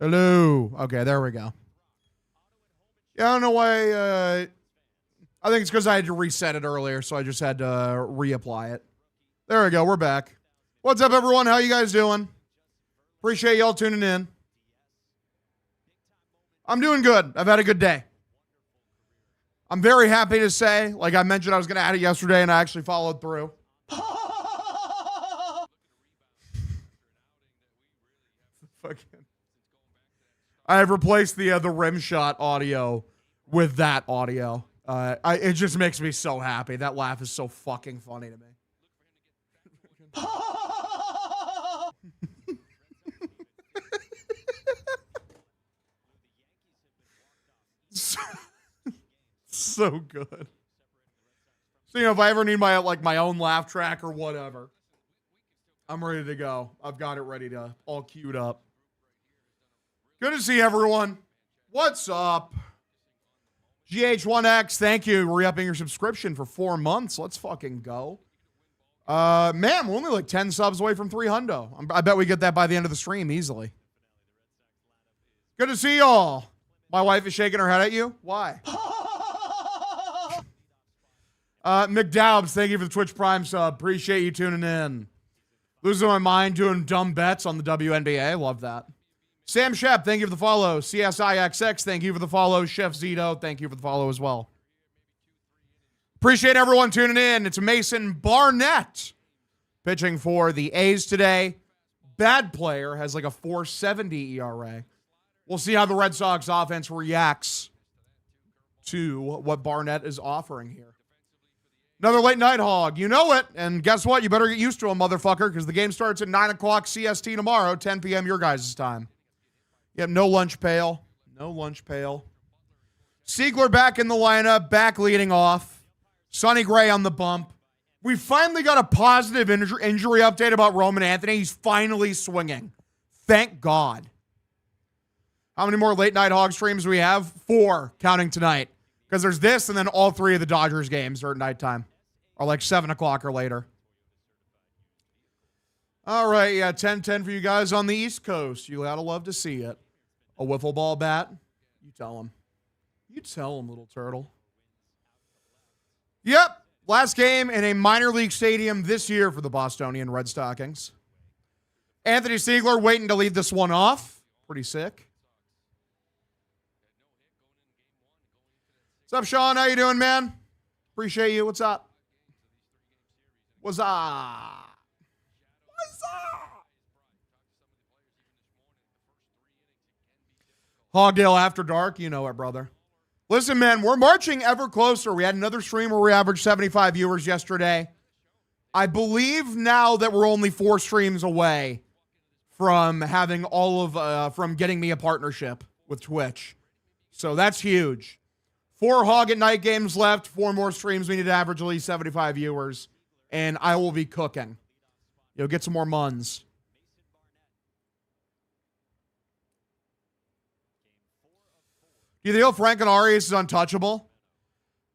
Hello. Okay, there we go. Yeah, I don't know why. I think it's because I had to reset it earlier, so I just had to reapply it. There we go. We're back. What's up, everyone? How you guys doing? Appreciate y'all tuning in. I'm doing good. I've had a good day. I'm very happy to say, like I mentioned, I was going to add it yesterday, and I actually followed through. Fucking. I have replaced the rim shot audio with that audio. It just makes me so happy. That laugh is so fucking funny to me. So good. So, if I ever need my own laugh track or whatever, I'm ready to go. I've got it ready to all queued up. Good to see everyone. What's up? GH1X, thank you. Re-upping your subscription for 4 months. Let's fucking go. Man, we're only like 10 subs away from 300. I bet we get that by the end of the stream easily. Good to see y'all. My wife is shaking her head at you. Why? McDowbs, thank you for the Twitch Prime sub. Appreciate you tuning in. Losing my mind doing dumb bets on the WNBA. Love that. Sam Shep, thank you for the follow. CSIXX, thank you for the follow. Chef Zito, thank you for the follow as well. Appreciate everyone tuning in. It's Mason Barnett pitching for the A's today. Bad player, has like a 4.70 ERA. We'll see how the Red Sox offense reacts to what Barnett is offering here. Another late night hog. You know it. And guess what? You better get used to him, motherfucker, because the game starts at 9 o'clock CST tomorrow, 10 p.m. your guys' time. Yep, no lunch pail. No lunch pail. Siegler back in the lineup, back leading off. Sonny Gray on the bump. We finally got a positive injury update about Roman Anthony. He's finally swinging. Thank God. How many more late night hog streams do we have? 4, counting tonight. Because there's this, and then all 3 of the Dodgers games are at nighttime. Or like 7 o'clock or later. All right, yeah, 10-10 for you guys on the East Coast. You gotta love to see it. A wiffle ball bat? You tell him. You tell him, little turtle. Yep, last game in a minor league stadium this year for the Bostonian Red Stockings. Anthony Siegler waiting to lead this one off. Pretty sick. What's up, Sean? How you doing, man? Appreciate you. What's up? What's up? Hogdale After Dark, you know it, brother. Listen, man, we're marching ever closer. We had another stream where we averaged 75 viewers yesterday. I believe now that we're only 4 streams away from having from getting me a partnership with Twitch. So that's huge. 4 Hog at Night games left, 4 more streams. We need to average at least 75 viewers, and I will be cooking. You'll get some more muns. Do you think Frank and Arias is untouchable?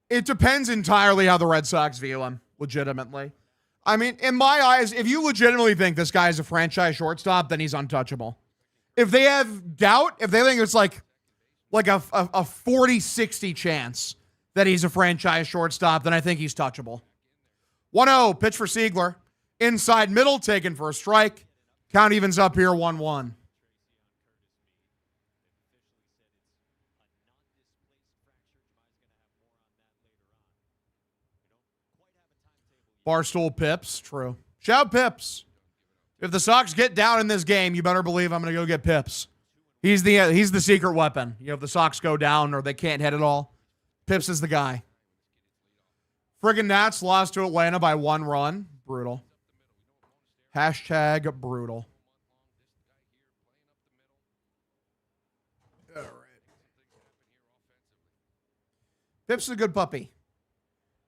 It depends entirely how the Red Sox view him, legitimately. I mean, in my eyes, if you legitimately think this guy is a franchise shortstop, then he's untouchable. If they have doubt, if they think it's like a 40-60 chance that he's a franchise shortstop, then I think he's touchable. 1-0, pitch for Siegler. Inside middle, taken for a strike. Count evens up here, 1-1. Barstool Pips. True. Shout Pips. If the Sox get down in this game, you better believe I'm going to go get Pips. He's the secret weapon. You know, if the Sox go down or they can't hit it all, Pips is the guy. Friggin' Nats lost to Atlanta by 1 run. Brutal. Hashtag brutal. All right. Pips is a good puppy.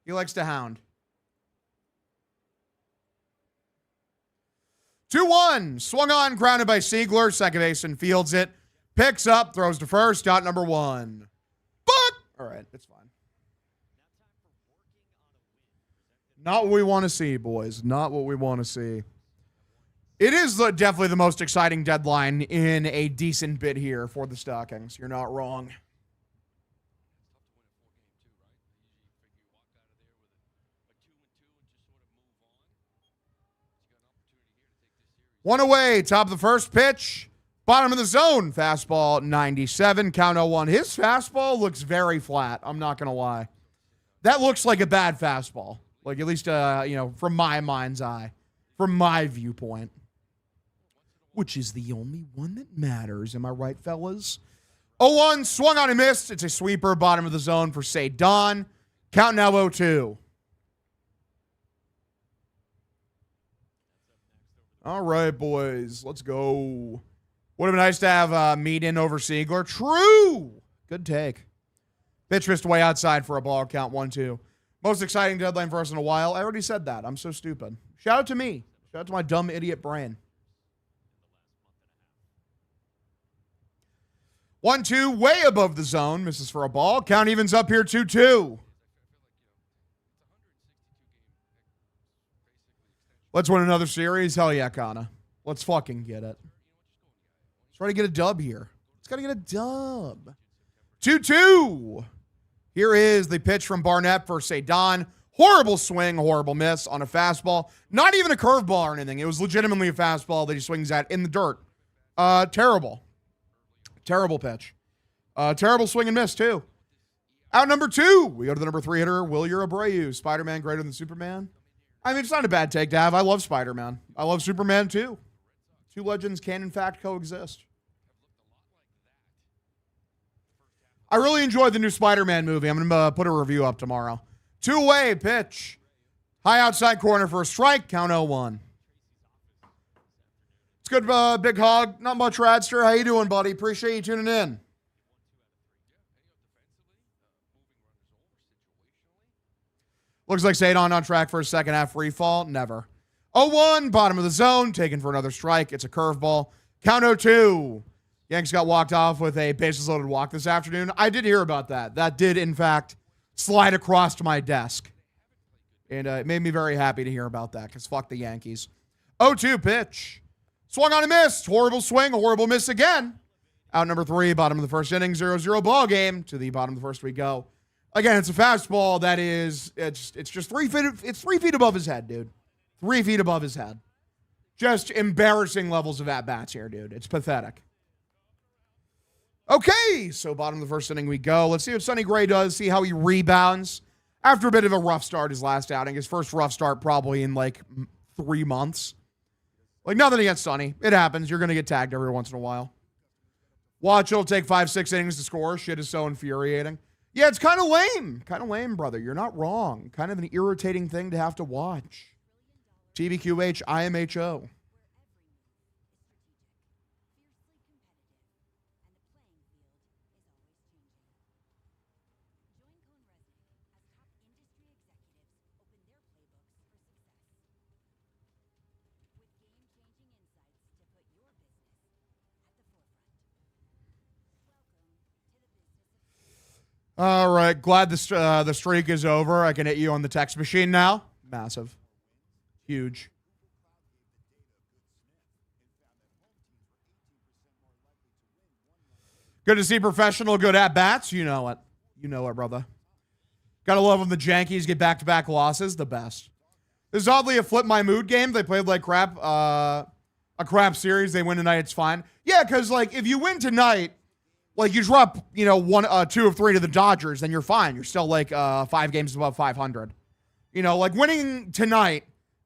He likes to hound. 2-1. Swung on, grounded by Siegler. Second baseman fields it. Picks up, throws to first. Out number 1. But all right, it's fine. Not what we want to see, boys. Not what we want to see. It is definitely the most exciting deadline in a decent bit here for the Stockings. You're not wrong. One away, top of the first pitch. Bottom of the zone, fastball 97, count 0-1. His fastball looks very flat, I'm not going to lie. That looks like a bad fastball. Like, at least, from my mind's eye. From my viewpoint. Which is the only one that matters. Am I right, fellas? 0-1, swung on and missed. It's a sweeper, bottom of the zone for Don. Count now 0-2. All right, boys. Let's go. Would have been nice to have Mead in over Siegler. True. Good take. Pitch missed way outside for a ball. Count 1-2. Most exciting deadline for us in a while. I already said that. I'm so stupid. Shout out to me. Shout out to my dumb idiot brain. 1-2, way above the zone. Misses for a ball. Count evens up here 2-2. Let's win another series. Hell yeah, Kana. Let's fucking get it. Let's try to get a dub here. Let's got to get a dub. 2-2. Here is the pitch from Barnett for Don. Horrible swing, horrible miss on a fastball. Not even a curveball or anything. It was legitimately a fastball that he swings at in the dirt. Terrible. Terrible pitch. Terrible swing and miss, too. Out number 2. We go to the number 3 hitter, Wilyer Abreu. Spider-Man greater than Superman. I mean, it's not a bad take to have. I love Spider-Man. I love Superman, too. Two legends can, in fact, coexist. I really enjoyed the new Spider-Man movie. I'm going to put a review up tomorrow. 2-away pitch. High outside corner for a strike. Count 0-1. It's good, Big Hog. Not much, Radster. How you doing, buddy? Appreciate you tuning in. Looks like Sadon on track for a second half free fall. Never. 0-1, bottom of the zone. Taken for another strike. It's a curveball. Count 0-2. Yanks got walked off with a bases loaded walk this afternoon. I did hear about that. That did, in fact, slide across to my desk. And it made me very happy to hear about that because fuck the Yankees. 0-2 pitch. Swung on and missed. Horrible swing, horrible miss again. Out number 3, bottom of the first inning, 0-0 ball game. To the bottom of the first we go. Again, it's a fastball that is, it's just 3 feet, it's 3 feet above his head, dude. 3 feet above his head. Just embarrassing levels of at-bats here, dude. It's pathetic. Okay, so bottom of the first inning we go. Let's see what Sonny Gray does, see how he rebounds. After a bit of a rough start his last outing, his first rough start probably in like 3 months. Like nothing against Sonny. It happens. You're going to get tagged every once in a while. Watch, it'll take 5-6 innings to score. Shit is so infuriating. Yeah, it's kind of lame. Kind of lame, brother. You're not wrong. Kind of an irritating thing to have to watch. TBQH, IMHO. All right, glad the streak is over. I can hit you on the text machine now. Massive. Huge. Good to see professional, good at-bats. You know it. You know it, brother. Gotta love when the Yankees get back-to-back losses. The best. This is oddly a flip my mood game. They played like crap. A crap series. They win tonight. It's fine. Yeah, because like if you win tonight, like you drop, 2 of 3 to the Dodgers, then you're fine. You're still like 5 games above 500. You know, like winning tonight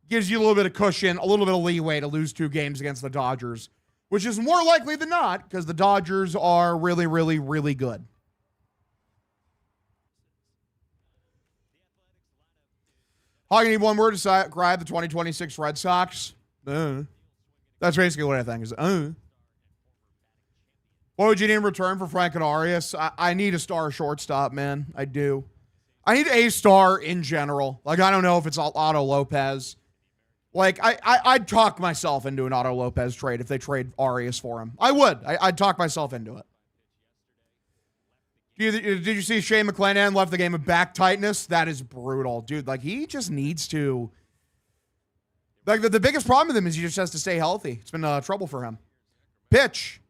gives you a little bit of cushion, a little bit of leeway to lose 2 games against the Dodgers, which is more likely than not because the Dodgers are really, really, really good. Hog, need one word to describe the 2026 Red Sox. That's basically what I think is. What would you need in return for Frank and Arias? I need a star shortstop, man. I do. I need a star in general. Like, I don't know if it's Otto Lopez. Like, I'd talk myself into an Otto Lopez trade if they trade Arias for him. I would. I'd talk myself into it. Did you see Shane McClanahan left the game with back tightness? That is brutal, dude. Like, he just needs to. Like, the biggest problem with him is he just has to stay healthy. It's been trouble for him. Pitch.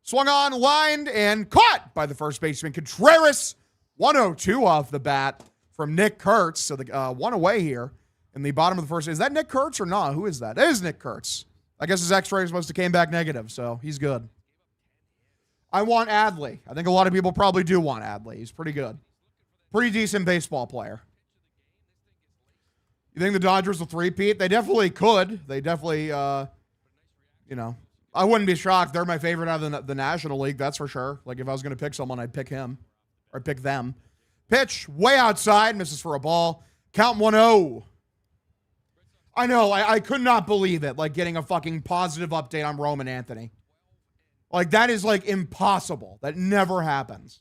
Swung on, lined, and caught by the first baseman Contreras. 102 off the bat from Nick Kurtz. So the one away here in the bottom of the first. Is that Nick Kurtz or not? Who is that? It is Nick Kurtz. I guess his X-rays must have came back negative, so he's good. I want Adley. I think a lot of people probably do want Adley. He's pretty good. Pretty decent baseball player. You think the Dodgers will three-peat? They definitely could. They definitely, you know. I wouldn't be shocked. They're my favorite out of the National League, that's for sure. Like, if I was going to pick someone, I'd pick him. Or I'd pick them. Pitch, way outside, misses for a ball. Count 1-0. I know, I could not believe it, like, getting a fucking positive update on Roman Anthony. Like, that is, like, impossible. That never happens.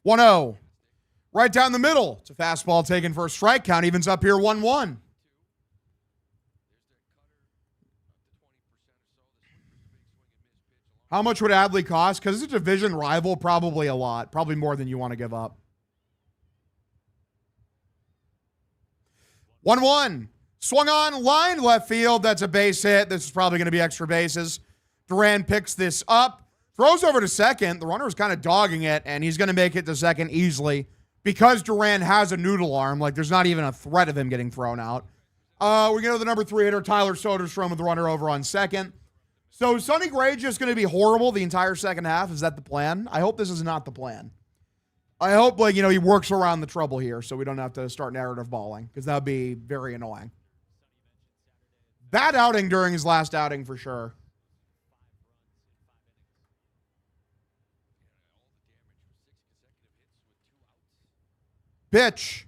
1-0. Right down the middle. It's a fastball taken for a strike. Count evens up here 1-1. How much would Adley cost? Because it's a division rival, probably a lot. Probably more than you want to give up. 1-1. Swung on, line left field. That's a base hit. This is probably going to be extra bases. Duran picks this up. Throws over to second. The runner is kind of dogging it, and he's going to make it to second easily. Because Duran has a noodle arm, like there's not even a threat of him getting thrown out. We go to the number 3 hitter, Tyler Soderstrom, with the runner over on second. So Sonny Gray just going to be horrible the entire second half? Is that the plan? I hope this is not the plan. I hope, like, you know, he works around the trouble here so we don't have to start narrative balling because that would be very annoying. Bad outing during his last outing for sure. Pitch.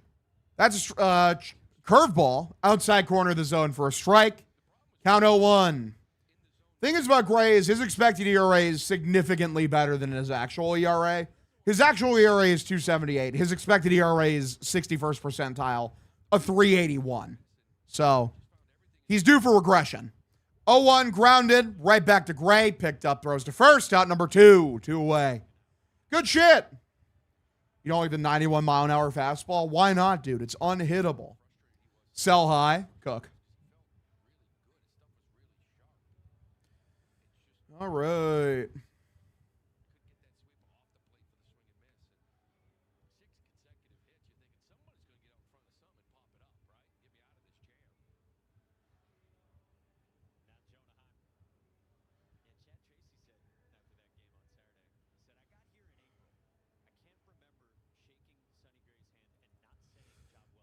That's a curveball outside corner of the zone for a strike. Count 0-1. Thing is about Gray is his expected ERA is significantly better than his actual ERA. His actual ERA is 2.78. His expected ERA is 61st percentile, a 3.81. So he's due for regression. 0-1 grounded, right back to Gray, picked up, throws to first, out number 2, 2 away. Good shit. You don't like the 91-mile-an-hour fastball? Why not, dude? It's unhittable. Sell high, cook. All right.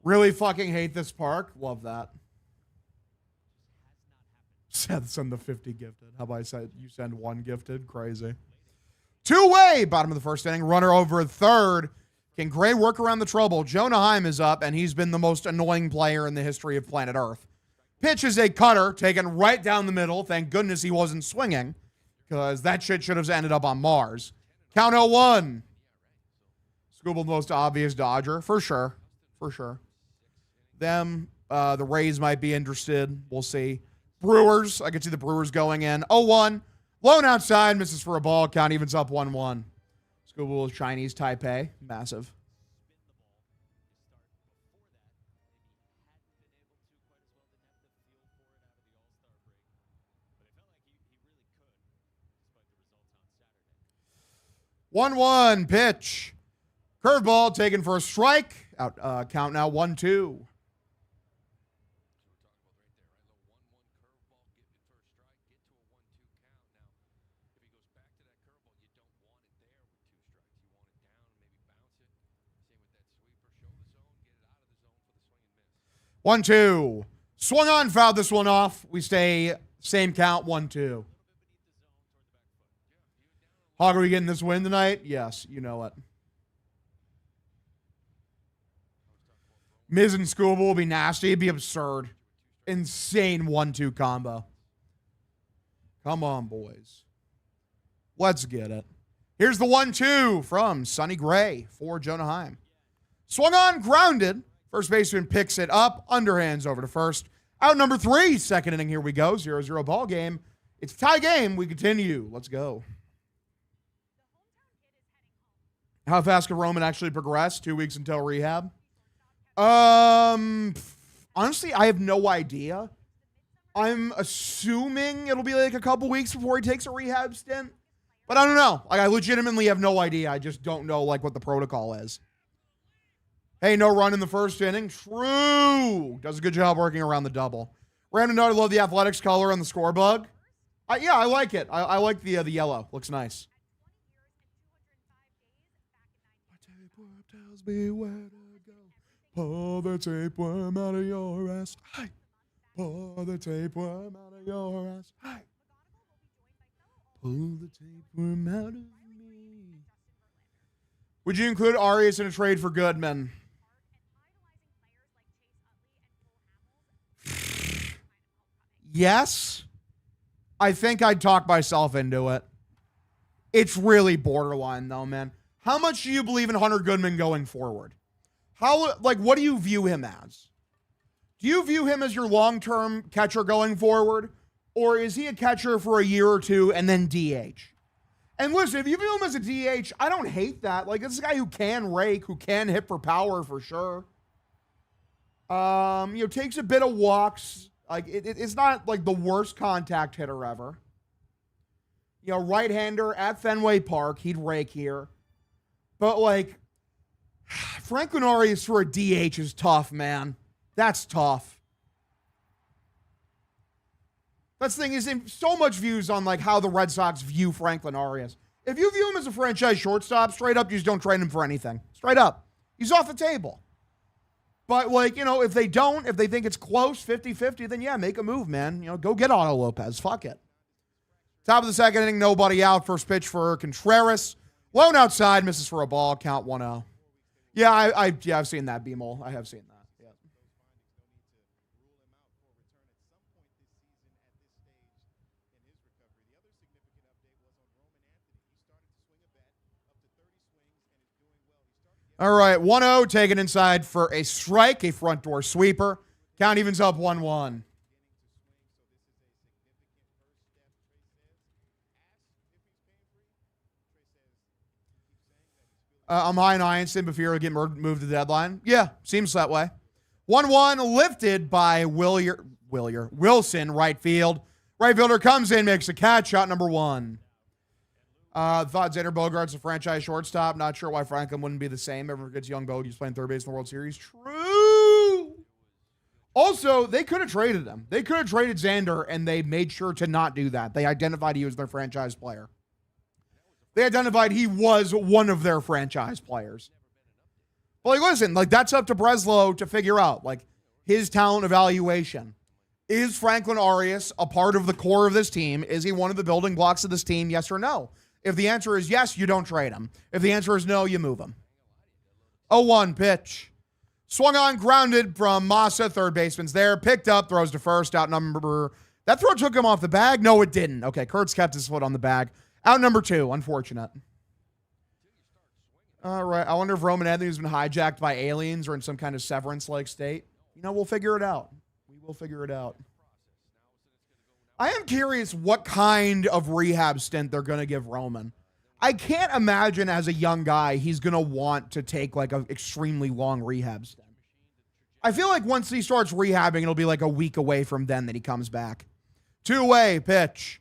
Really fucking hate this park. Love that. Send the 50 gifted. How about I said you send 1 gifted? Crazy. 2-way, bottom of the first inning. Runner over third. Can Gray work around the trouble? Jonah Heim is up, and he's been the most annoying player in the history of planet Earth. Pitch is a cutter taken right down the middle. Thank goodness he wasn't swinging, because that shit should have ended up on Mars. Count 0-1. Scooble, the most obvious Dodger. For sure. For sure. Them, the Rays might be interested. We'll see. Brewers, I could see the Brewers going in. 0-1. Blown outside, misses for a ball. Count evens up 1-1. Scooble is Chinese Taipei. Massive. One pitch. Curveball taken for a strike. Out count now 1-2. 1-2. Swung on, fouled this one off. We stay same count, 1-2. Hog, are we getting this win tonight? Yes, you know it. Miz and Schoolboy will be nasty. It'd be absurd. Insane 1-2 combo. Come on, boys. Let's get it. Here's the 1-2 from Sonny Gray for Jonah Heim. Swung on, grounded. First baseman picks it up. Underhands over to first. Out number 3. Second inning. Here we go. 0-0 ball game. It's a tie game. We continue. Let's go. How fast can Roman actually progress? 2 weeks until rehab? Honestly, I have no idea. I'm assuming it'll be like a couple weeks before he takes a rehab stint. But I don't know. Like, I legitimately have no idea. I just don't know like what the protocol is. Hey, no run in the first inning. True. Does a good job working around the double. Random note, I love the Athletics color on the score bug. Yeah, I like it. I like the yellow. Looks nice. Tells me where to go. Pull the tapeworm out of your ass. Hi. Pull the tapeworm out of your ass. Hi. Pull the tapeworm out of me. Would you include Arias in a trade for Goodman? Yes. I think I'd talk myself into it. It's really borderline, though, man. How much do you believe in Hunter Goodman going forward? What do you view him as? Do you view him as your long-term catcher going forward? Or is he a catcher for a year or two and then DH? And listen, if you view him as a DH, I don't hate that. Like, this is a guy who can rake, who can hit for power for sure. Takes a bit of walks. Like, it's not like the worst contact hitter ever. Right-hander at Fenway Park, he'd rake here. But, like, Franklin Arias for a DH is tough, man. That's tough. That's the thing, is in so much views on, like, how the Red Sox view Franklin Arias. If you view him as a franchise shortstop, straight up, you just don't trade him for anything. Straight up. He's off the table. But, like, if they don't, if they think it's close, 50-50, then, yeah, make a move, man. Go get Otto Lopez. Fuck it. Top of the second inning, nobody out. First pitch for Contreras. Lone outside, misses for a ball. Count 1-0. Yeah, I've seen that, B-Mole. I have seen that. Yeah. All right, 1-0, taken inside for a strike, a front door sweeper. Count evens up 1-1. I'm high on Einstein, but fear will get moved to the deadline. Yeah, seems that way. 1-1, lifted by Wilson, right field. Right fielder comes in, makes a catch, shot number 1. Thought Xander Bogaerts a franchise shortstop. Not sure why Franklin wouldn't be the same. Everyone gets young Bogies playing third base in the World Series. True. Also, they could have traded him. They could have traded Xander, and they made sure to not do that. They identified he was their franchise player. They identified he was one of their franchise players. But, like, listen, like, that's up to Breslow to figure out, like, his talent evaluation. Is Franklin Arias a part of the core of this team? Is he one of the building blocks of this team? Yes or no? If the answer is yes, you don't trade him. If the answer is no, you move him. 0-1 pitch. Swung on, grounded from Massa. Third baseman's there. Picked up, throws to first. Out number. That throw took him off the bag? No, it didn't. Okay, Kurtz kept his foot on the bag. Out number 2. Unfortunate. All right. I wonder if Roman Anthony's been hijacked by aliens or in some kind of severance-like state. We'll figure it out. We will figure it out. I am curious what kind of rehab stint they're going to give Roman. I can't imagine as a young guy he's going to want to take like an extremely long rehab stint. I feel like once he starts rehabbing, it'll be like a week away from then that he comes back. 2-way pitch.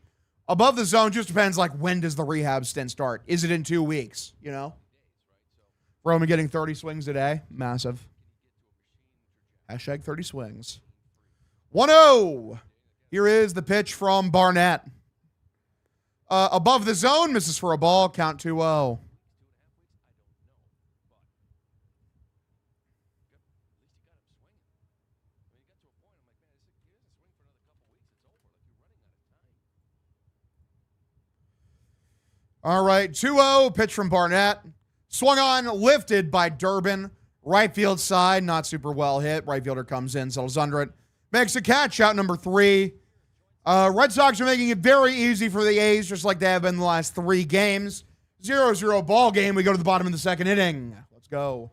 Above the zone, just depends, like, when does the rehab stint start? Is it in 2 weeks, Roman getting 30 swings a day. Massive. Hashtag 30 swings. 1-0. Here is the pitch from Barnett. Above the zone, misses for a ball. Count 2-0. All right, 2-0, pitch from Barnett. Swung on, lifted by Durbin. Right field side, not super well hit. Right fielder comes in, settles under it. Makes a catch, out number 3. Red Sox are making it very easy for the A's, just like they have been the last 3 games. 0-0 ball game. We go to the bottom of the second inning. Let's go.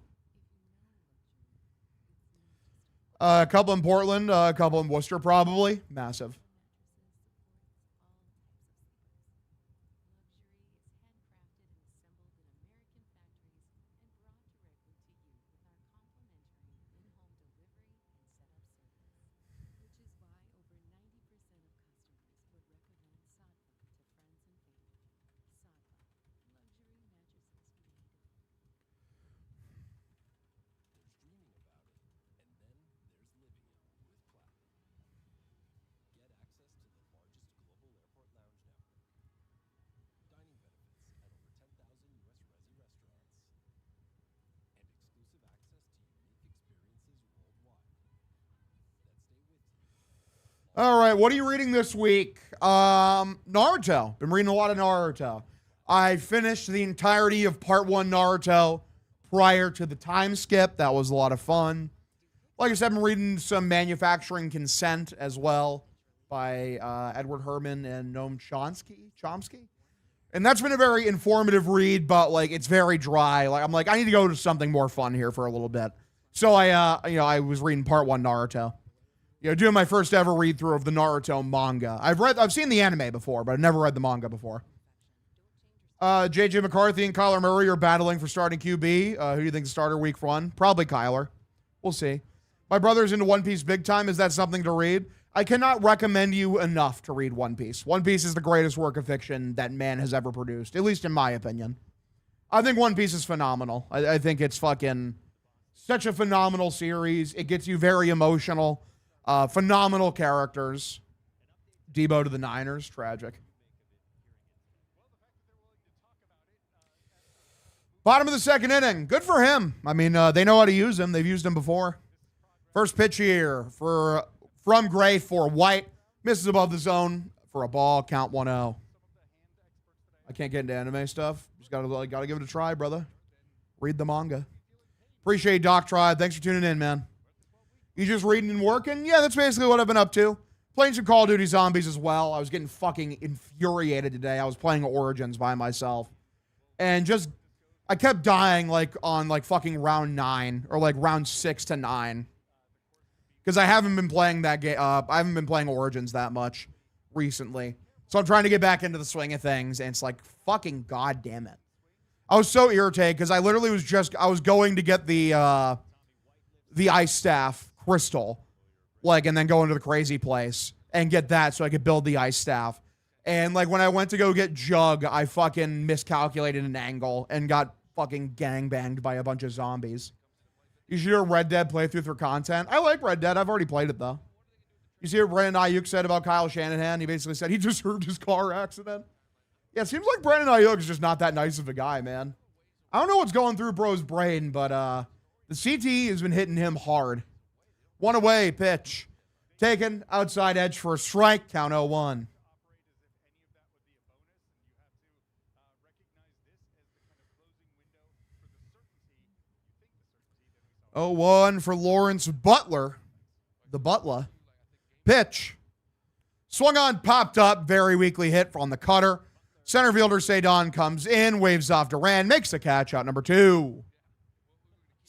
A couple in Portland, a couple in Worcester, probably. Massive. All right, what are you reading this week? Naruto. Been reading a lot of Naruto. I finished the entirety of part 1 Naruto prior to the time skip. That was a lot of fun. Like I said, I've been reading some Manufacturing Consent as well by Edward Herman and Noam Chomsky. And that's been a very informative read, but like it's very dry. Like I'm like, I need to go to something more fun here for a little bit. So I was reading part 1 Naruto. Doing my first ever read through of the Naruto manga. I've seen the anime before, but I've never read the manga before. JJ McCarthy and Kyler Murray are battling for starting QB. Who do you think is starter week 1? Probably Kyler. We'll see. My brother's into One Piece big time. Is that something to read? I cannot recommend you enough to read One Piece. One Piece is the greatest work of fiction that man has ever produced, at least in my opinion. I think One Piece is phenomenal. I think it's fucking such a phenomenal series. It gets you very emotional. Phenomenal characters. Debo to the Niners, tragic. Bottom of the second inning. Good for him. I mean, they know how to use him. They've used him before. First pitch here from Gray for White. Misses above the zone for a ball. Count 1-0. I can't get into anime stuff. Just gotta give it a try, brother. Read the manga. Appreciate Doc Tribe. Thanks for tuning in, man. You just reading and working? Yeah, that's basically what I've been up to. Playing some Call of Duty Zombies as well. I was getting fucking infuriated today. I was playing Origins by myself. And I kept dying on fucking round 9 or round 6 to 9. Because I haven't been playing that game. I haven't been playing Origins that much recently. So I'm trying to get back into the swing of things. And it's like, fucking goddamn it. I was so irritated because I literally was going to get the ice staff crystal, and then go into the crazy place and get that so I could build the ice staff. And when I went to go get Jug, I fucking miscalculated an angle and got fucking gangbanged by a bunch of zombies. You should do a Red Dead playthrough for content. I like Red Dead. I've already played it though. You see what Brandon Ayuk said about Kyle Shanahan? He basically said he just hurt his car accident. Yeah, it seems like Brandon Ayuk is just not that nice of a guy, man. I don't know what's going through bro's brain, but the CTE has been hitting him hard. 1 away, pitch. Taken, outside edge for a strike, count 0-1. Oh, 1 for Lawrence Butler. The Butler. Pitch. Swung on, popped up, very weakly hit on the cutter. Center fielder Cedon comes in, waves off Duran, makes the catch, out number 2.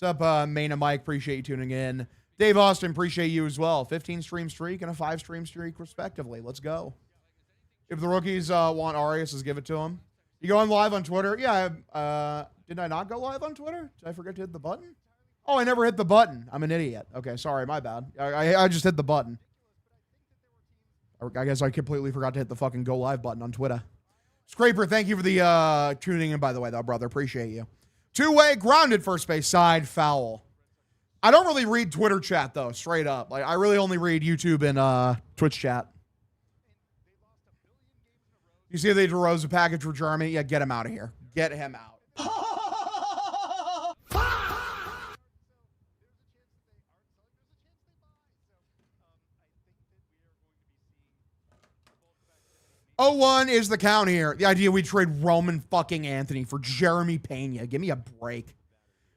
What's up, Main and Mike? Appreciate you tuning in. Dave Austin, appreciate you as well. 15-stream streak and a 5-stream streak, respectively. Let's go. If the rookies want Arias, just give it to them. You going live on Twitter? Yeah. Did I not go live on Twitter? Did I forget to hit the button? Oh, I never hit the button. I'm an idiot. Okay, sorry, my bad. I just hit the button. I guess I completely forgot to hit the fucking go live button on Twitter. Scraper, thank you for the tuning in, by the way, though, brother. Appreciate you. 2-way, grounded first base side, foul. I don't really read Twitter chat, though, straight up. I really only read YouTube and Twitch chat. You see the DeRosa package for Jeremy? Yeah, get him out of here. Get him out. 0-1 is the count here. The idea we trade Roman fucking Anthony for Jeremy Pena. Give me a break. Do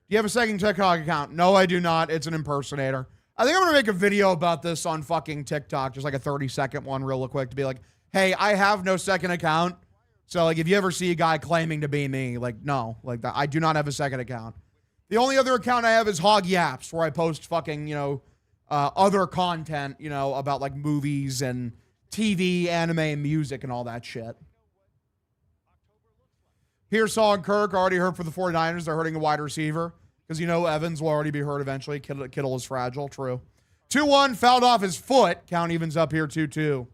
you have a second TikTok account? No, I do not. It's an impersonator. I think I'm going to make a video about this on fucking TikTok, just like a 30-second one real quick to be like, hey, I have no second account. So, like, if you ever see a guy claiming to be me, like, no. Like, I do not have a second account. The only other account I have is Hog Yaps, where I post fucking, you know, other content, you know, about, like, movies and TV, anime, and music and all that shit. Pearsall and Kirk already hurt for the 49ers. They're hurting a wide receiver because, you know, Evans will already be hurt eventually. Kittle is fragile. True. 2-1, fouled off his foot. Count evens up here, 2-2.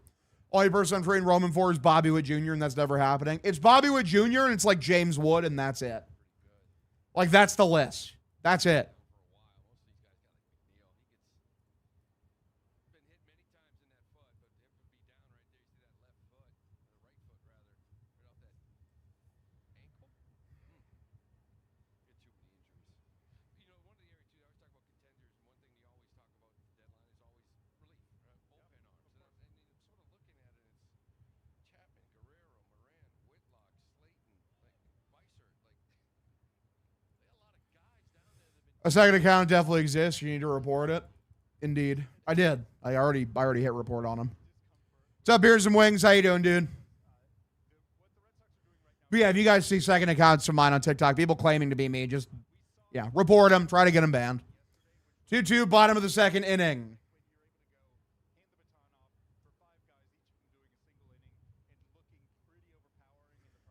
Only person I'm trading Roman for is Bobby Witt Jr., and that's never happening. It's Bobby Witt Jr., and it's like James Wood, and that's it. Like, that's the list. That's it. A second account definitely exists. You need to report it. Indeed. I did. I already hit report on him. What's up, Beers and Wings? How you doing, dude? But yeah, if you guys see second accounts of mine on TikTok, people claiming to be me, just, yeah, report them. Try to get them banned. 2-2, bottom of the second inning.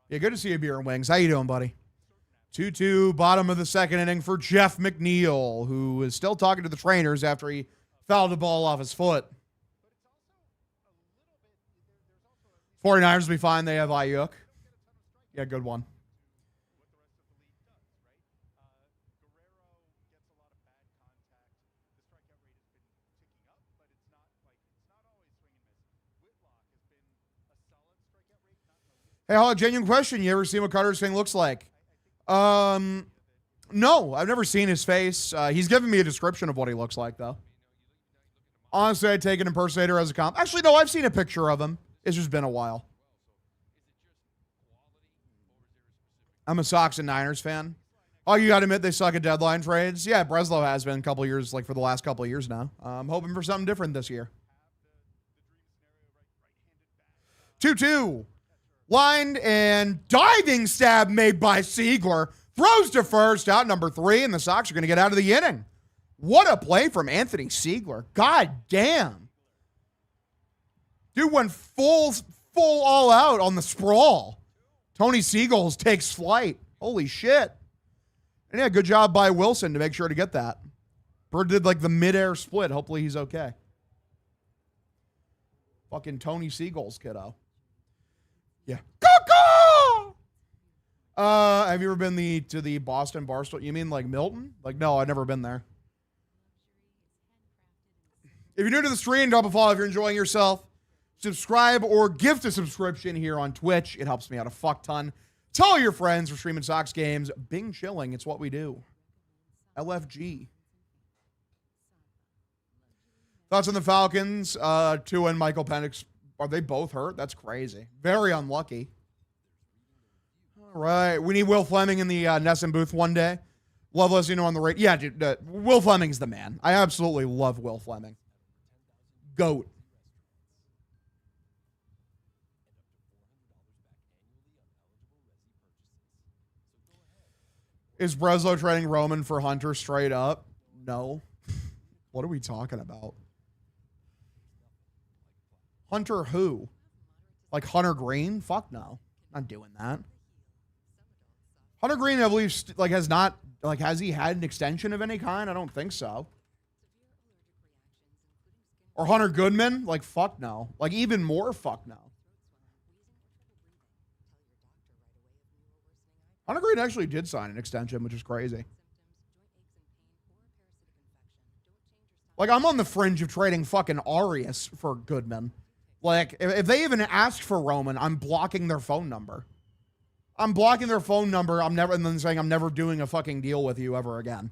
Yeah, good to see you, Beer and Wings. How you doing, buddy? 2-2, bottom of the second inning for Jeff McNeil, who is still talking to the trainers after he fouled the ball off his foot. 49ers will be fine. They have Ayuk. Yeah, good one. Hey, Hog, genuine question. You ever seen what Carter's thing looks like? No, I've never seen his face. He's given me a description of what he looks like, though. Honestly, I'd take an impersonator as a comp. Actually, no, I've seen a picture of him. It's just been a while. I'm a Sox and Niners fan. Oh, you got to admit they suck at deadline trades. Yeah, Breslow has been a couple years, like for the last couple of years now. I'm hoping for something different this year. 2-2. Lined and diving stab made by Siegler. Throws to first, out number 3, and the Sox are going to get out of the inning. What a play from Anthony Siegler. God damn. Dude went full all out on the sprawl. Tony Seagulls takes flight. Holy shit. And yeah, good job by Wilson to make sure to get that. Bird did like the midair split. Hopefully he's okay. Fucking Tony Seagulls, kiddo. Yeah. Go! Have you ever been to the Boston Barstool? You mean like Milton? Like, no, I've never been there. If you're new to the stream, drop a follow if you're enjoying yourself. Subscribe or gift a subscription here on Twitch. It helps me out a fuck ton. Tell your friends we're streaming Sox games. Bing chilling. It's what we do. LFG. Thoughts on the Falcons? Tua and Michael Penix. Are they both hurt? That's crazy. Very unlucky. All right. We need Will Fleming in the Nesson booth one day. Love listening on the radio. Yeah, dude. Will Fleming's the man. I absolutely love Will Fleming. GOAT. Is Breslow trading Roman for Hunter straight up? No. What are we talking about? Hunter who? Like Hunter Green? Fuck no. Not doing that. Hunter Green, I believe, has not, has he had an extension of any kind? I don't think so. Or Hunter Goodman? Like, fuck no. Like, even more fuck no. Hunter Green actually did sign an extension, which is crazy. Like, I'm on the fringe of trading fucking Arias for Goodman. Like, if they even ask for Roman, I'm blocking their phone number. I'm blocking their phone number. And then saying I'm never doing a fucking deal with you ever again.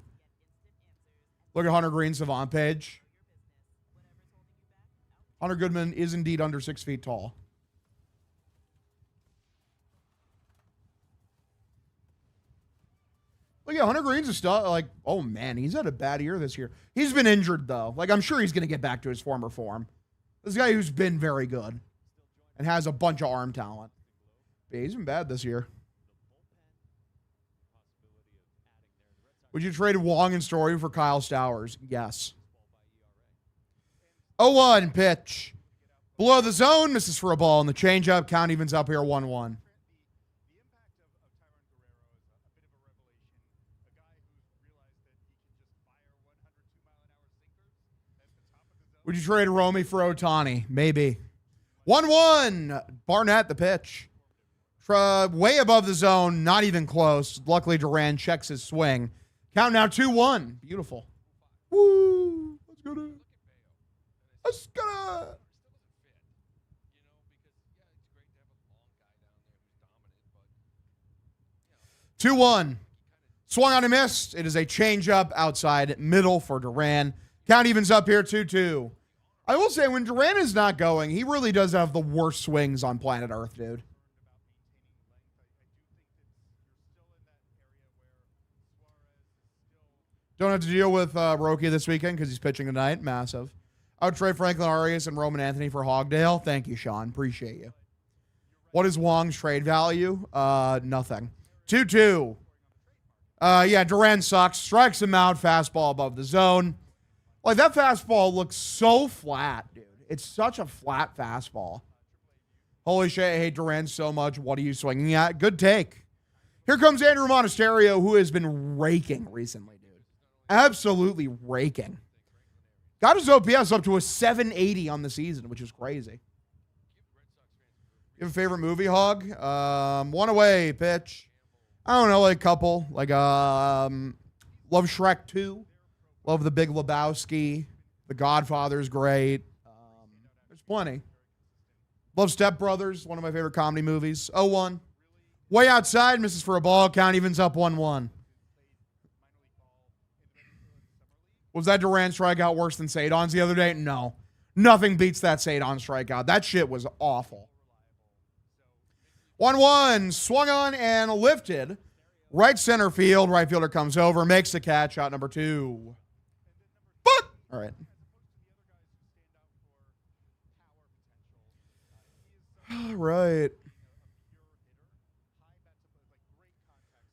Look at Hunter Green's Savant page. Hunter Goodman is indeed under 6 feet tall. Hunter Green's a stud. Like, oh man, he's had a bad year this year. He's been injured though. Like, I'm sure he's going to get back to his former form. This guy who's been very good and has a bunch of arm talent. But he's been bad this year. Would you trade Wong and Story for Kyle Stowers? Yes. 0-1 pitch. Below the zone, misses for a ball. And the changeup, count evens up here 1-1. Would you trade Romy for Ohtani? Maybe. 1-1. Barnett, the pitch. Way above the zone, not even close. Luckily, Duran checks his swing. Count now 2-1. Beautiful. Woo. Let's go to. Let's go. 2-1. Swung on and missed. It is a changeup outside middle for Duran. Count evens up here 2-2. I will say, when Duran is not going, he really does have the worst swings on planet Earth, dude. Don't have to deal with Roki this weekend because he's pitching tonight. Massive. I would trade Franklin Arias and Roman Anthony for Hogdale. Thank you, Sean. Appreciate you. What is Wong's trade value? Nothing. 2-2. Yeah, Duran sucks. Strikes him out. Fastball above the zone. Like, that fastball looks so flat, dude. It's such a flat fastball. Holy shit, I hate Duran so much. What are you swinging at? Good take. Here comes Andrew Monasterio, who has been raking recently, dude. Absolutely raking. Got his OPS up to a 780 on the season, which is crazy. You have a favorite movie, Hog? One away, pitch. I don't know, like a couple. Like, love Shrek 2. Love The Big Lebowski. The Godfather's great. There's plenty. Love Step Brothers, one of my favorite comedy movies. 0-1. Way outside, misses for a ball. Count evens up 1-1. Was that Duran strikeout worse than Saidon's the other day? No. Nothing beats that Saidon strikeout. That shit was awful. 1-1. Swung on and lifted. Right center field. Right fielder comes over. Makes the catch. Out number 2. But, all right. All right.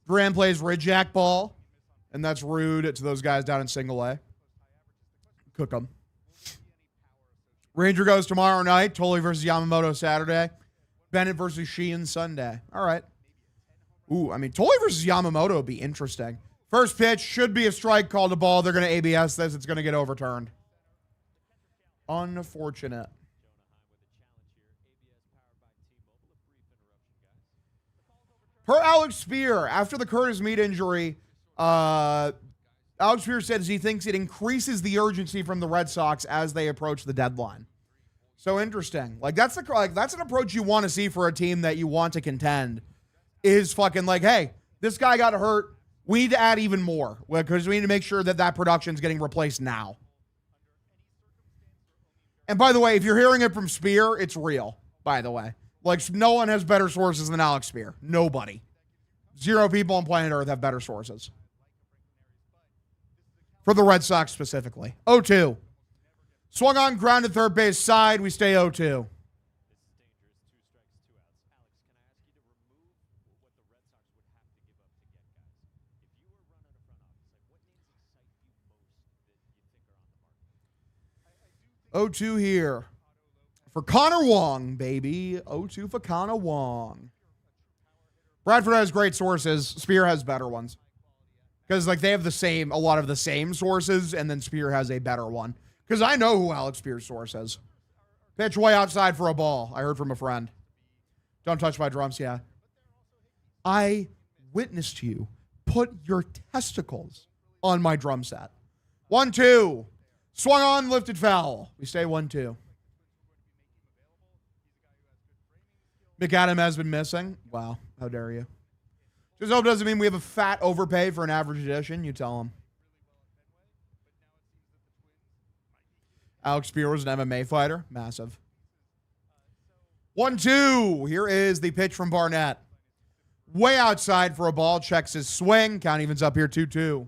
Duran plays Ridjack ball. And that's rude to those guys down in single A. Cook them. Ranger goes tomorrow night. Toley versus Yamamoto Saturday. Bennett versus Sheehan Sunday. All right. Ooh, I mean, Toley versus Yamamoto would be interesting. First pitch should be a strike called a ball. They're going to ABS this. It's going to get overturned. Unfortunate. Per Alex Spear, after the Curtis Meade injury, Alex Spear says he thinks it increases the urgency from the Red Sox as they approach the deadline. So interesting. Like, that's an approach you want to see for a team that you want to contend. Is fucking like, hey, this guy got hurt. We need to add even more because we need to make sure that that production is getting replaced now. And by the way, if you're hearing it from Spear, it's real, by the way. Like, no one has better sources than Alex Spear. Nobody. 0 people on planet Earth have better sources. For the Red Sox specifically. 0-2. Swung on, grounded third base side. We stay 0-2. O2 here for Connor Wong, baby. O2 for Connor Wong. Bradford has great sources. Spear has better ones. Because, like, they have a lot of the same sources, and then Spear has a better one. Because I know who Alex Spear's source is. Pitch way outside for a ball. I heard from a friend. Don't touch my drums, yeah. I witnessed you put your testicles on my drum set. 1-2. Swung on, lifted foul. We stay 1-2. McAdam has been missing. Wow, how dare you. Just hope doesn't mean we have a fat overpay for an average edition. You tell him. Alex Spear was an MMA fighter. Massive. 1-2. Here is the pitch from Barnett. Way outside for a ball. Checks his swing. Count evens up here 2-2.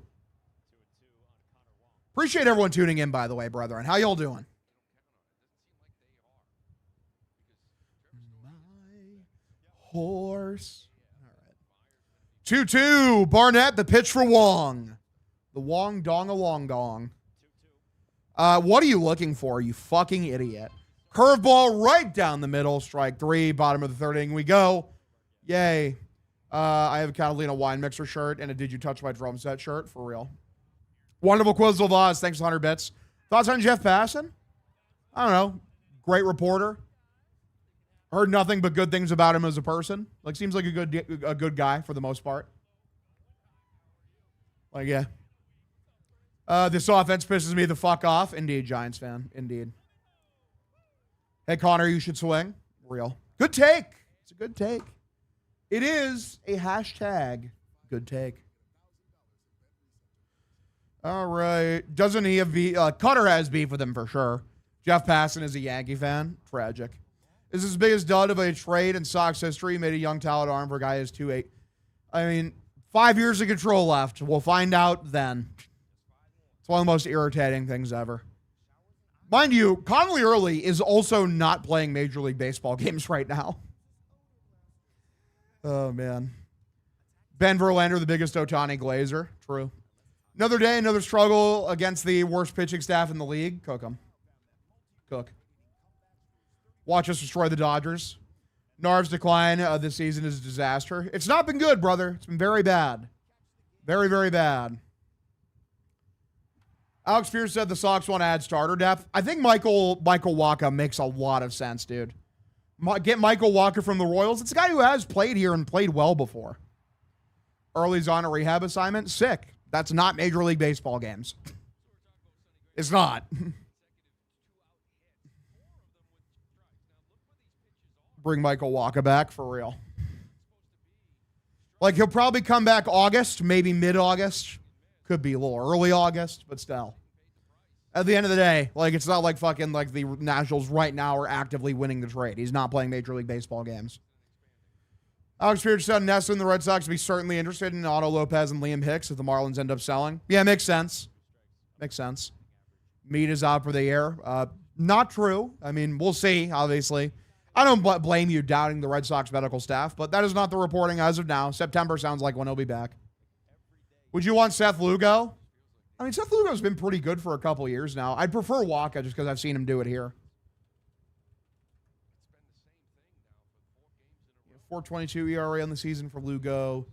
Appreciate everyone tuning in, by the way, brethren. How y'all doing? My horse. All right. 2-2. Barnett, the pitch for Wong. The Wong dong a long dong. What are you looking for, you fucking idiot? Curveball right down the middle. Strike 3. Bottom of the third inning we go. Yay. I have a Catalina wine mixer shirt and a Did You Touch My Drum Set shirt, for real. Wonderful Quizzle of Oz. Thanks for 100 bits. Thoughts on Jeff Passan? I don't know. Great reporter. Heard nothing but good things about him as a person. Like, seems like a good guy for the most part. Like, yeah. This offense pisses me the fuck off. Indeed, Giants fan. Indeed. Hey, Connor, you should swing. Real. Good take. It's a good take. It is a hashtag good take. All right. Doesn't he have beef? Cutter has beef with him for sure. Jeff Passan is a Yankee fan. Tragic. This is his biggest dud of a trade in Sox history. Made a young talent arm for a guy who's 2'8". I mean, 5 years of control left. We'll find out then. It's one of the most irritating things ever. Mind you, Conley Early is also not playing Major League Baseball games right now. Oh, man. Ben Verlander, the biggest Ohtani Glazer. True. Another day, another struggle against the worst pitching staff in the league. Cook them. Cook. Watch us destroy the Dodgers. Narv's decline this season is a disaster. It's not been good, brother. It's been very bad. Very, very bad. Alex Pierce said the Sox want to add starter depth. I think Michael Wacha makes a lot of sense, dude. Get Michael Wacha from the Royals. It's a guy who has played here and played well before. Early's on a rehab assignment. Sick. That's not Major League Baseball games. It's not. Bring Michael Wacha back for real. Like, he'll probably come back August, maybe mid-August. Could be a little early August, but still. At the end of the day, like, it's not like fucking like the Nationals right now are actively winning the trade. He's not playing Major League Baseball games. Alex Pierce said Nessa and the Red Sox would be certainly interested in Otto Lopez and Liam Hicks if the Marlins end up selling. Yeah, makes sense. Makes sense. Mead is out for the year. Not true. I mean, we'll see, obviously. I don't blame you doubting the Red Sox medical staff, but that is not the reporting as of now. September sounds like when he'll be back. Would you want Seth Lugo? I mean, Seth Lugo's been pretty good for a couple years now. I'd prefer Wacha just because I've seen him do it here. 4.22 ERA on the season for Lugo.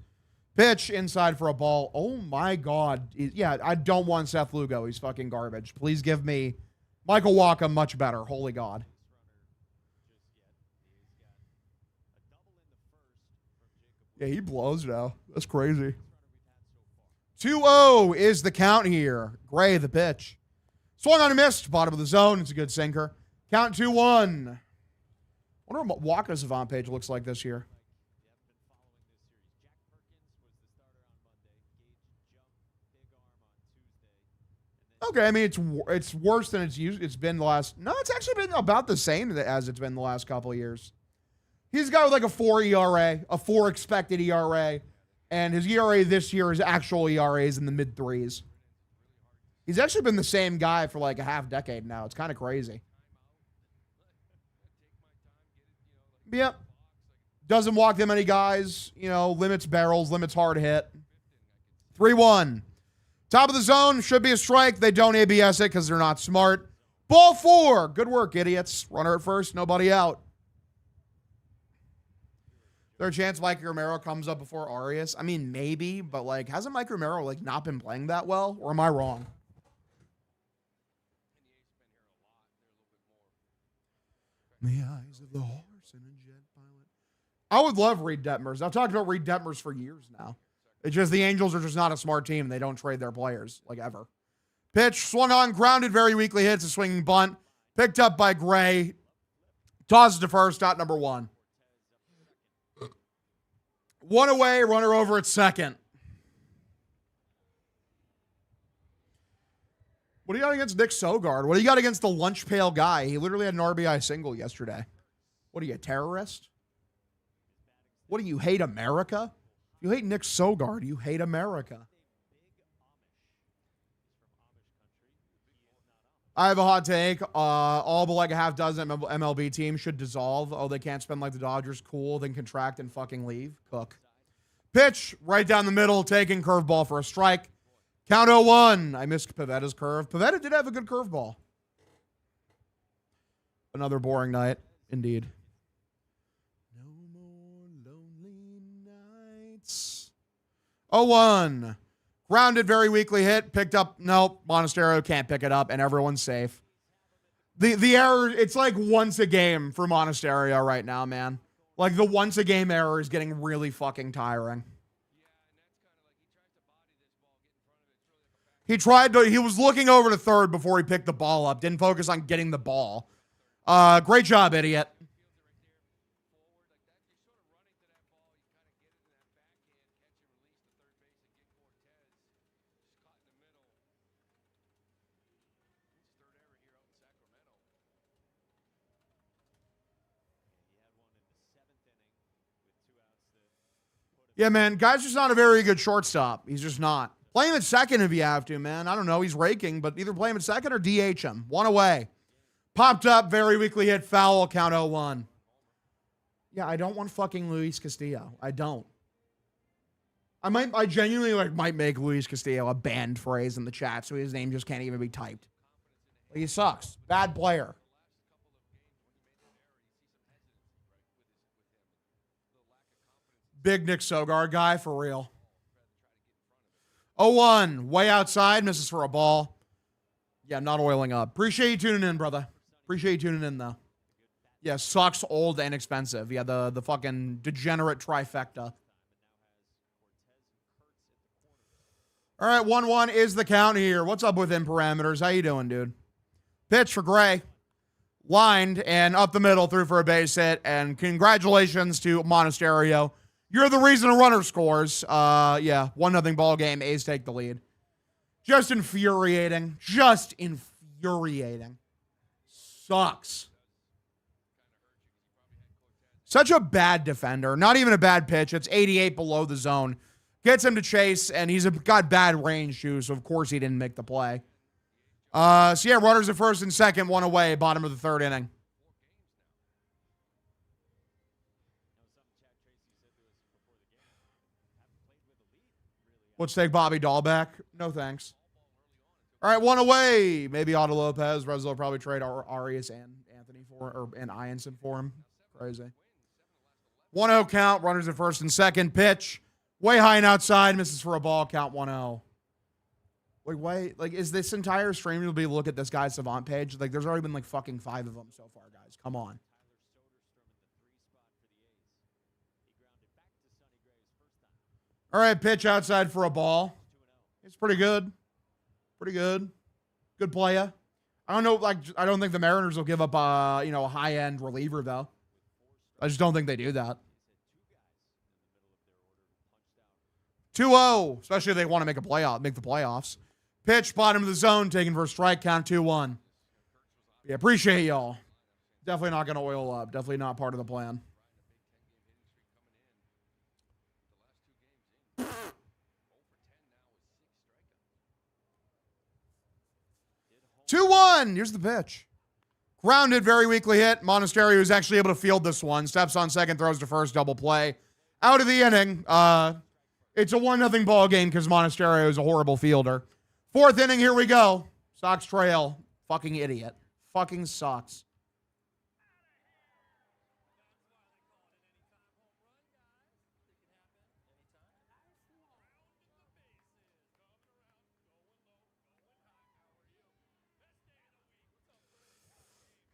Pitch inside for a ball. Oh, my God. Yeah, I don't want Seth Lugo. He's fucking garbage. Please give me Michael Wacha much better. Holy God. Yeah, he blows now. That's crazy. 2-0 is the count here. Gray, the pitch. Swung on a missed. Bottom of the zone. It's a good sinker. Count 2-1. I wonder what Wacha's avant page looks like this year. Okay, I mean, it's worse than it's been the last... No, it's actually been about the same as it's been the last couple of years. He's got like a 4 ERA, a 4 expected ERA, and his ERA this year is actual ERAs in the mid-3s. He's actually been the same guy for like a half decade now. It's kind of crazy. Yep. Doesn't walk that many guys, you know, limits barrels, limits hard hit. 3-1. Top of the zone, should be a strike. They don't ABS it because they're not smart. Ball 4. Good work, idiots. Runner at first, nobody out. Is there a chance Mike Romero comes up before Arias? I mean, maybe, but like, hasn't Mike Romero like not been playing that well? Or am I wrong? The eyes of the horse and a jet pilot. I would love Reed Detmers. I've talked about Reed Detmers for years now. It's just the Angels are just not a smart team. They don't trade their players, like ever. Pitch, swung on, grounded, very weakly hits, a swinging bunt. Picked up by Gray. Tosses to first, out number 1. 1 away, runner over at second. What do you got against Nick Sogard? What do you got against the lunch pail guy? He literally had an RBI single yesterday. What are you, a terrorist? What do you hate, America? You hate Nick Sogard. You hate America. I have a hot take. All but like a half dozen MLB teams should dissolve. Oh, they can't spend like the Dodgers. Cool. Then contract and fucking leave. Cook. Pitch right down the middle. Taking curveball for a strike. Count 0-1. I missed Pavetta's curve. Pavetta did have a good curveball. Another boring night. Indeed. No more lonely nights. 0-1. Grounded, very weakly hit. Picked up. Nope. Monasterio can't pick it up, and everyone's safe. The error, it's like once a game for Monasterio right now, man. Like, the once a game error is getting really fucking tiring. He was looking over to third before he picked the ball up. Didn't focus on getting the ball. Great job, idiot. Yeah, man, guy's just not a very good shortstop. He's just not. Play him at second if you have to, man. I don't know. He's raking, but either play him at second or DH him. One away. Popped up, very weakly hit, foul, count 0-1. Yeah, I don't want fucking Luis Castillo. I don't. I genuinely might make Luis Castillo a banned phrase in the chat so his name just can't even be typed. He sucks. Bad player. Big Nick Sogard guy, for real. 0-1. Way outside. Misses for a ball. Yeah, not oiling up. Appreciate you tuning in, brother. Appreciate you tuning in, though. Yeah, sucks, old, and expensive. Yeah, the fucking degenerate trifecta. All right, 1-1 is the count here. What's up within parameters? How you doing, dude? Pitch for Gray. Lined and up the middle, through for a base hit. And congratulations to Monasterio. You're the reason a runner scores. Yeah, 1-0 ball game. A's take the lead. Just infuriating. Just infuriating. Sucks. Such a bad defender. Not even a bad pitch. It's 88 below the zone. Gets him to chase, and he's got bad range, too, so of course he didn't make the play. So yeah, runners at first and second, one away, bottom of the third inning. Let's take Bobby Dahl back. No thanks. All right, one away. Maybe Otto Lopez. Reslo will probably trade Arias and Anthony and Ianson for him. Crazy. 1-0 count. Runners at first and second. Pitch. Way high and outside. Misses for a ball. Count 1-0. Like, is this entire stream will be look at this guy's Savant page? Like, there's already been like fucking 5 of them so far, guys. Come on. All right, pitch outside for a ball. It's pretty good. Pretty good. Good playa. I don't know, I don't think the Mariners will give up a high-end reliever, though. I just don't think they do that. 2-0, especially if they want to make the playoffs. Pitch, bottom of the zone, taken for a strike, count 2-1. Yeah, appreciate y'all. Definitely not going to oil up. Definitely not part of the plan. 2-1. Here's the pitch. Grounded, very weakly hit. Monasterio is actually able to field this one. Steps on second, throws to first, double play. Out of the inning. It's a 1-0 ball game because Monasterio is a horrible fielder. 4th inning, here we go. Sox trail. Fucking idiot. Fucking sucks.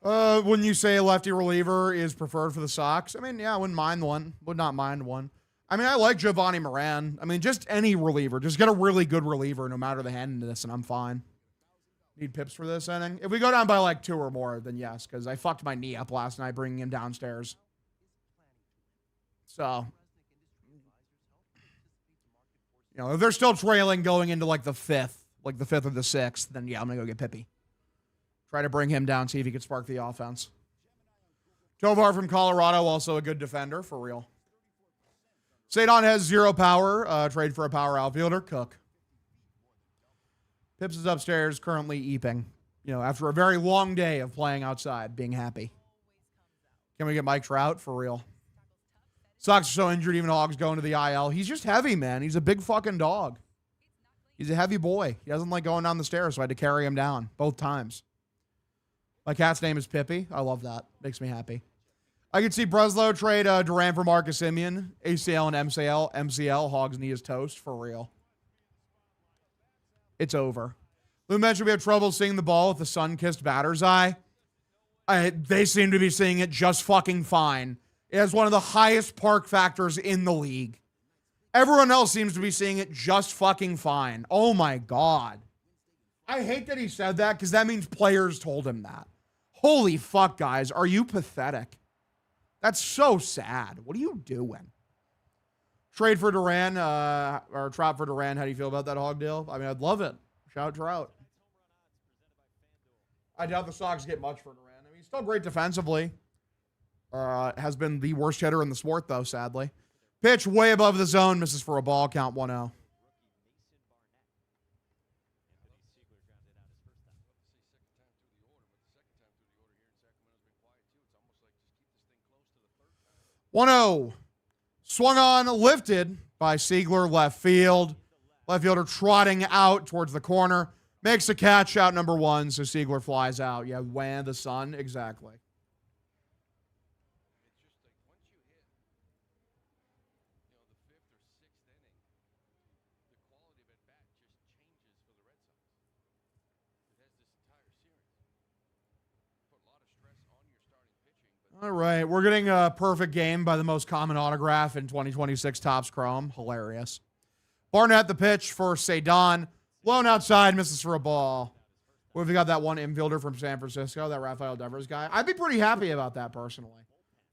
When you say a lefty reliever is preferred for the Sox, I mean, yeah, I wouldn't mind one. Would not mind one. I mean, I like Giovanni Moran. I mean, just any reliever. Just get a really good reliever no matter the hand in this, and I'm fine. Need pips for this inning? If we go down by like 2 or more, then yes, because I fucked my knee up last night bringing him downstairs. So, if they're still trailing going into like the 5th or the 6th, then yeah, I'm going to go get Pippy. Try to bring him down, see if he can spark the offense. Tovar from Colorado, also a good defender, for real. Sadon has 0 power. Trade for a power outfielder. Cook. Pips is upstairs, currently eeping. You know, after a very long day of playing outside, being happy. Can we get Mike Trout? For real. Sox are so injured, even Hogs going to the IL. He's just heavy, man. He's a big fucking dog. He's a heavy boy. He doesn't like going down the stairs, so I had to carry him down both times. My cat's name is Pippi. I love that. Makes me happy. I could see Breslow trade Duran for Marcus Semien. ACL and MCL. Hogs knee is toast. For real. It's over. Lou mentioned we have trouble seeing the ball with the sun-kissed batter's eye. They seem to be seeing it just fucking fine. It has one of the highest park factors in the league. Everyone else seems to be seeing it just fucking fine. Oh my God. I hate that he said that because that means players told him that. Holy fuck, guys. Are you pathetic? That's so sad. What are you doing? Trade for Duran, or Trout for Duran. How do you feel about that Hog deal? I mean, I'd love it. Shout out Trout. I doubt the Sox get much for Duran. I mean, he's still great defensively. Has been the worst hitter in the sport, though, sadly. Pitch way above the zone. Misses for a ball. Count 1-0. Swung on, lifted by Siegler, left field. Left fielder trotting out towards the corner. Makes a catch, out number 1, so Siegler flies out. Yeah, wham, the sun, exactly. All right, we're getting a perfect game by the most common autograph in 2026 Topps Chrome. Hilarious. Barnett the pitch for Sadon. Blown outside, misses for a ball. What if we got that one infielder from San Francisco, that Rafael Devers guy? I'd be pretty happy about that personally.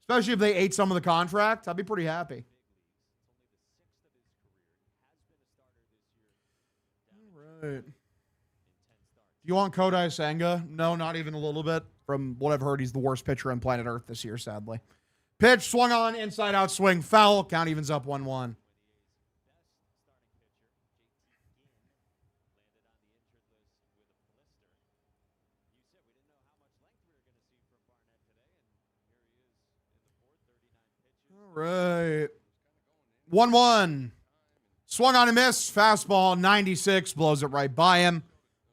Especially if they ate some of the contract. I'd be pretty happy. All right. Do you want Kodai Senga? No, not even a little bit. From what I've heard, he's the worst pitcher on planet Earth this year, sadly. Pitch, swung on, inside out swing, foul. Count evens up 1-1. All right. 1-1. Swung on a miss. Fastball, 96. Blows it right by him.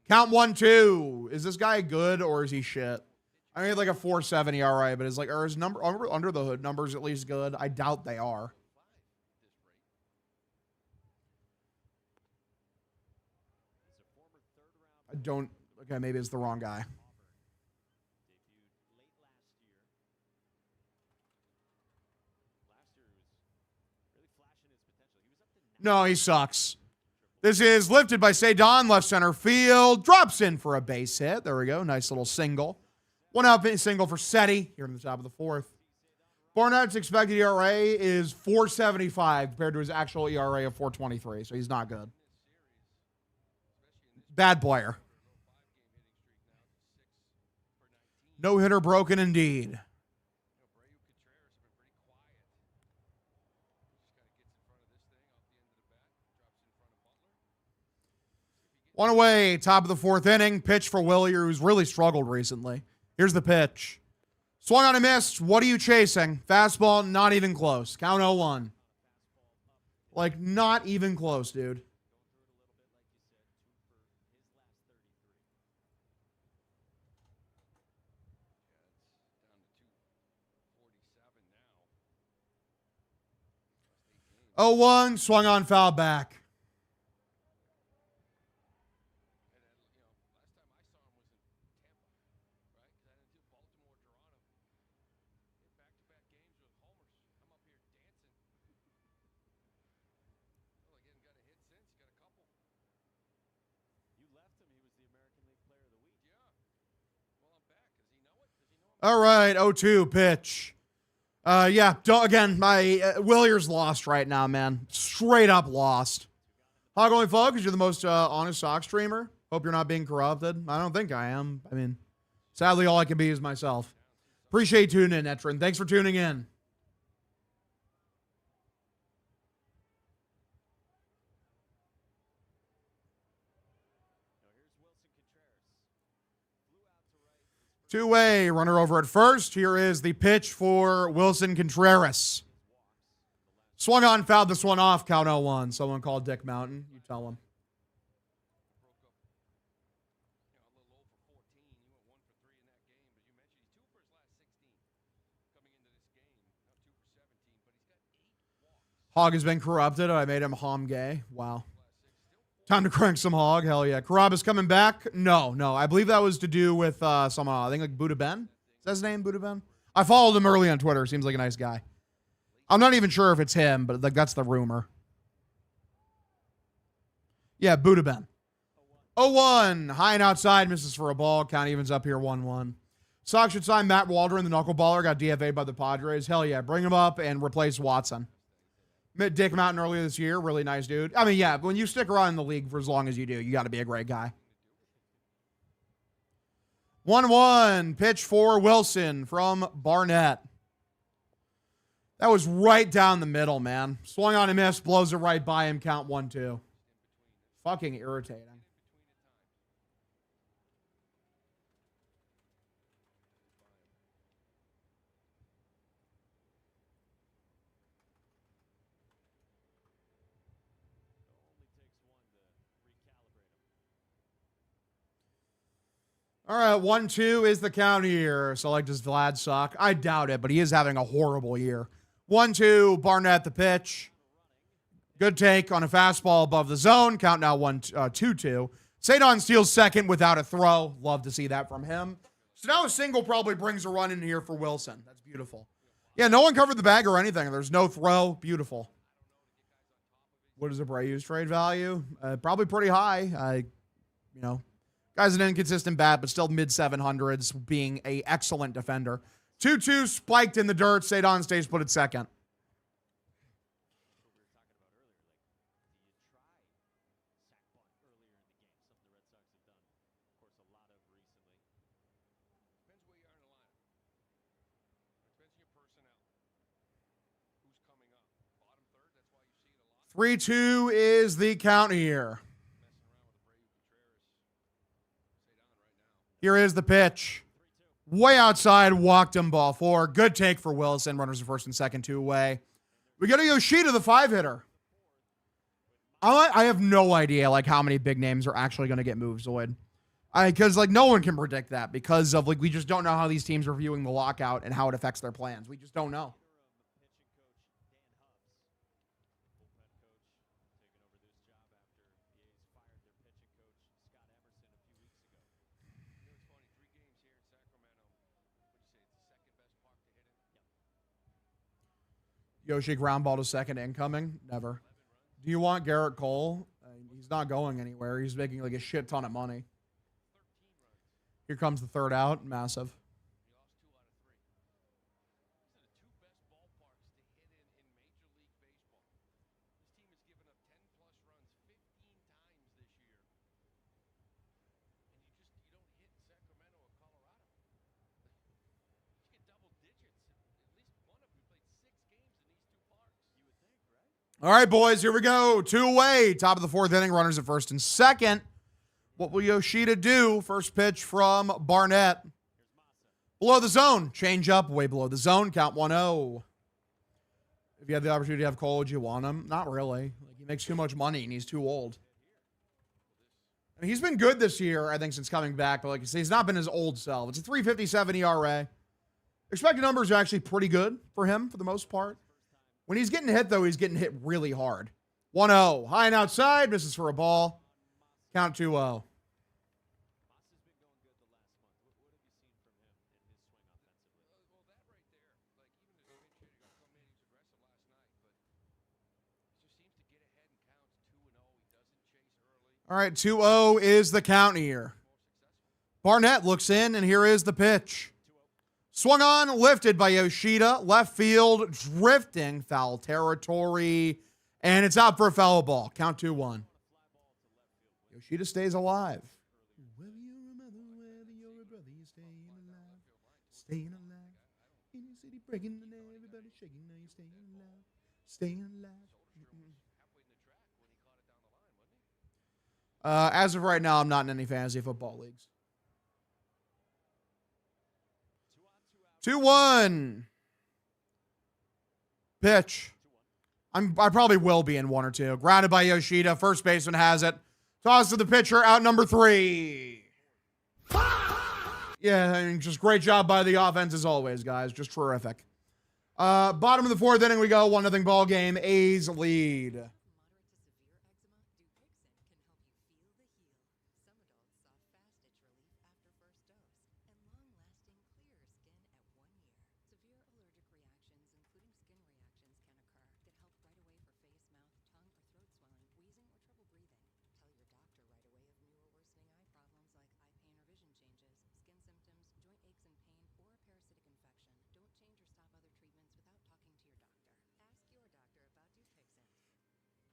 Count 1-2. Is this guy good or is he shit? I mean, like a 4.7 ERA, but are his number under the hood numbers at least good? I doubt they are. I don't. Okay, maybe it's the wrong guy. No, he sucks. This is lifted by Sadon, left center field. Drops in for a base hit. There we go. Nice little single. One out single for Seti here in the top of the 4th. Barnett's expected ERA is 4.75 compared to his actual ERA of 4.23, so he's not good. Bad player. No hitter broken indeed. One away, top of the 4th inning. Pitch for Willier, who's really struggled recently. Here's the pitch. Swung on a miss. What are you chasing? Fastball, not even close. Count 0-1. Like, not even close, dude. Oh, 1, swung on, foul back. All right, 0-2 pitch. Yeah, again, my Willier's lost right now, man. Straight up lost. Hog only follow because you're the most honest Sox streamer. Hope you're not being corrupted. I don't think I am. I mean, sadly, all I can be is myself. Appreciate you tuning in, Etrin. Thanks for tuning in. Two-way, runner over at first. Here is the pitch for Wilson Contreras. Swung on, fouled this one off, count 0-1. Someone called Dick Mountain. You tell him. Hog has been corrupted. I made him Hom gay. Wow. Time to crank some Hog. Hell yeah. Karab is coming back. No. I believe that was to do with someone. I think like Buddha Ben. Is that his name, Buddha Ben? I followed him early on Twitter. Seems like a nice guy. I'm not even sure if it's him, but like that's the rumor. Yeah, Buddha Ben. 0-1. High and outside. Misses for a ball. Count evens up here 1-1. Sox should sign Matt Waldron, the knuckleballer. Got DFA'd by the Padres. Hell yeah. Bring him up and replace Watson. Met Dick Mountain earlier this year. Really nice dude. I mean, yeah, when you stick around in the league for as long as you do, you got to be a great guy. 1-1. Pitch for Wilson from Barnett. That was right down the middle, man. Swung on a miss, blows it right by him. Count 1-2. Fucking irritating. All right, 1-2 is the count here. So, like, does Vlad suck? I doubt it, but he is having a horrible year. 1-2, Barnett the pitch. Good take on a fastball above the zone. Count now 2-2. Sadon steals second without a throw. Love to see that from him. So now a single probably brings a run in here for Wilson. That's beautiful. Yeah, no one covered the bag or anything. There's no throw. Beautiful. What is a Brayu's trade value? Probably pretty high. Guy's an inconsistent bat, but still mid-700s, being an excellent defender. 2-2 spiked in the dirt. Sadon stays put at second. Three, 2 is the count here. Here is the pitch. Way outside, walked him, ball four. Good take for Wilson. Runners at first and second, 2 away. We got a Yoshida, the 5-hitter. I have no idea like how many big names are actually going to get moved, Zoid. Because like no one can predict that because of like we just don't know how these teams are viewing the lockout and how it affects their plans. We just don't know. Yoshi ground ball to second incoming? Never. Do you want Garrett Cole? He's not going anywhere. He's making like a shit ton of money. Here comes the third out. Massive. All right, boys, here we go. 2 away. Top of the 4th inning. Runners at first and second. What will Yoshida do? First pitch from Barnett. Below the zone. Change up. Way below the zone. Count 1-0. If you had the opportunity to have Cole, would you want him? Not really. Like, he makes too much money, and he's too old. I mean, he's been good this year, I think, since coming back. But like I say, he's not been his old self. It's a 3.57 ERA. Expected numbers are actually pretty good for him for the most part. When he's getting hit, though, he's getting hit really hard. 1-0. High and outside. Misses for a ball. Count 2-0. All right, 2-0 is the count here. Barnett looks in, and here is the pitch. Swung on, lifted by Yoshida. Left field, drifting. Foul territory. And it's out for a foul ball. Count 2-1. Yoshida stays alive. Whether you're a mother, whether you're a brother, you're staying alive. Staying alive. In the city, breaking the net, everybody shaking. Now you're staying alive. Staying alive. As of right now, I'm not in any fantasy football leagues. 2-1. Pitch. I probably will be in 1 or 2. Grounded by Yoshida. First baseman has it. Toss to the pitcher. Out number 3. Yeah, I mean, just great job by the offense as always, guys. Just terrific. Bottom of the 4th inning we go. 1-0 ball game. A's lead.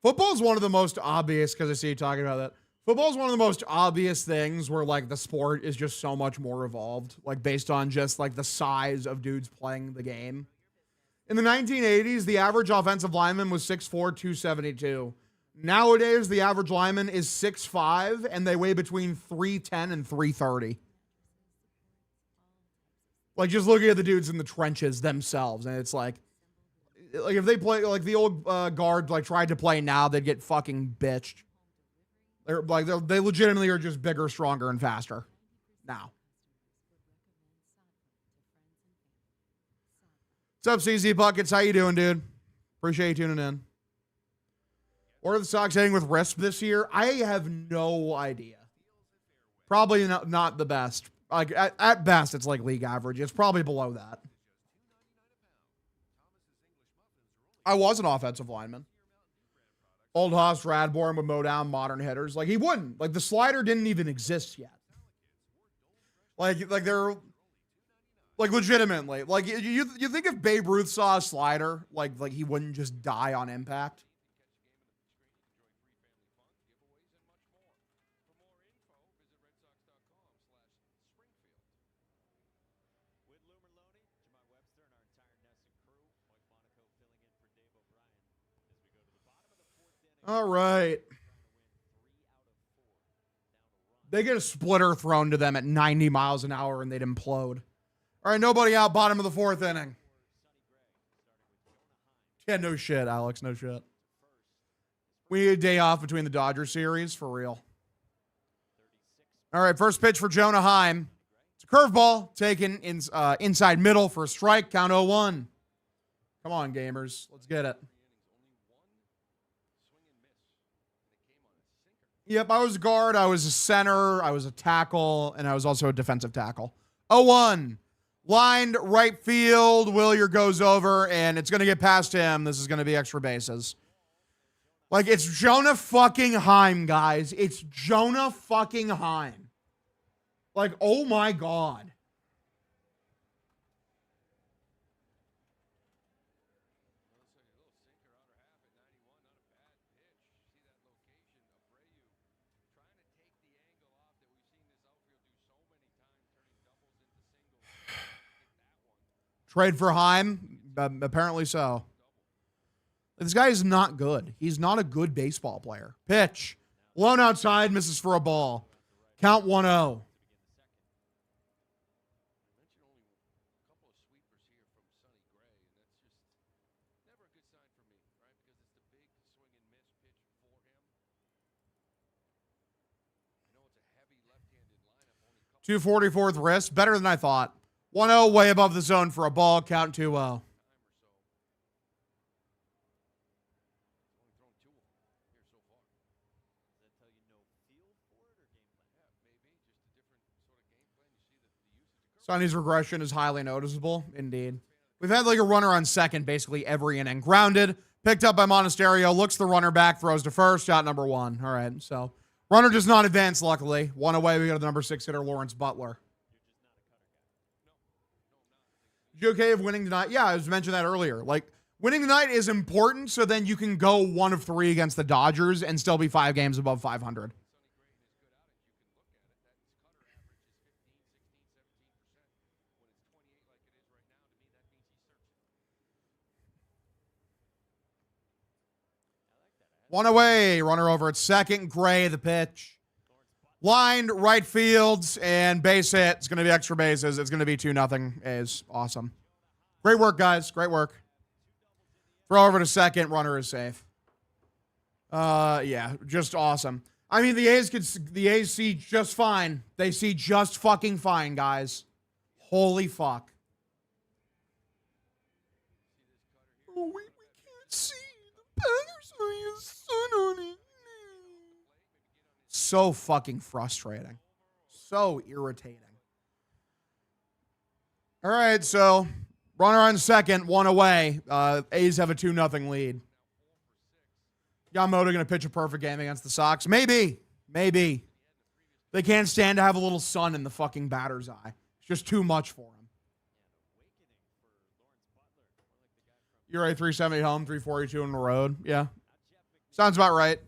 Football is one of the most obvious, because I see you talking about that. Football is one of the most obvious things where, like, the sport is just so much more evolved, like, based on just, like, the size of dudes playing the game. In the 1980s, the average offensive lineman was 6'4", 272. Nowadays, the average lineman is 6'5", and they weigh between 310 and 330. Like, just looking at the dudes in the trenches themselves, and it's like if they play, like, the old guards, like, tried to play now, they'd get fucking bitched. They legitimately are just bigger, stronger, and faster now. What's up, CZ Buckets? How you doing, dude? Appreciate you tuning in. What are the Sox hitting with RISP this year? I have no idea. Probably not the best. Like, at best, it's like league average. It's probably below that. I was an offensive lineman. Old Hoss Radborn would mow down modern hitters. Like, he wouldn't. Like, the slider didn't even exist yet. Like they're, like, legitimately. Like, you think if Babe Ruth saw a slider, like he wouldn't just die on impact? All right. They get a splitter thrown to them at 90 miles an hour and they'd implode. All right, nobody out, bottom of the 4th inning. Yeah, no shit, Alex, no shit. We need a day off between the Dodgers series, for real. All right, first pitch for Jonah Heim. It's a curveball taken inside middle for a strike, count 0-1. Come on, gamers, let's get it. Yep, I was a guard, I was a center, I was a tackle, and I was also a defensive tackle. 0-1. Lined right field. Willier goes over, and it's going to get past him. This is going to be extra bases. Like, it's Jonah fucking Heim, guys. It's Jonah fucking Heim. Like, oh my God. Trade for Heim? Apparently so. This guy is not good. He's not a good baseball player. Pitch. Blown outside, misses for a ball. Count 1-0. .244 wrist. Better than I thought. 1-0, way above the zone for a ball. Count 2-0. Sonny's regression is highly noticeable. Indeed. We've had like a runner on second basically every inning. Grounded. Picked up by Monasterio. Looks the runner back. Throws to first. Shot number 1. All right. So runner does not advance, luckily. 1 away. We go to the number 6 hitter, Lawrence Butler. You okay of winning tonight? Yeah, I was mentioning that earlier. Like, winning tonight is important, so then you can go 1 of 3 against the Dodgers and still be 5 games above 500. One away. Runner over at second. Gray, the pitch. Lined right fields and base hit. It's going to be extra bases. It's going to be 2-0 A's. Awesome. Great work, guys. Great work. Throw over to second. Runner is safe. Yeah, just awesome. I mean, the A's see just fine. They see just fucking fine, guys. Holy fuck. Oh, we can't see. The Packers are a sun on it. So fucking frustrating. So irritating. All right, so runner on second, one away. A's have a 2-0 lead. Yamamoto going to pitch a perfect game against the Sox? Maybe. Maybe. They can't stand to have a little sun in the fucking batter's eye. It's just too much for him. You're a 370 home, 342 on the road. Yeah. Sounds about right.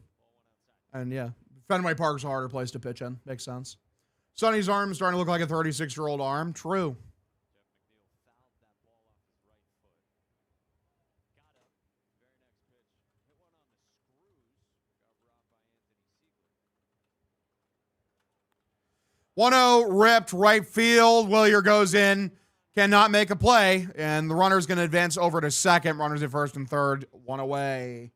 And yeah, Fenway Park's a harder place to pitch in. Makes sense. Sonny's arm starting to look like a 36-year-old arm. True. One-0 ripped right field. Willier goes in, cannot make a play, and the runner's going to advance over to second. Runners at first and third, one away.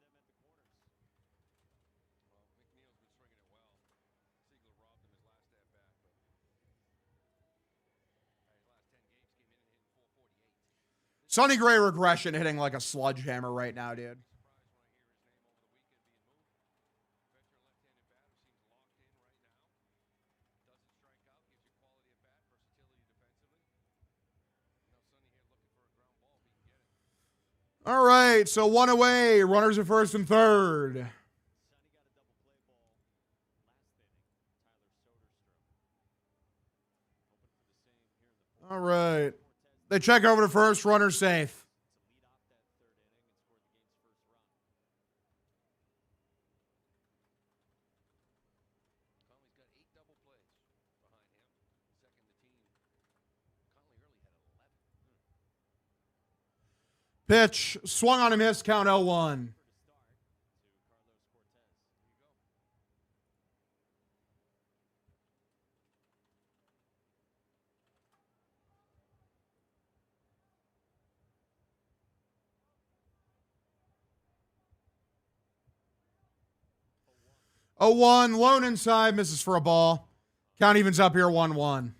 Sonny Gray regression hitting like a sledgehammer right now, dude. All right, so one away. Runners at first and third. All right. They check over to first. Runner safe. Pitch. Swung on a miss. Count 0-1. Oh, 1, lone inside, misses for a ball. Count evens up here, 1-1.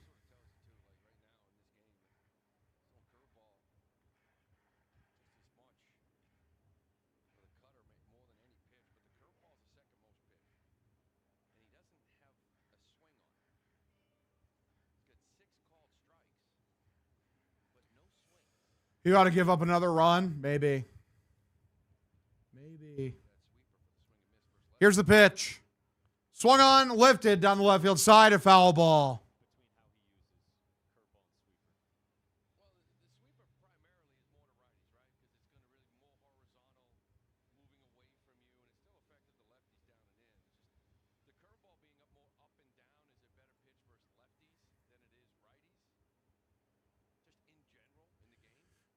You ought to give up another run? Maybe. Maybe. Here's the pitch. Swung on, lifted down the left field side, a foul ball.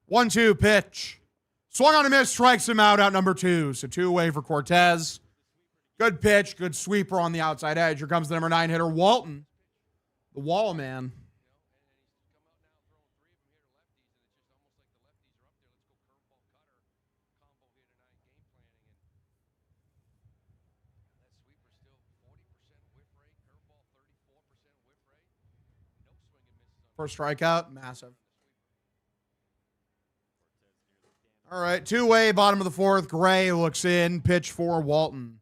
One-two pitch. Swung on a miss, strikes him out number 2. So 2 away for Cortez. Good pitch, good sweeper on the outside edge. Here comes the number 9 hitter, Walton. The wall man. First strikeout, massive. All right, 2-way, bottom of the 4th. Gray looks in, pitch for Walton.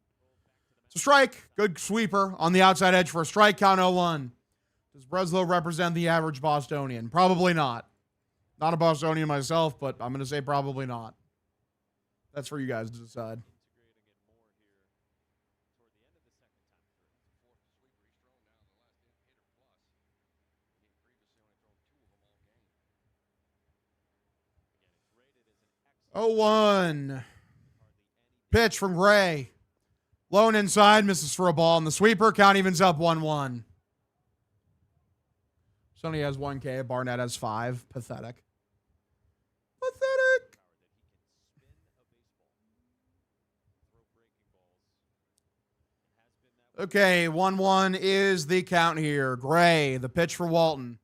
It's a strike. Good sweeper on the outside edge for a strike. Count 0-1. Does Breslow represent the average Bostonian? Probably not. Not a Bostonian myself, but I'm going to say probably not. That's for you guys to decide. Oh, 1. Pitch from Gray. Lone inside, misses for a ball. And the sweeper, count evens up 1-1. Sonny has 1K. Barnett has 5. Pathetic. Pathetic. Okay, 1-1 is the count here. Gray, the pitch for Walton.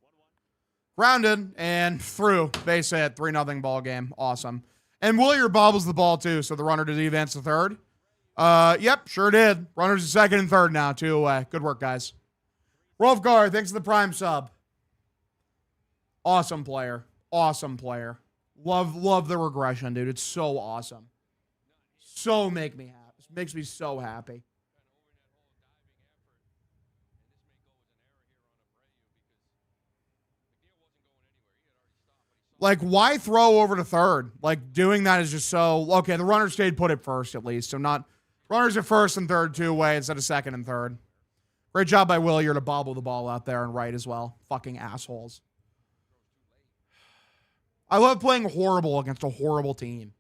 Grounded and through. Base hit. 3-0 ball game. Awesome. And Willier bobbles the ball too, so the runner did advance to third. Yep, sure did. Runners to second and third now, 2 away. Good work, guys. Rolfgar, thanks for the prime sub. Awesome player. Awesome player. Love the regression, dude. It's so awesome. So makes me so happy. Like, why throw over to third? Like, doing that is just so... Okay, the runner stayed put at first, at least. So not... Runners at first and third, 2 away instead of second and third. Great job by Willier to bobble the ball out there and right as well. Fucking assholes. I love playing horrible against a horrible team.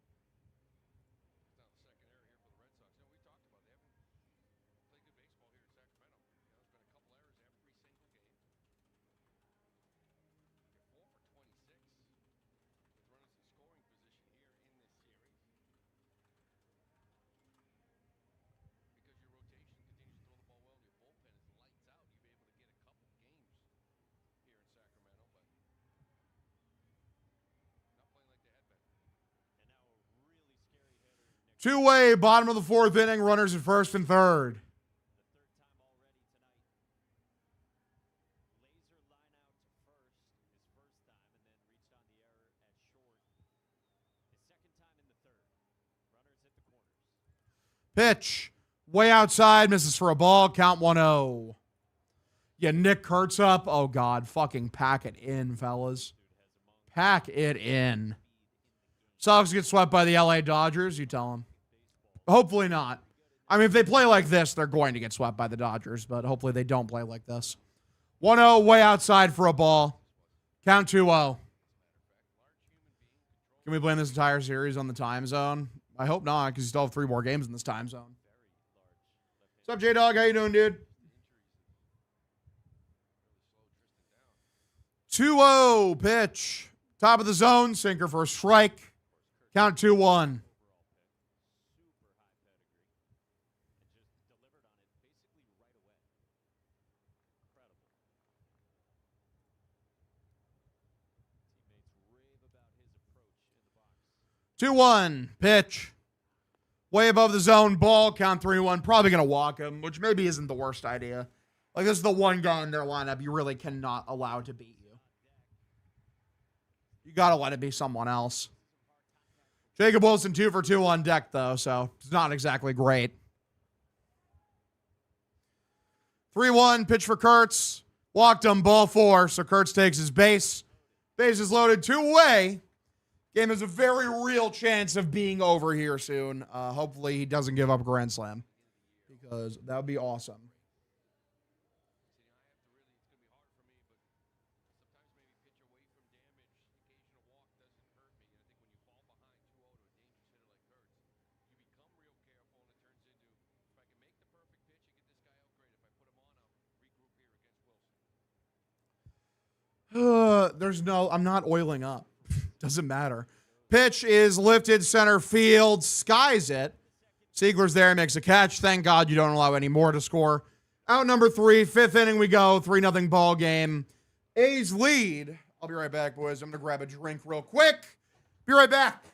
Two-way, bottom of the 4th inning, runners at first and third. Pitch. Way outside, misses for a ball. Count 1-0. Yeah, Nick Kurtz up. Oh, God. Fucking pack it in, fellas. Pack it in. Sox get swept by the LA Dodgers, you tell them. Hopefully not. I mean, if they play like this, they're going to get swept by the Dodgers, but hopefully they don't play like this. 1-0, way outside for a ball. Count 2-0. Can we blame this entire series on the time zone? I hope not, because you still have 3 more games in this time zone. What's up, J-Dog? How you doing, dude? 2-0 pitch. Top of the zone, sinker for a strike. Count 2-1. Two-one pitch. Way above the zone, ball, count 3-1. Probably going to walk him, which maybe isn't the worst idea. Like, this is the one guy in their lineup you really cannot allow to beat you. You got to let it be someone else. Jacob Wilson 2 for 2 on deck, though, so it's not exactly great. 3-1, pitch for Kurtz. Walked him, ball 4, so Kurtz takes his base. Base is loaded, 2 away. Game has a very real chance of being over here soon. Hopefully he doesn't give up a grand slam, because that would be awesome. I'm not oiling up. Doesn't matter. Pitch is lifted center field. Skies it. Siegler's there, makes a catch. Thank God you don't allow any more to score. Out number 3, 5th inning we go. 3-0 ball game. A's lead. I'll be right back, boys. I'm going to grab a drink real quick. Be right back.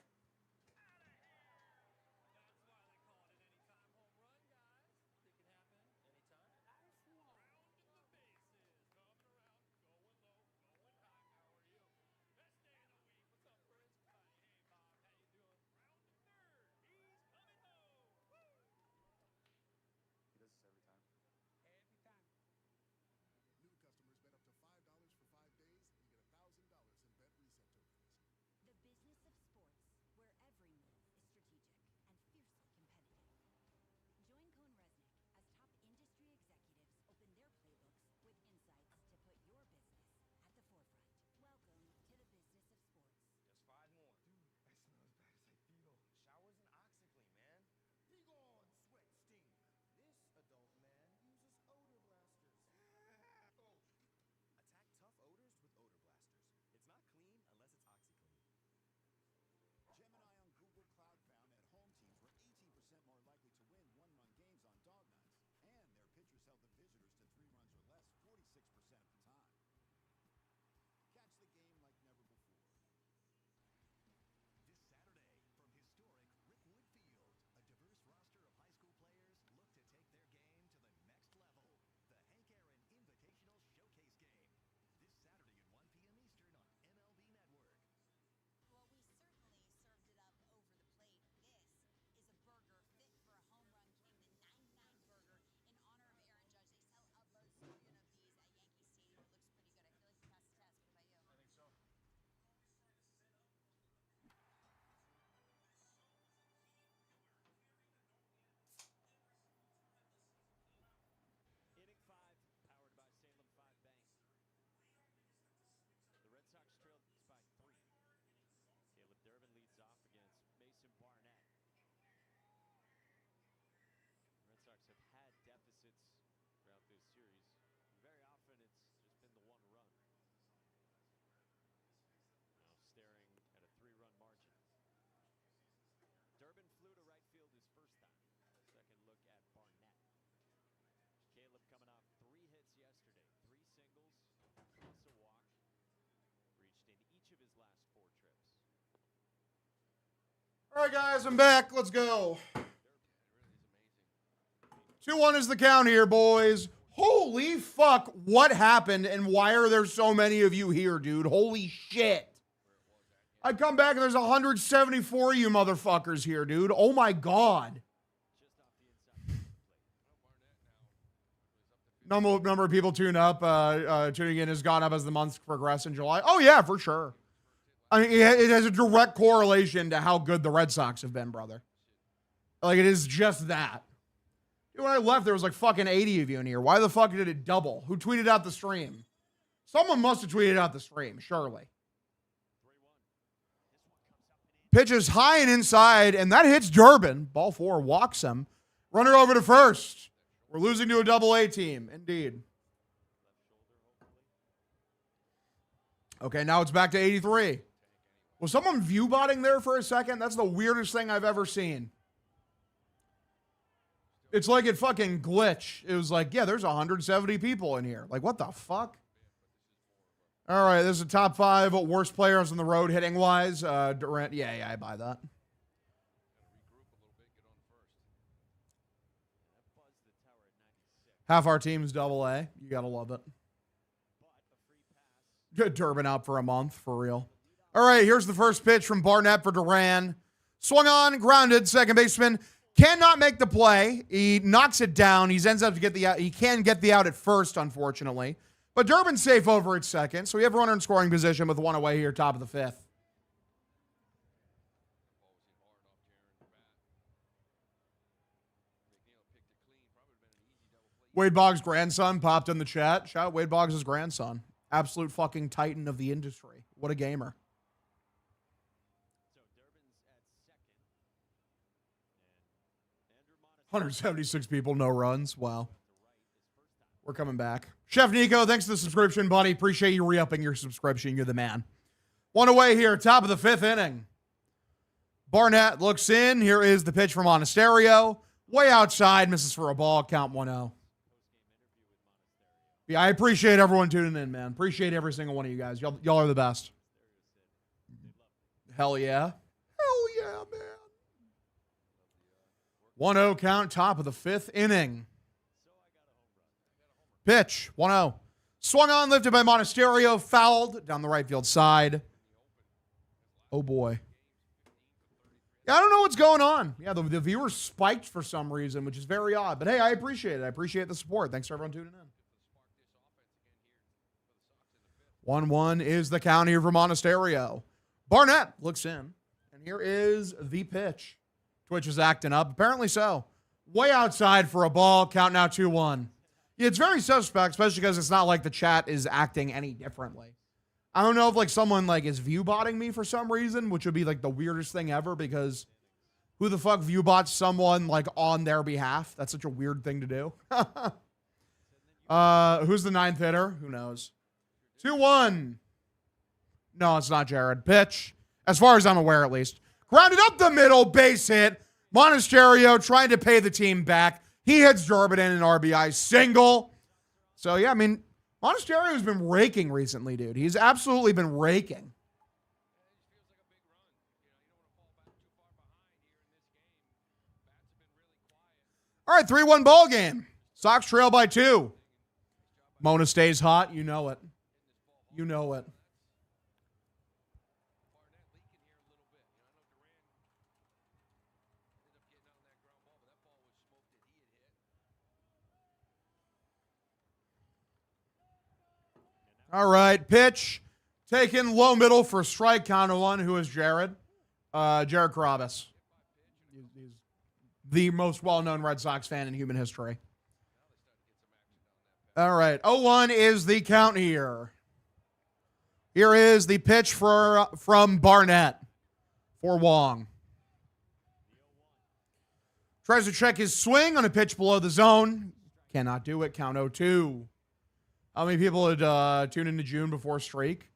All right, guys, I'm back. Let's go. 2-1 is the count here, boys. Holy fuck, what happened and why are there so many of you here, dude? Holy shit. I come back and there's 174 of you motherfuckers here, dude. Oh my God. Number of people tuning in has gone up as the months progress in July. Oh yeah, for sure. I mean, it has a direct correlation to how good the Red Sox have been, brother. Like, it is just that. When I left, there was like fucking 80 of you in here. Why the fuck did it double? Who tweeted out the stream? Someone must have tweeted out the stream, surely. Pitches high and inside, and that hits Durbin. Ball 4 walks him. Runner over to first. We're losing to a double-A team. Indeed. Okay, now it's back to 83. Was someone view-botting there for a second? That's the weirdest thing I've ever seen. It's like it fucking glitched. It was like, yeah, there's 170 people in here. Like, what the fuck? All right, this is the top 5 worst players on the road hitting-wise. Durant, yeah, I buy that. Half our team's double-A. You gotta love it. Good Durbin out for a month, for real. All right, here's the first pitch from Barnett for Duran. Swung on, grounded, second baseman. Cannot make the play. He knocks it down. He ends up to get the out. He can get the out at first, unfortunately. But Durbin's safe over at second. So we have a runner in scoring position with one away here, top of the 5th. Wade Boggs' grandson popped in the chat. Shout out Wade Boggs' grandson. Absolute fucking titan of the industry. What a gamer. So 176 people, no runs. Wow. We're coming back. Chef Nico, thanks for the subscription, buddy. Appreciate you re-upping your subscription. You're the man. One away here, top of the 5th inning. Barnett looks in. Here is the pitch from Monasterio. Way outside, misses for a ball. Count 1-0. Yeah, I appreciate everyone tuning in, man. Appreciate every single one of you guys. Y'all are the best. Hell yeah. Hell yeah, man. 1-0 count, top of the 5th inning. Pitch, 1-0. Swung on, lifted by Monasterio, fouled down the right field side. Oh, boy. Yeah, I don't know what's going on. Yeah, the viewers spiked for some reason, which is very odd. But, hey, I appreciate it. I appreciate the support. Thanks for everyone tuning in. 1-1 is the count here for Monasterio. Barnett looks in, and here is the pitch. Twitch is acting up. Apparently so. Way outside for a ball. Count now 2-1. Yeah, it's very suspect, especially because it's not like the chat is acting any differently. I don't know if like someone like is view-botting me for some reason, which would be like the weirdest thing ever because who the fuck view-bots someone like on their behalf? That's such a weird thing to do. Who's the 9th hitter? Who knows? 2-1. No, it's not Jared. Pitch. As far as I'm aware, at least. Grounded up the middle, base hit. Monasterio trying to pay the team back. He hits Durbin in an RBI single. So, yeah, I mean, Monasterio's been raking recently, dude. He's absolutely been raking. All right, 3-1 ball game. Sox trail by 2. Mona stays hot. You know it. You know it. All right, pitch. Taken low middle for strike, count of 1. Who is Jared? Jared Carabas. He's the most well-known Red Sox fan in human history. All right, 0-1 is the count here. Here is the pitch from Barnett for Wong. Tries to check his swing on a pitch below the zone. Cannot do it. Count 0-2. How many people had tuned into June before streak?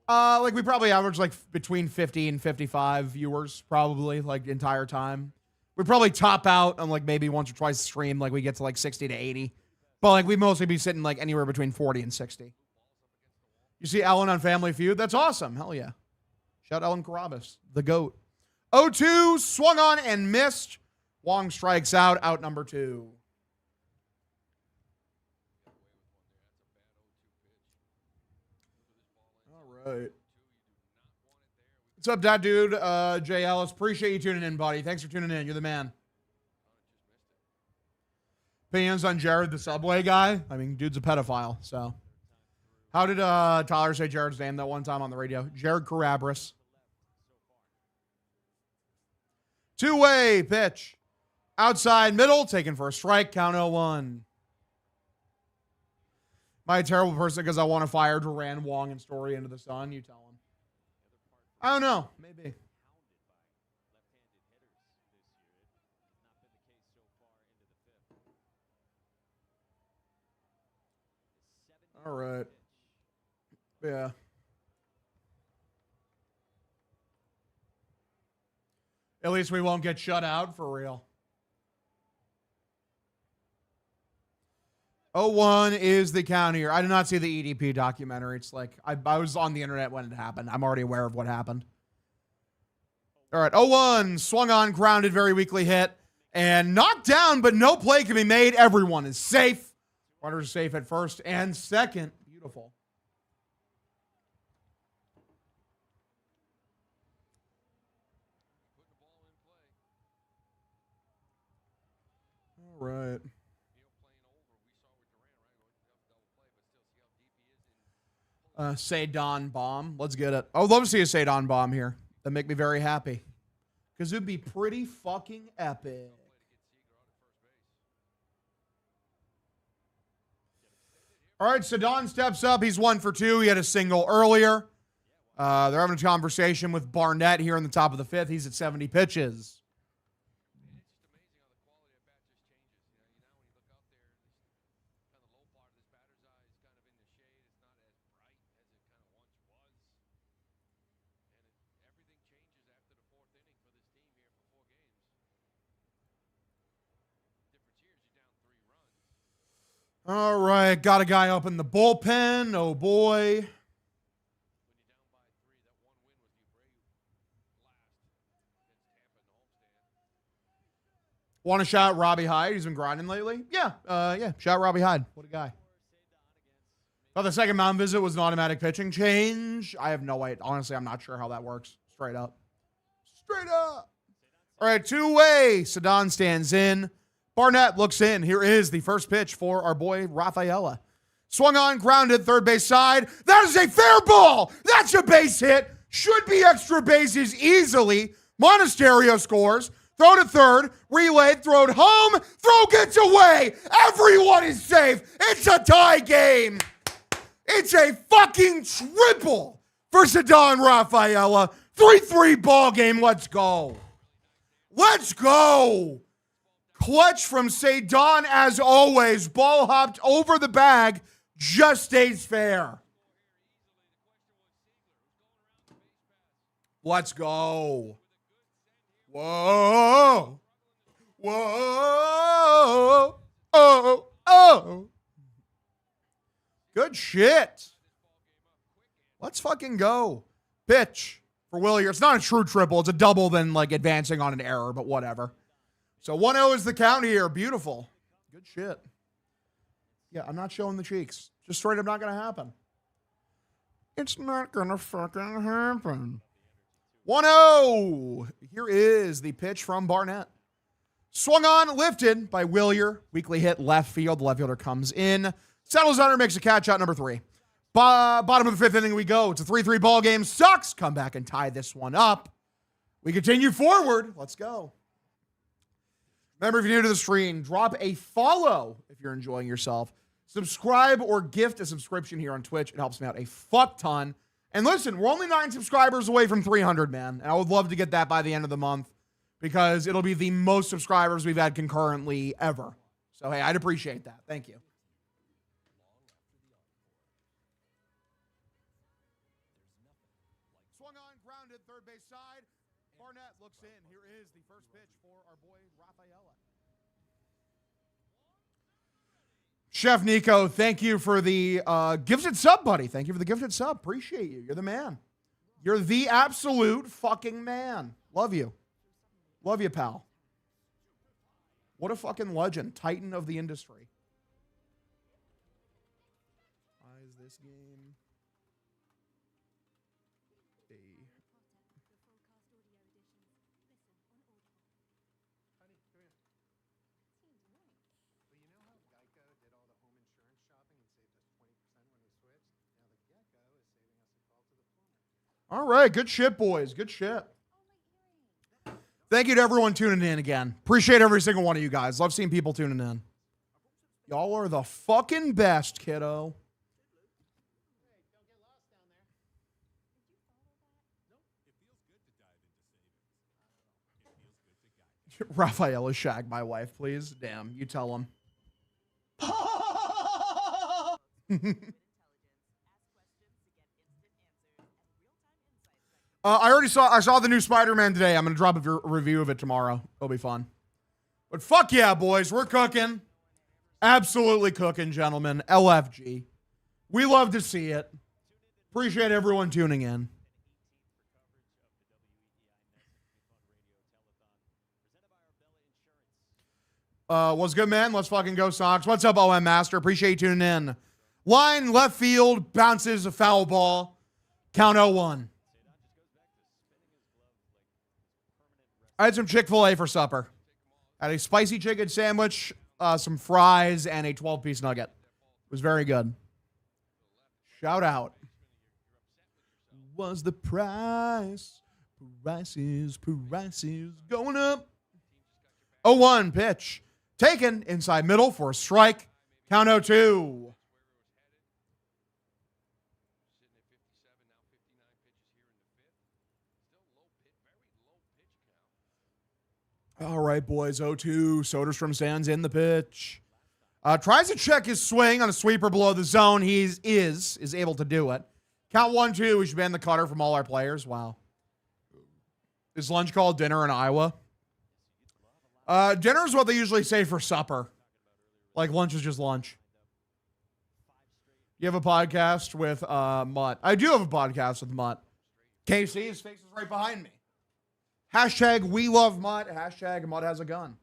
Like we probably average like between 50 and 55 viewers probably like the entire time. We probably top out on like maybe once or twice a stream. Like we get to like 60 to 80. But like we mostly be sitting like anywhere between 40 and 60. You see Ellen on Family Feud? That's awesome. Hell yeah. Shout out Ellen Carabas, the GOAT. 0-2, swung on and missed. Wong strikes out number 2. All right. What's up, that dude? Jay Ellis. Appreciate you tuning in, buddy. Thanks for tuning in. You're the man. Opinions on Jared, the Subway guy? I mean, dude's a pedophile, so. How did Tyler say Jared's name that one time on the radio? Jared Carabras. 2-way pitch. Outside middle, taken for a strike, count 0-1. Am I a terrible person because I want to fire Duran, Wong, and Story into the sun? You tell him. I don't know. Maybe. All right. Yeah. At least we won't get shut out for real. 0-1 is the count here. I did not see the EDP documentary. It's like, I was on the internet when it happened. I'm already aware of what happened. All right, 0-1, swung on, grounded, very weakly hit, and knocked down, but no play can be made. Everyone is safe. Runners safe at first and second. Beautiful. All right. Sadon bomb. Let's get it. I would love to see a Sadon bomb here. That'd make me very happy. Because it would be pretty fucking epic. All right, Sadon steps up. He's 1 for 2. He had a single earlier. They're having a conversation with Barnett here in the top of the 5th. He's at 70 pitches. All right, got a guy up in the bullpen. Oh, boy. Want to shout Robbie Hyde? He's been grinding lately. Yeah. Shout Robbie Hyde. What a guy. Thought the second mound visit was an automatic pitching change. I have no idea. Honestly, I'm not sure how that works. Straight up. All right, 2-way. Sadon stands in. Barnett looks in. Here is the first pitch for our boy Rafaela. Swung on, grounded, third base side. That is a fair ball. That's a base hit. Should be extra bases easily. Monasterio scores. Throw to third. Relayed. Throw it home. Throw gets away. Everyone is safe. It's a tie game. It's a fucking triple for Sadon Rafaela. 3-3 ball game. Let's go. Let's go. Clutch from Sadon as always. Ball hopped over the bag. Just stays fair. Let's go. Whoa. Whoa. Oh. Good shit. Let's fucking go. Pitch for Willier. It's not a true triple. It's a double then like advancing on an error, but whatever. So 1-0 is the count here. Beautiful. Good shit. Yeah, I'm not showing the cheeks. Just straight up not going to happen. It's not going to fucking happen. 1-0. Here is the pitch from Barnett. Swung on, lifted by Willier. Weakly hit left field. The left fielder comes in. Settles under, makes a catch out number 3. Bottom of the 5th inning we go. It's a 3-3 ball game. Sucks. Come back and tie this one up. We continue forward. Let's go. Remember, if you're new to the stream, drop a follow if you're enjoying yourself. Subscribe or gift a subscription here on Twitch. It helps me out a fuck ton. And listen, we're only 9 subscribers away from 300, man. And I would love to get that by the end of the month because it'll be the most subscribers we've had concurrently ever. So, hey, I'd appreciate that. Thank you. Swung on, grounded, third base side. Barnett looks in. Here is the first pitch for our boy Rafaela. Chef Nico, thank you for the gifted sub, buddy. Thank you for the gifted sub. Appreciate you. You're the man. You're the absolute fucking man. Love you. Love you, pal. What a fucking legend. Titan of the industry. Why is this game? All right, good shit, boys. Good shit. Thank you to everyone tuning in again. Appreciate every single one of you guys. Love seeing people tuning in. Y'all are the fucking best, kiddo. Raphael shag my wife, please. Damn, you tell him. I saw the new Spider-Man today. I'm going to drop a review of it tomorrow. It'll be fun. But fuck yeah, boys. We're cooking. Absolutely cooking, gentlemen. LFG. We love to see it. Appreciate everyone tuning in. What's good, man? Let's fucking go, Sox. What's up, OM Master? Appreciate you tuning in. Line, left field, bounces a foul ball. Count 0-1. I had some Chick-fil-A for supper. I had a spicy chicken sandwich, some fries, and a 12-piece nugget. It was very good. Shout out. Was the prices going up? 0-1 pitch. Taken inside middle for a strike. Count 0-2. All right, boys. 0-2. Soderstrom stands in the pitch. Tries to check his swing on a sweeper below the zone. He is able to do it. Count 1-2. We should ban the cutter from all our players. Wow. Is lunch called dinner in Iowa? Dinner is what they usually say for supper. Like lunch is just lunch. You have a podcast with Mutt. I do have a podcast with Mutt. KC, his face is right behind me. Hashtag we love Mutt. Hashtag Mutt has a gun.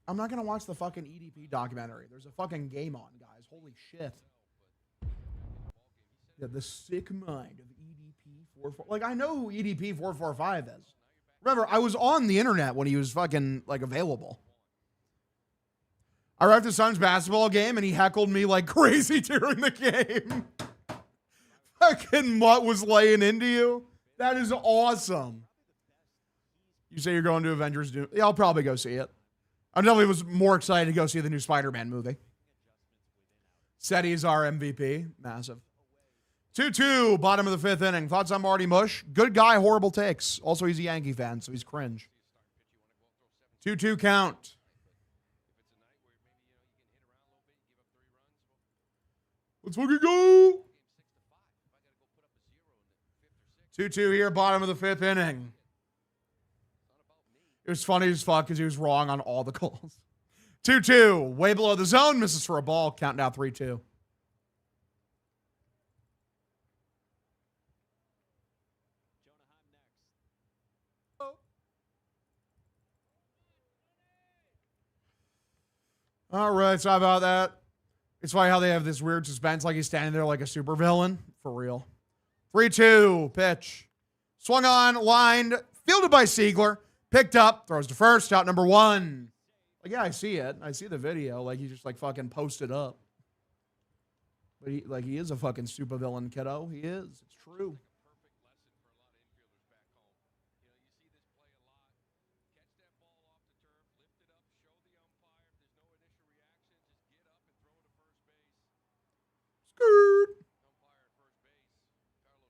I'm not going to watch the fucking EDP documentary. There's a fucking game on, guys. Holy shit. Yeah, the sick mind of EDP 44. Like, I know who EDP 445 is. Remember, I was on the internet when he was fucking, like, available. I arrived at Suns basketball game, and he heckled me like crazy during the game. Fucking Mutt was laying into you. That is awesome. You say you're going to Avengers Doom. Yeah, I'll probably go see it. I definitely was more excited to go see the new Spider-Man movie. Seti's our MVP. Massive. 2-2, bottom of the fifth inning. Thoughts on Marty Mush? Good guy, horrible takes. Also, he's a Yankee fan, so he's cringe. 2-2 count. Let's fucking go. 2-2 here, bottom of the fifth inning. It was funny as fuck because he was wrong on all the calls. 2-2, way below the zone, misses for a ball. Count now 3-2. All right, so how about that? It's funny how they have this weird suspense, like he's standing there like a supervillain. For real. 3-2, pitch. Swung on, lined, fielded by Siegler. Picked up, throws to first, out number 1. Like, yeah, I see it. I see the video. Like, he just, like, fucking posted up. But, he is a fucking supervillain, kiddo. He is. It's true.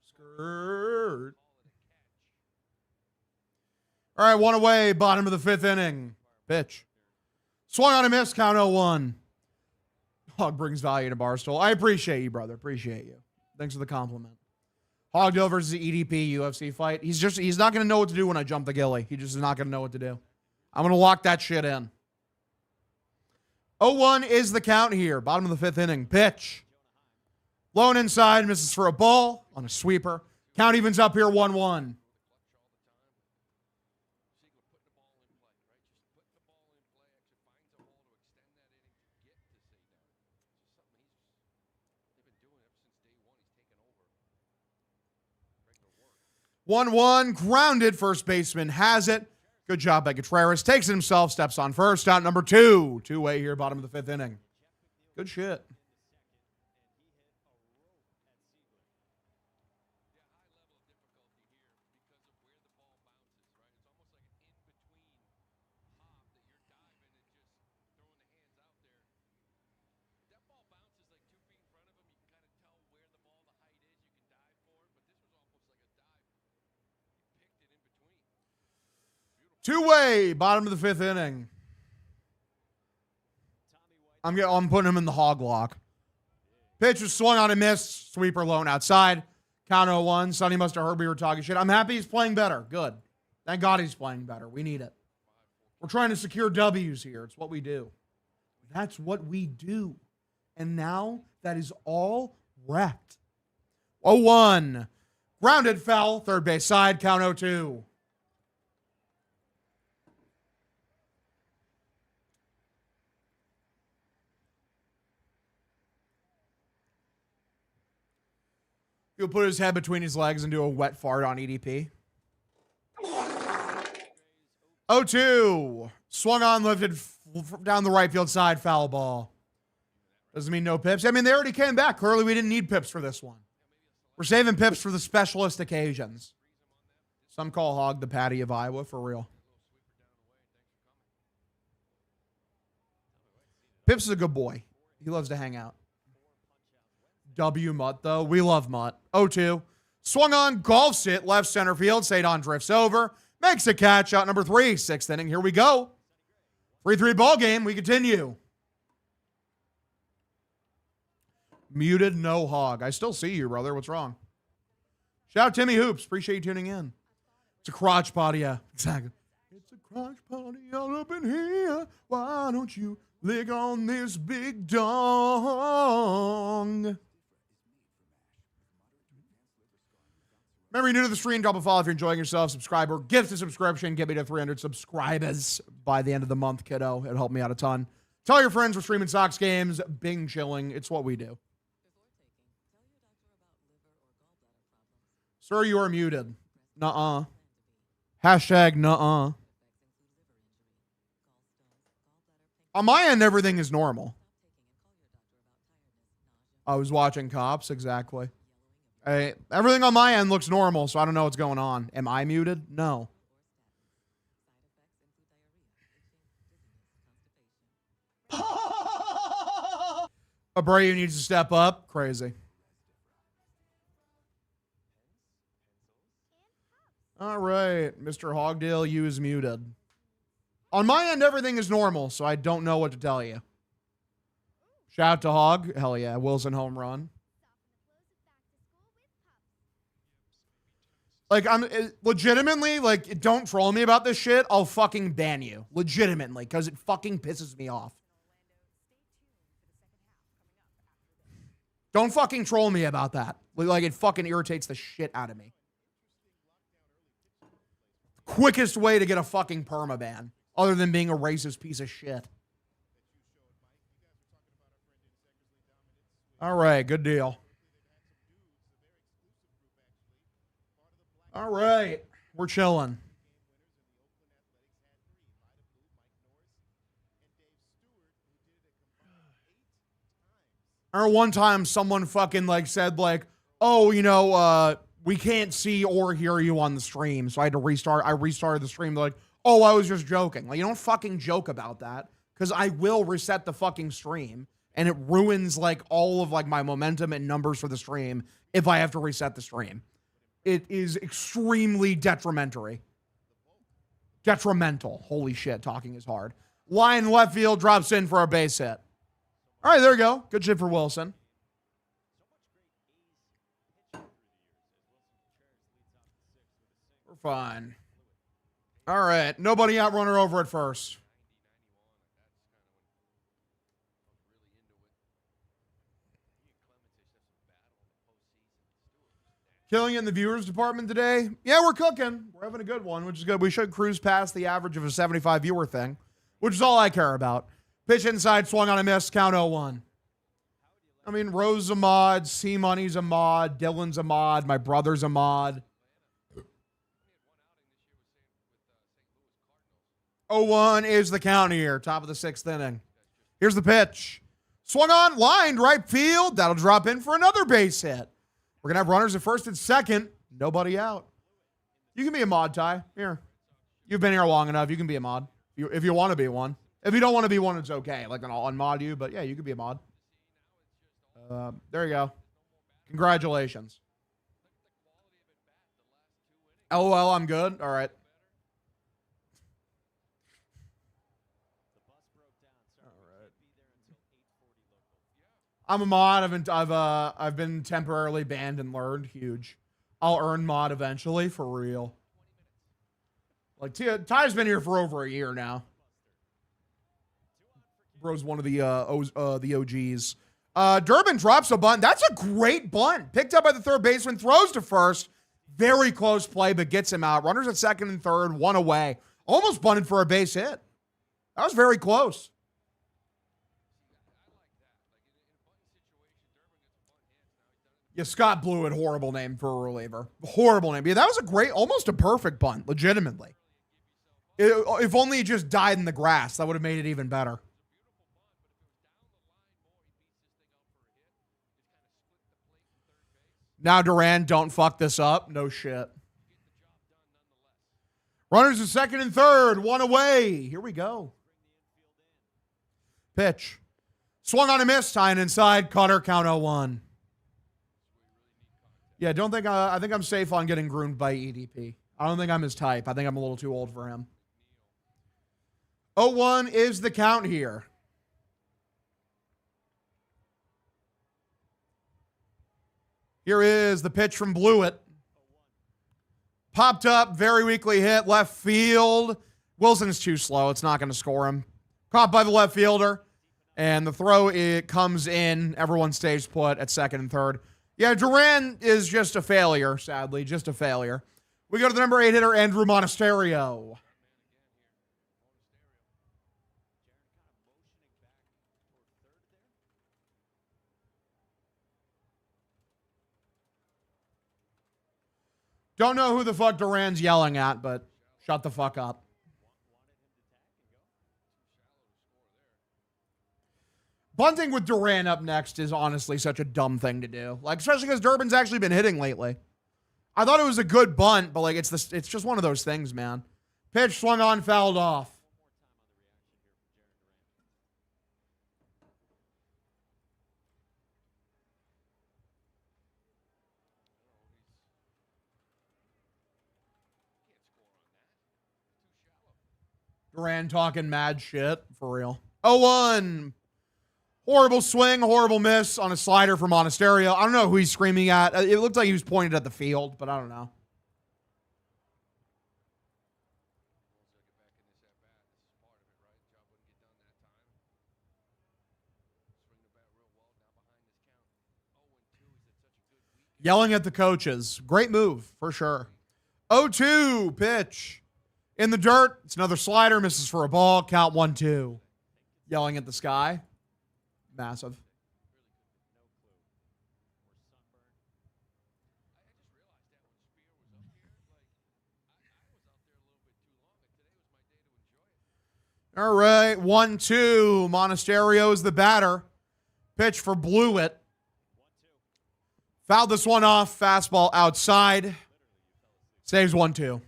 Skirt. All right, one away, bottom of the fifth inning. Pitch. Swung on a miss, count 0-1. Hog brings value to Barstool. I appreciate you, brother. Appreciate you. Thanks for the compliment. Hogdale versus the EDP UFC fight. He's not going to know what to do when I jump the ghillie. He just is not going to know what to do. I'm going to lock that shit in. 0-1 is the count here. Bottom of the fifth inning. Pitch. Blown inside, misses for a ball on a sweeper. Count evens up here 1-1. One grounded. First baseman has it. Good job by Contreras. Takes it himself. Steps on first. Out number 2. Two-way here, bottom of the 5th inning. Good shit. Two-way, bottom of the 5th inning. I'm putting him in the hog lock. Pitch was swung on and missed. Sweeper lone outside. Count 0-1. Sonny must have heard we were talking shit. I'm happy he's playing better. Good. Thank God he's playing better. We need it. We're trying to secure W's here. It's what we do. That's what we do. And now that is all wrecked. 0-1. Grounded, foul. Third base side. Count 0-2. He'll put his head between his legs and do a wet fart on EDP. 0-2. Swung on, lifted down the right field side, foul ball. Doesn't mean no pips. I mean, they already came back. Clearly, we didn't need pips for this one. We're saving pips for the specialist occasions. Some call Hog the Patty of Iowa, for real. Pips is a good boy. He loves to hang out. W Mutt, though. We love Mutt. 0-2. Swung on, golfs it, left center field. Sadon drifts over. Makes a catch. Out number 3. 6th inning. Here we go. 3-3 ball game. We continue. Muted, no Hog. I still see you, brother. What's wrong? Shout out Timmy Hoops. Appreciate you tuning in. It's a crotch potty. Yeah, exactly. It's a crotch potty all up in here. Why don't you lick on this big dong? Remember, you're new to the stream, drop a follow if you're enjoying yourself. Subscribe or gift a subscription. Get me to 300 subscribers by the end of the month, kiddo. It'll help me out a ton. Tell your friends we're streaming Sox games, Bing chilling. It's what we do. Sir, you are muted. Nuh-uh. Hashtag nuh-uh. On my end, everything is normal. I was watching Cops, exactly. Everything on my end looks normal, so I don't know what's going on. Am I muted? No. Abreu needs to step up. Crazy. All right. Mr. Hogdale, you is muted. On my end, everything is normal, so I don't know what to tell you. Shout out to Hog. Hell yeah. Wilson home run. Like, I'm legitimately, like, don't troll me about this shit. I'll fucking ban you. Legitimately, because it fucking pisses me off. Don't fucking troll me about that. Like, it fucking irritates the shit out of me. Quickest way to get a fucking permaban, other than being a racist piece of shit. All right, good deal. All right, we're chilling. I remember one time someone fucking like said like, oh, you know, we can't see or hear you on the stream. So I had to restart. I restarted the stream. They're like, oh, I was just joking. Like, you don't fucking joke about that, because I will reset the fucking stream and it ruins like all of like my momentum and numbers for the stream if I have to reset the stream. It is extremely detrimental. Holy shit, talking is hard. Line left field drops in for a base hit. All right, there you go. Good shit for Wilson. We're fine. All right, nobody out, runner over at first. Killing it in the viewers department today. Yeah, we're cooking. We're having a good one, which is good. We should cruise past the average of a 75 viewer thing, which is all I care about. Pitch inside, swung on a miss, count 0-1. I mean, Rose a mod, C-Money's a mod, Dylan's a mod, my brother's a mod. 0-1 is the count here, top of the 6th inning. Here's the pitch. Swung on, lined, right field. That'll drop in for another base hit. We're going to have runners at first and second. Nobody out. You can be a mod, Ty. Here. You've been here long enough. You can be a mod. If you want to be one. If you don't want to be one, it's okay. Like, I'll unmod you. But, yeah, you can be a mod. There you go. Congratulations. LOL, I'm good. All right. I'm a mod. I've been temporarily banned and learned. Huge. I'll earn mod eventually, for real. Like Ty's been here for over a year now. Bro's one of the OGs. Durbin drops a bunt. That's a great bunt. Picked up by the third baseman, throws to first. Very close play, but gets him out. Runners at second and third, one away. Almost bunted for a base hit. That was very close. Yeah, Scott Blewett, horrible name for a reliever. Horrible name. Yeah, that was a great, almost a perfect bunt, legitimately. If only he just died in the grass, that would have made it even better. Now, Duran, don't fuck this up. No shit. Runners at second and third, one away. Here we go. Pitch. Swung on a miss, tying inside. Cutter, count 0-1. Yeah, I think I'm safe on getting groomed by EDP. I don't think I'm his type. I think I'm a little too old for him. 0-1 is the count here. Here is the pitch from Blewett. Popped up, very weakly hit, left field. Wilson is too slow. It's not going to score him. Caught by the left fielder. And the throw, it comes in. Everyone stays put at second and third. Yeah, Duran is just a failure, sadly. Just a failure. We go to the number 8 hitter, Andrew Monasterio. Don't know who the fuck Duran's yelling at, but shut the fuck up. Bunting with Duran up next is honestly such a dumb thing to do. Like, especially because Durbin's actually been hitting lately. I thought it was a good bunt, but like it's just one of those things, man. Pitch swung on, fouled off. Duran talking mad shit, for real. 0-1. Horrible swing, horrible miss on a slider for Monasterio. I don't know who he's screaming at. It looked like he was pointed at the field, but I don't know. Yelling at the coaches. Great move, for sure. 0-2 pitch. In the dirt. It's another slider. Misses for a ball. Count 1-2. Yelling at the sky. Massive. All right. 1-2. Monasterio is the batter. Pitch for Blewett. Fouled this one off. Fastball outside. Saves 1-2.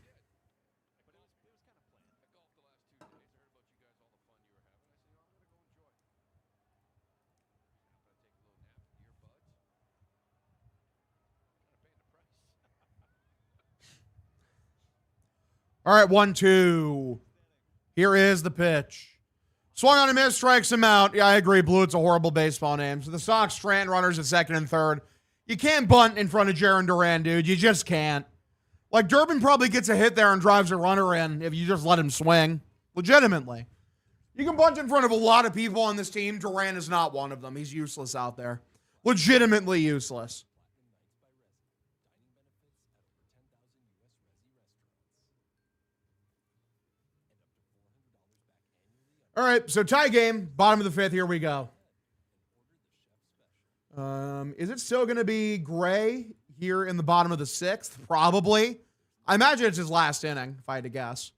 All right, 1-2. Here is the pitch. Swung on a miss, strikes him out. Yeah, I agree. Blewett's a horrible baseball name. So the Sox strand runners at second and third. You can't bunt in front of Jarren Duran, dude. You just can't. Like, Durbin probably gets a hit there and drives a runner in if you just let him swing. Legitimately. You can bunt in front of a lot of people on this team. Duran is not one of them. He's useless out there. Legitimately useless. All right, so tie game, bottom of the fifth. Here we go. Is it still going to be Gray here in the bottom of the sixth? Probably. I imagine it's his last inning, if I had to guess.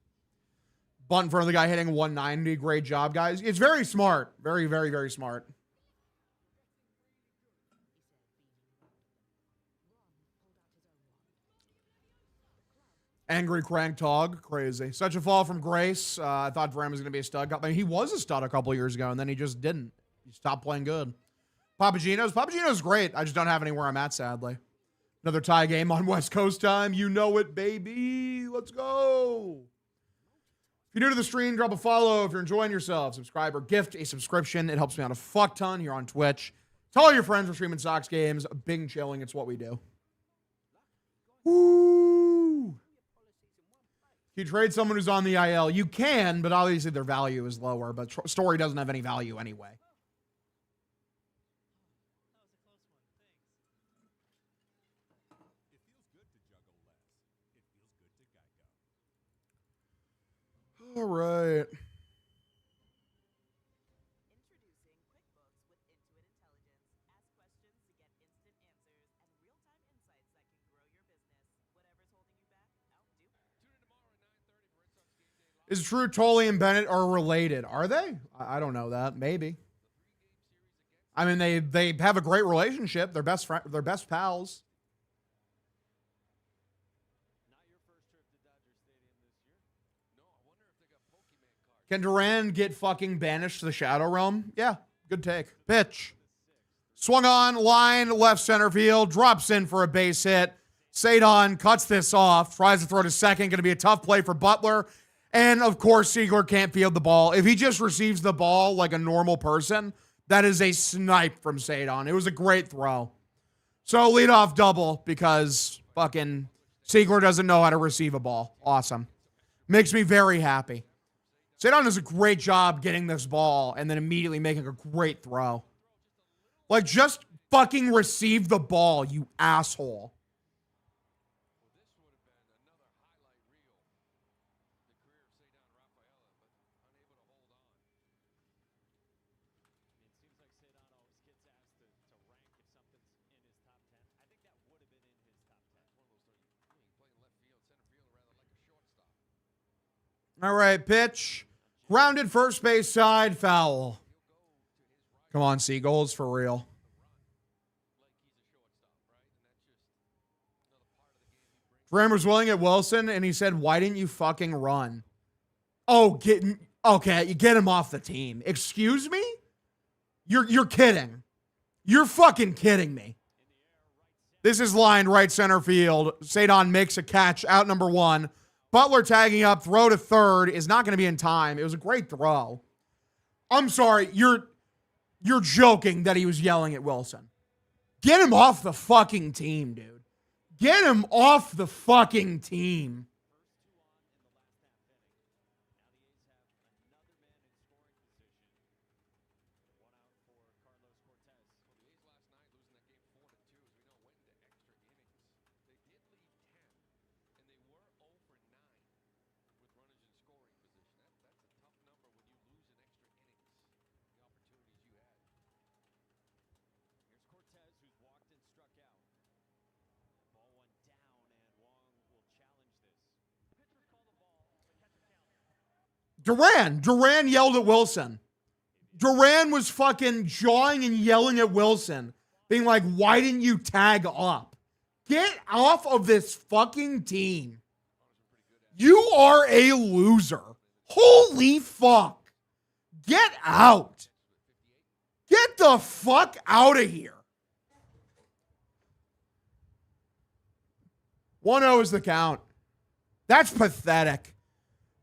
Bunt in front of the guy hitting 190. Great job, guys. It's very smart. Very, very, very smart. Angry Crank Tog. Crazy. Such a fall from grace. I thought Duran was going to be a stud. I mean, he was a stud a couple years ago, and then he just didn't. He stopped playing good. Papagino's great. I just don't have anywhere I'm at, sadly. Another tie game on West Coast time. You know it, baby. Let's go. If you're new to the stream, drop a follow. If you're enjoying yourself, subscribe or gift a subscription. It helps me out a fuck ton here on Twitch. Tell all your friends we're streaming Sox games. Bing chilling. It's what we do. Woo! You trade someone who's on the IL. You can, but obviously their value is lower. But Story doesn't have any value anyway. All right. Is it true Tolley and Bennett are related? Are they? I don't know that. Maybe. I mean, they have a great relationship. They're best pals. Can Duran get fucking banished to the Shadow Realm? Yeah, good take. Pitch. Swung on, line, left center field, drops in for a base hit. Sadon cuts this off, tries to throw to second. Going to be a tough play for Butler. And, of course, Siegler can't field the ball. If he just receives the ball like a normal person, that is a snipe from Sadon. It was a great throw. So, leadoff double because fucking Siegler doesn't know how to receive a ball. Awesome. Makes me very happy. Sadon does a great job getting this ball and then immediately making a great throw. Like, just fucking receive the ball, you asshole. All right, pitch. Grounded first base side, foul. Come on, Seagulls, for real. Duran was willing at Wilson, and he said, why didn't you fucking run? Oh, okay, you get him off the team. Excuse me? You're kidding. You're fucking kidding me. This is lined right center field. Sadon makes a catch, out number one. Butler tagging up, throw to third is not going to be in time. It was a great throw. I'm sorry, you're joking that he was yelling at Wilson. Get him off the fucking team, dude. Get him off the fucking team. Duran yelled at Wilson. Duran was fucking jawing and yelling at Wilson, being like, why didn't you tag up? Get off of this fucking team. You are a loser. Holy fuck. Get out. Get the fuck out of here. 1-0 is the count. That's pathetic.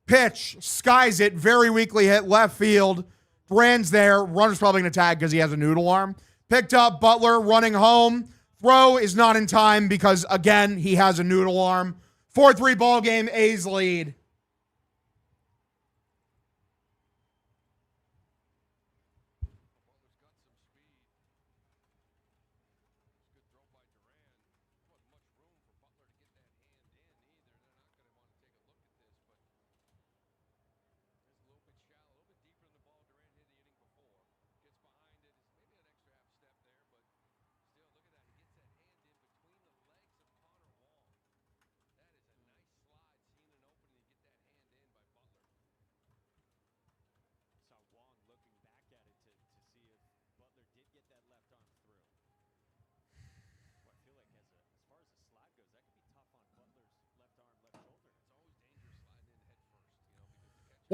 Pitch, skies it, very weakly hit left field. Duran's there. Runner's probably going to tag because he has a noodle arm. Picked up, Butler running home. Throw is not in time because, again, he has a noodle arm. 4-3 ball game, A's lead.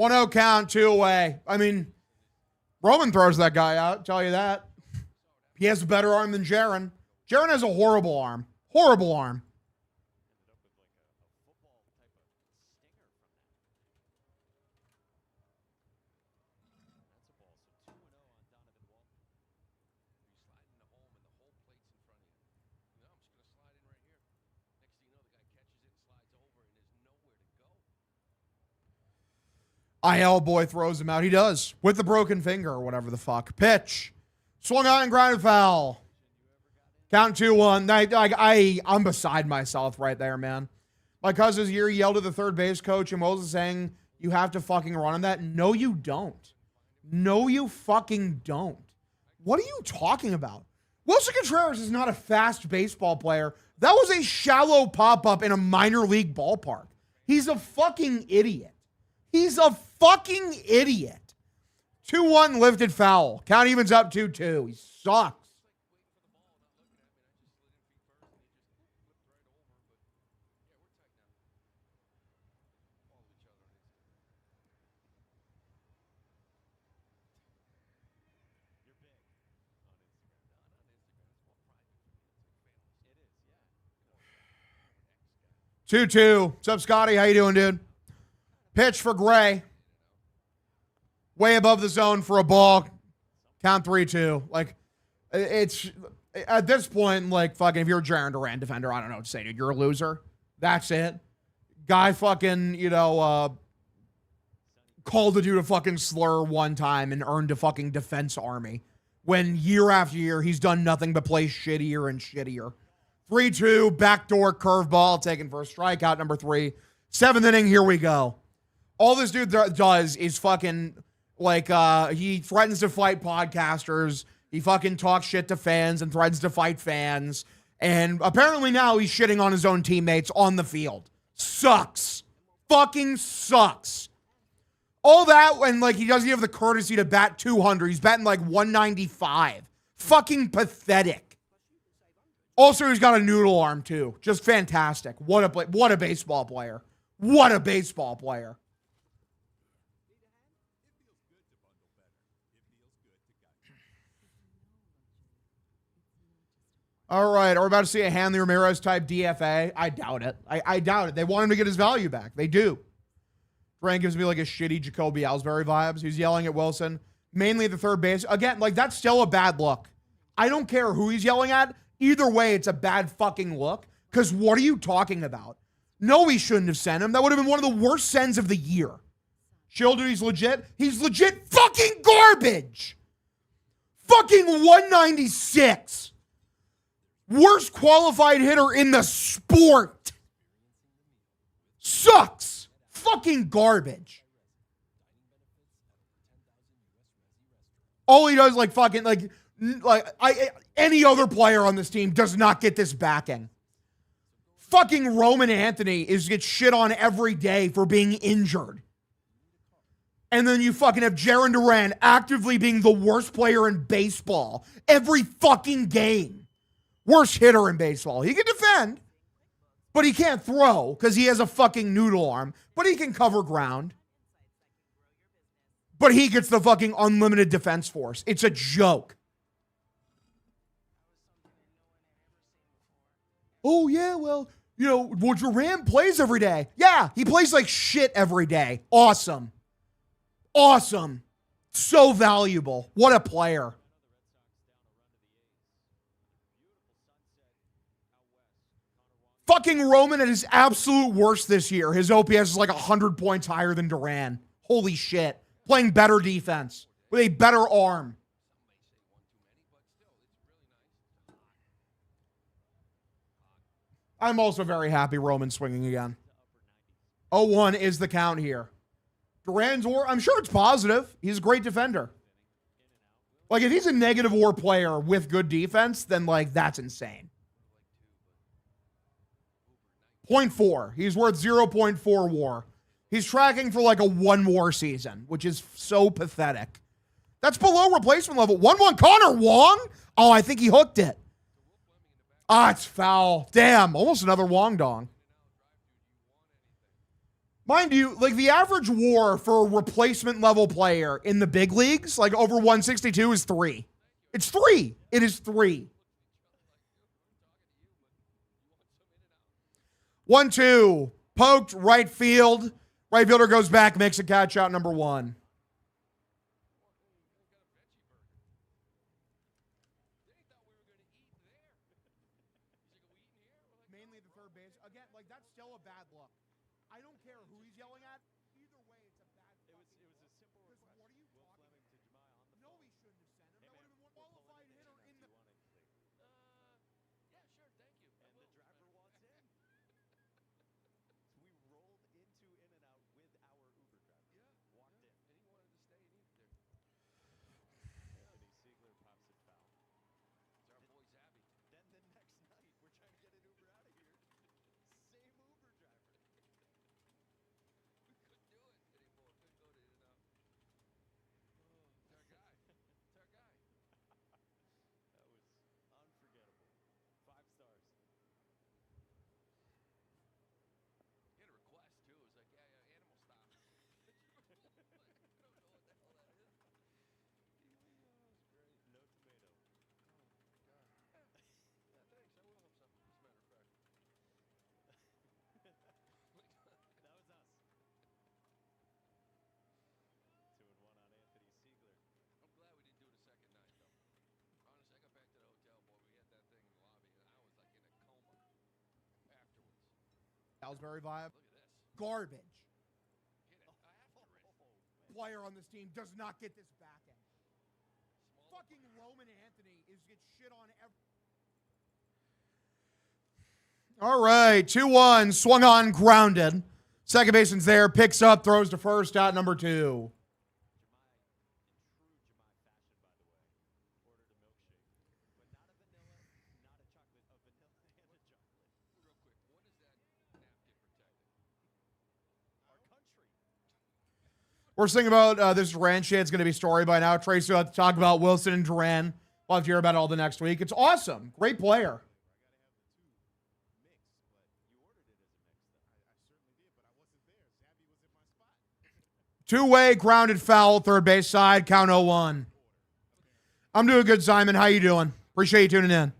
1-0 count, 2 away. I mean, Roman throws that guy out, tell you that. He has a better arm than Jaron. Jaron has a horrible arm. Horrible arm. IL boy throws him out. He does. With the broken finger or whatever the fuck. Pitch. Swung out and grounded foul. Count 2-1. I'm beside myself right there, man. My cousin's here yelled at the third base coach and Moses saying, you have to fucking run on that. No, you don't. No, you fucking don't. What are you talking about? Wilson Contreras is not a fast baseball player. That was a shallow pop-up in a minor league ballpark. He's a fucking idiot. He's a fucking idiot. 2-1 lifted foul. Count evens up 2-2. He sucks. Two. What's up, Scotty? How you doing, dude? Pitch for Gray. Way above the zone for a ball. Count 3-2. Like, it's at this point, like, fucking, if you're a Jaron Duran defender, I don't know what to say, dude. You're a loser. That's it. Guy fucking, called a dude a fucking slur one time and earned a fucking defense army. When year after year, he's done nothing but play shittier and shittier. 3-2, backdoor curveball taken for a strikeout, number 3. 7th inning, here we go. All this dude does is fucking, he threatens to fight podcasters. He fucking talks shit to fans and threatens to fight fans. And apparently now he's shitting on his own teammates on the field. Sucks. Fucking sucks. All that when, he doesn't have the courtesy to bat 200. He's batting, 195. Fucking pathetic. Also, he's got a noodle arm, too. Just fantastic. What a baseball player. What a baseball player. All right, are we about to see a Hanley Ramirez type DFA? I doubt it. I doubt it. They want him to get his value back. They do. Duran gives me a shitty Jacoby Ellsbury vibes. He's yelling at Wilson, mainly at the third base. Again, that's still a bad look. I don't care who he's yelling at. Either way, it's a bad fucking look. Because what are you talking about? No, he shouldn't have sent him. That would have been one of the worst sends of the year. Children, he's legit. He's legit fucking garbage. Fucking 196. Worst qualified hitter in the sport. Sucks. Fucking garbage. All he does any other player on this team does not get this backing. Fucking Roman Anthony gets shit on every day for being injured. And then you fucking have Jaron Duran actively being the worst player in baseball every fucking game. Worst hitter in baseball. He can defend, but he can't throw because he has a fucking noodle arm, but he can cover ground. But he gets the fucking unlimited defense force. It's a joke. Oh, yeah, well, Duran plays every day. Yeah, he plays like shit every day. Awesome. Awesome. So valuable. What a player. Fucking Roman at his absolute worst this year. His OPS is 100 points higher than Duran. Holy shit. Playing better defense with a better arm. I'm also very happy Roman's swinging again. 0-1 is the count here. Duran's WAR, I'm sure it's positive. He's a great defender. If he's a negative WAR player with good defense, then, that's insane. 0.4. He's worth 0.4 WAR. He's tracking for, a 1 WAR season, which is so pathetic. That's below replacement level. 1-1 Connor Wong? Oh, I think he hooked it. It's foul. Damn, almost another Wong dong. Mind you, like the average WAR for a replacement level player in the big leagues, like over 162, is 3. It's 3. It is 3. 1-2. Poked right field. Right fielder goes back, makes a catch out, number 1. Mainly the third base. Again, like that's still a bad look. I don't care who he's yelling at. Either way, it's a bad look. It was a simple request. What are you talking about? No, he shouldn't have sent him. That would have been one qualified hitter in the. Yeah, sure, thank you. And the driver wants in. We rolled into In-N-Out with our Uber driver. Yeah. Walked in. And he wanted to stay and eat there. Anthony Siegler pops it foul. It's our boy Zabby. Then the next night, we're trying to get an Uber out of here. Same Uber driver. We couldn't do it anymore. Couldn't go to In-N-Out. Oh, it's our guy. It's our guy. That was unforgettable. 5 stars. He had a request too. It was like, yeah, animal style. I don't know what the hell that is. It's great. No tomato. Oh, God. Yeah, thanks. I will have some, as a matter of fact. That was us. 2-1 on Anthony Siegler. I'm glad we didn't do it a second night, though. Honestly, I got back to the hotel, boy. We had that thing in the lobby, and I was like in a coma afterwards. Salisbury vibe. Look at this. Garbage. Get it. After it. Player on this team does not get this back end. Small Fucking Roman Anthony gets shit on every. All right, 2-1, swung on, grounded. Second baseman's there, picks up, throws to first, out number 2. Jemai, in true Jemai fashion, by the way, ordered a milkshake, but not a vanilla, not a chocolate, a vanilla and a chocolate. Real quick, what is that napkin protecting? Our country. We're thinking about this Duran shit. It's going to be story by now. Tracy will have to talk about Wilson and Duran. We'll have to hear about it all the next week. It's awesome. Great player. Two-way grounded foul, third base side, count 0-1. I'm doing good, Simon. How you doing? Appreciate you tuning in.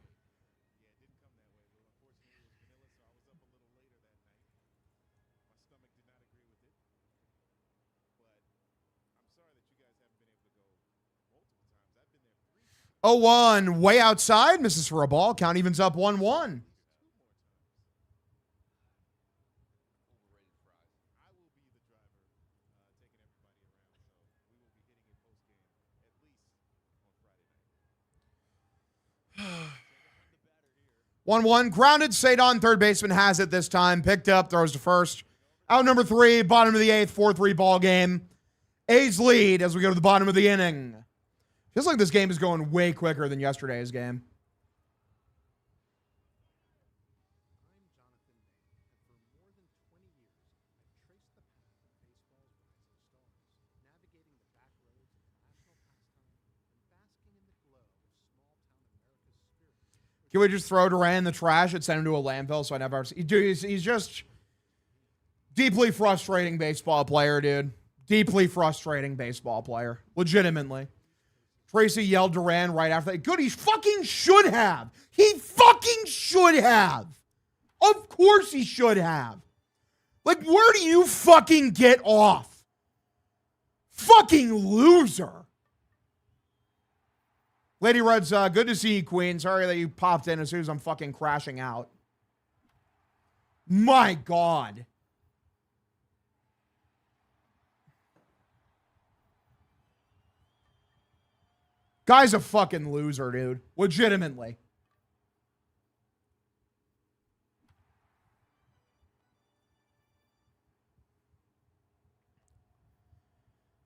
Oh, 1 way outside, misses for a ball. Count evens up 1-1. One grounded. Sadon, third baseman, has it this time. Picked up, throws to first. Out number 3, bottom of the 8th, 4-3 ball game. A's lead as we go to the bottom of the inning. Feels like this game is going way quicker than yesterday's game. Can we just throw Duran in the trash and send him to a landfill so I never see? Dude, he's just deeply frustrating baseball player, dude. Deeply frustrating baseball player. Legitimately. Tracy yelled Duran right after that. Good, he fucking should have. He fucking should have. Of course he should have. Like, where do you fucking get off? Fucking loser. Lady Red's, good to see you, Queen. Sorry that you popped in as soon as I'm fucking crashing out. My God. Guy's a fucking loser, dude. Legitimately.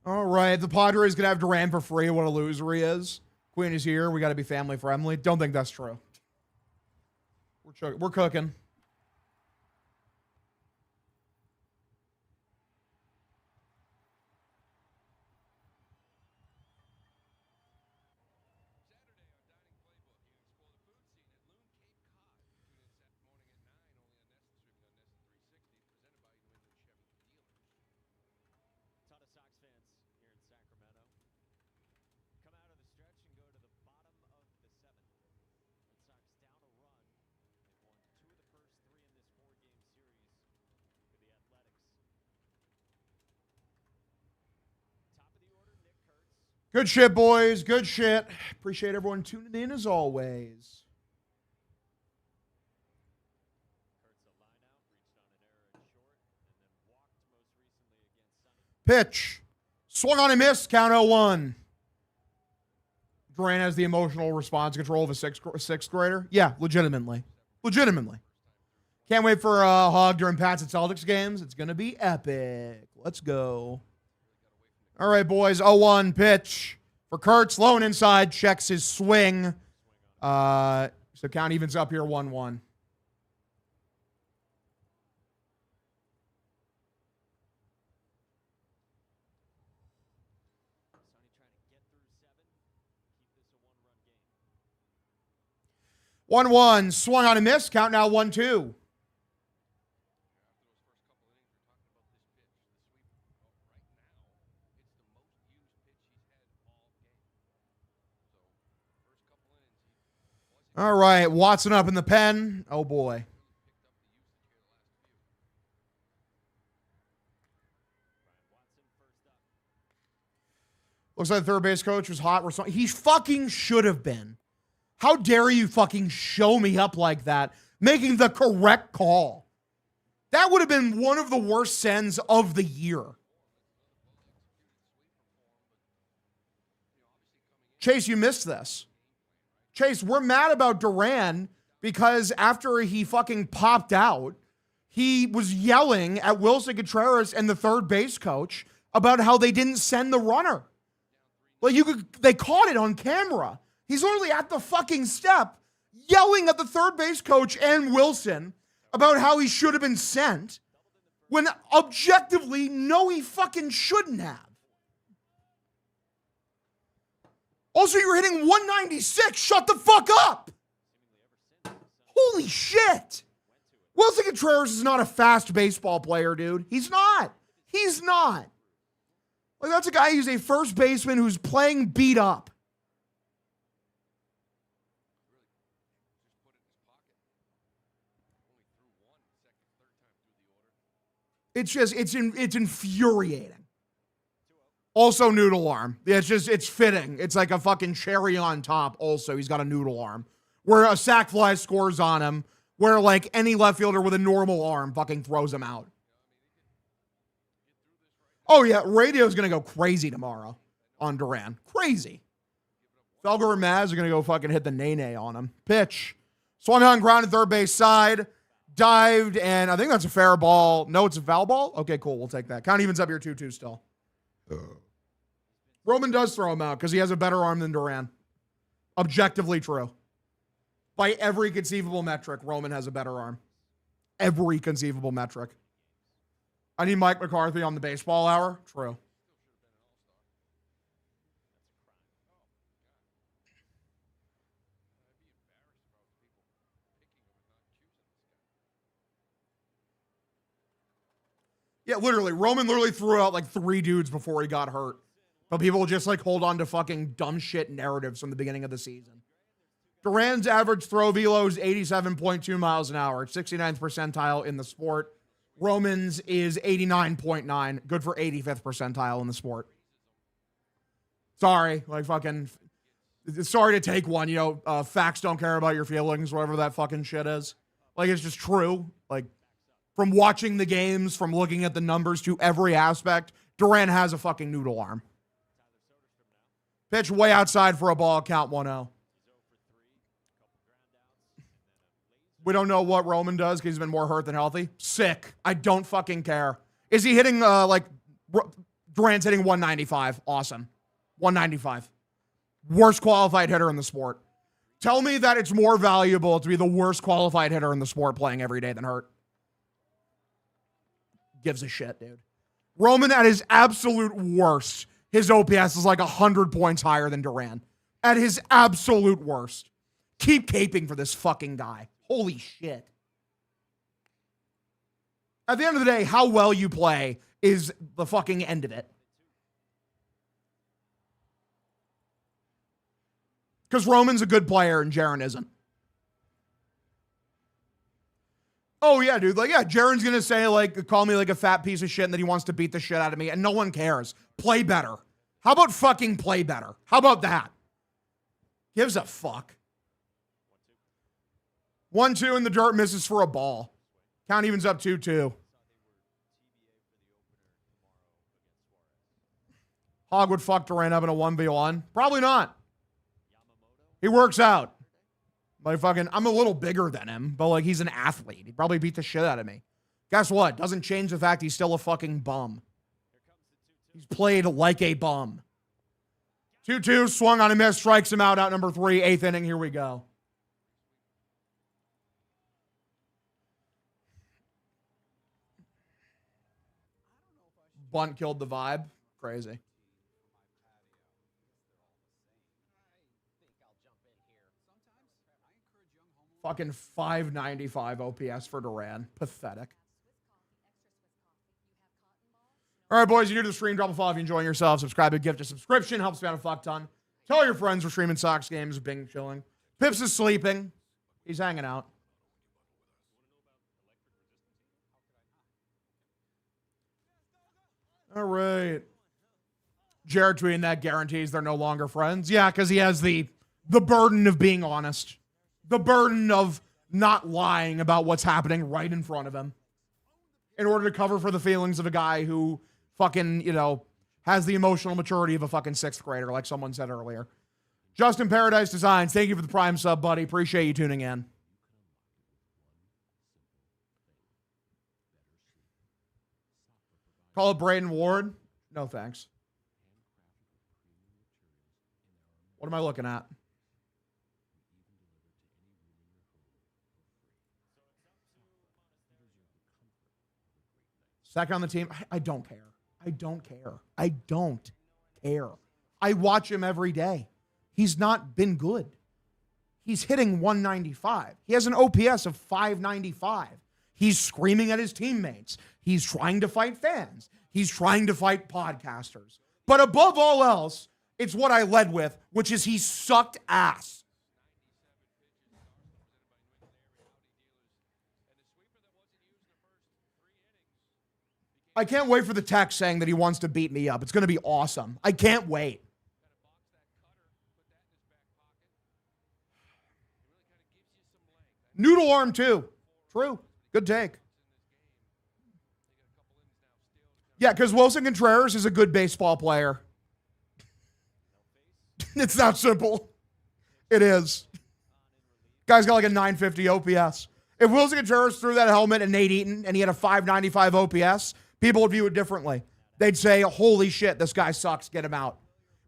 All right. The Padres going to have Duran for free. What a loser he is. Queen is here. We got to be family friendly. Don't think that's true. We're cooking. Good shit, boys. Good shit. Appreciate everyone tuning in as always. Pitch. Swung on and missed. Count 0-1. Durant has the emotional response control of a sixth grader. Yeah, legitimately. Legitimately. Can't wait for Hog during Pats and Celtics games. It's going to be epic. Let's go. All right, boys. 0-1 pitch for Kurtz. Low and inside. Checks his swing. So count evens up here 1-1. Sony trying to get through 7. Keep this a 1-run game. 1-1. Swung on a miss. Count now 1-2. All right, Watson up in the pen. Oh, boy. Looks like the third base coach was hot. He fucking should have been. How dare you fucking show me up like that, making the correct call? That would have been one of the worst sends of the year. Chase, you missed this. Chase, we're mad about Duran because after he fucking popped out, he was yelling at Wilson Contreras and the third base coach about how they didn't send the runner. Like they caught it on camera. He's literally at the fucking step yelling at the third base coach and Wilson about how he should have been sent when objectively, no, he fucking shouldn't have. Also, you're hitting 196. Shut the fuck up. Holy shit. Wilson Contreras is not a fast baseball player, dude. He's not. He's not. Like, that's a guy who's a first baseman who's playing beat up. It's infuriating. Also, noodle arm. Yeah, it's fitting. It's like a fucking cherry on top. Also, he's got a noodle arm. Where a sac fly scores on him, where like any left fielder with a normal arm fucking throws him out. Oh, yeah, radio's going to go crazy tomorrow on Duran. Crazy. Felger and Maz are going to go fucking hit the nay-nay on him. Pitch. Swung on ground at third base side. Dived, and I think that's a fair ball. No, it's a foul ball? Okay, cool. We'll take that. Count evens up here 2-2 still. Roman does throw him out because he has a better arm than Duran. Objectively true. By every conceivable metric, Roman has a better arm. Every conceivable metric. I need Mike McCarthy on the baseball hour. True. Yeah, literally. Roman literally threw out like 3 dudes before he got hurt. But people just like hold on to fucking dumb shit narratives from the beginning of the season. Duran's average throw velo is 87.2 miles an hour, 69th percentile in the sport. Roman's is 89.9, good for 85th percentile in the sport. Sorry, like fucking, sorry to take one, you know, facts don't care about your feelings, whatever that fucking shit is. Like, it's just true. Like, from watching the games, from looking at the numbers to every aspect, Duran has a fucking noodle arm. Pitch way outside for a ball, count 1-0. We don't know what Roman does because he's been more hurt than healthy. Sick. I don't fucking care. Is he hitting, Duran's hitting 195. Awesome. 195. Worst qualified hitter in the sport. Tell me that it's more valuable to be the worst qualified hitter in the sport playing every day than hurt. Gives a shit, dude. Roman at his absolute worst, his OPS is like 100 points higher than Duran. At his absolute worst. Keep caping for this fucking guy. Holy shit. At the end of the day, how well you play is the fucking end of it. Because Roman's a good player and Jaren isn't. Oh, yeah, dude. Like, yeah, Jaren's going to say, like, call me like a fat piece of shit and that he wants to beat the shit out of me, and no one cares. Play better. How about fucking play better? How about that? Gives a fuck. 1-2 in the dirt, misses for a ball. Count evens up 2-2. Hog would fuck Durant up in a 1v1. Probably not. He works out. But I'm a little bigger than him, but like he's an athlete. He'd probably beat the shit out of me. Guess what? Doesn't change the fact he's still a fucking bum. He's played like a bum. 2-2, swung on a miss, strikes him out number 3, 8th inning. Here we go. Bunt killed the vibe. Crazy. Fucking 595 OPS for Duran. Pathetic. All right, boys, you're new to the stream. Drop a follow if you're enjoying yourself. Subscribe, a gift, a subscription. Helps me out a fuck ton. Tell your friends we're streaming Sox games. Bing chilling. Pips is sleeping. He's hanging out. All right. Jared tweeting that guarantees they're no longer friends. Yeah, because he has the burden of being honest. The burden of not lying about what's happening right in front of him in order to cover for the feelings of a guy who fucking, has the emotional maturity of a fucking 6th grader, like someone said earlier. Justin Paradise Designs, thank you for the prime sub, buddy. Appreciate you tuning in. Call it Braden Ward. No, thanks. What am I looking at? Second on the team. I don't care. I don't care. I don't care. I watch him every day. He's not been good. He's hitting 195. He has an OPS of 595. He's screaming at his teammates. He's trying to fight fans. He's trying to fight podcasters. But above all else, it's what I led with, which is he sucked ass. I can't wait for the text saying that he wants to beat me up. It's going to be awesome. I can't wait. Noodle arm too. True. Good take. Yeah, because Wilson Contreras is a good baseball player. It's that simple. It is. Guy's got like a 950 OPS. If Wilson Contreras threw that helmet at Nate Eaton and he had a 595 OPS, people would view it differently. They'd say, holy shit, this guy sucks, get him out.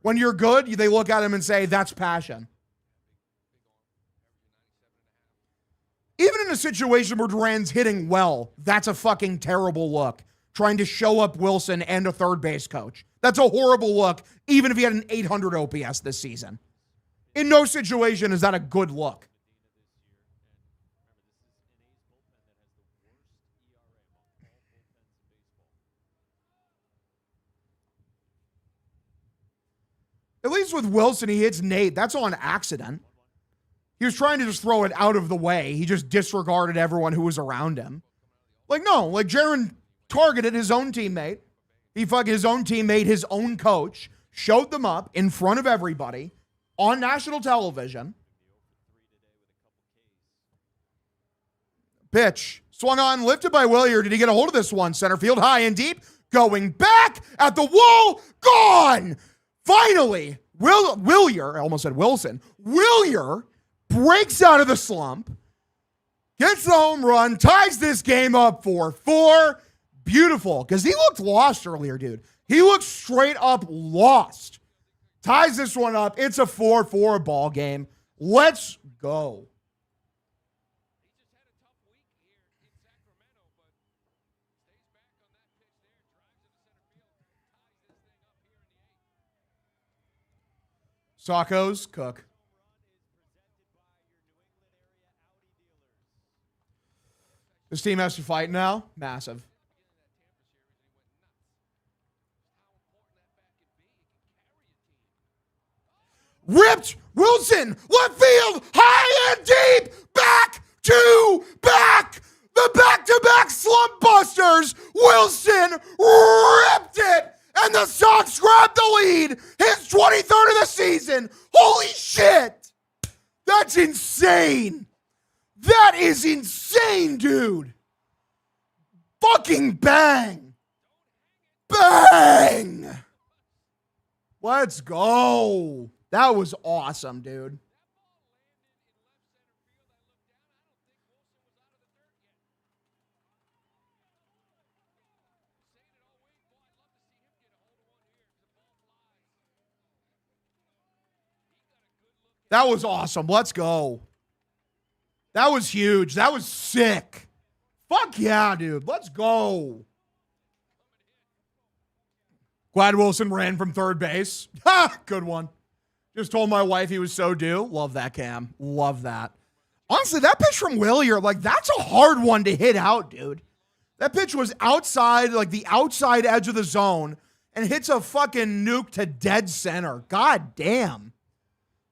When you're good, they look at him and say, that's passion. Even in a situation where Duran's hitting well, that's a fucking terrible look. Trying to show up Wilson and a third base coach. That's a horrible look, even if he had an 800 OPS this season. In no situation is that a good look. At least with Wilson, he hits Nate. That's on accident. He was trying to just throw it out of the way. He just disregarded everyone who was around him. Jaron targeted his own teammate. He fucking his own teammate, his own coach, showed them up in front of everybody on national television. Pitch. Swung on, lifted by Willier. Did he get a hold of this one? Center field, high and deep. Going back at the wall. Gone! Finally, Willier, I almost said Wilson. Willier breaks out of the slump, gets the home run, ties this game up 4-4. Beautiful, because he looked lost earlier, dude. He looked straight up lost. Ties this one up. It's a 4-4 ball game. Let's go. Sockos, Cook. This team has to fight now. Massive. Ripped Wilson, left field, high and deep, back to back. The back-to-back slump busters. Wilson ripped it, and the Sox grabbed the lead. His 23rd of the season. Holy shit. That's insane. That is insane, dude. Fucking bang. Bang. Let's go. That was awesome, dude. That was awesome. Let's go. That was huge. That was sick. Fuck yeah, dude. Let's go. Glad Wilson ran from third base. Ha! Good one. Just told my wife he was so due. Love that, Cam. Love that. Honestly, that pitch from Willier, like, that's a hard one to hit out, dude. That pitch was outside, like the outside edge of the zone, and hits a fucking nuke to dead center. God damn.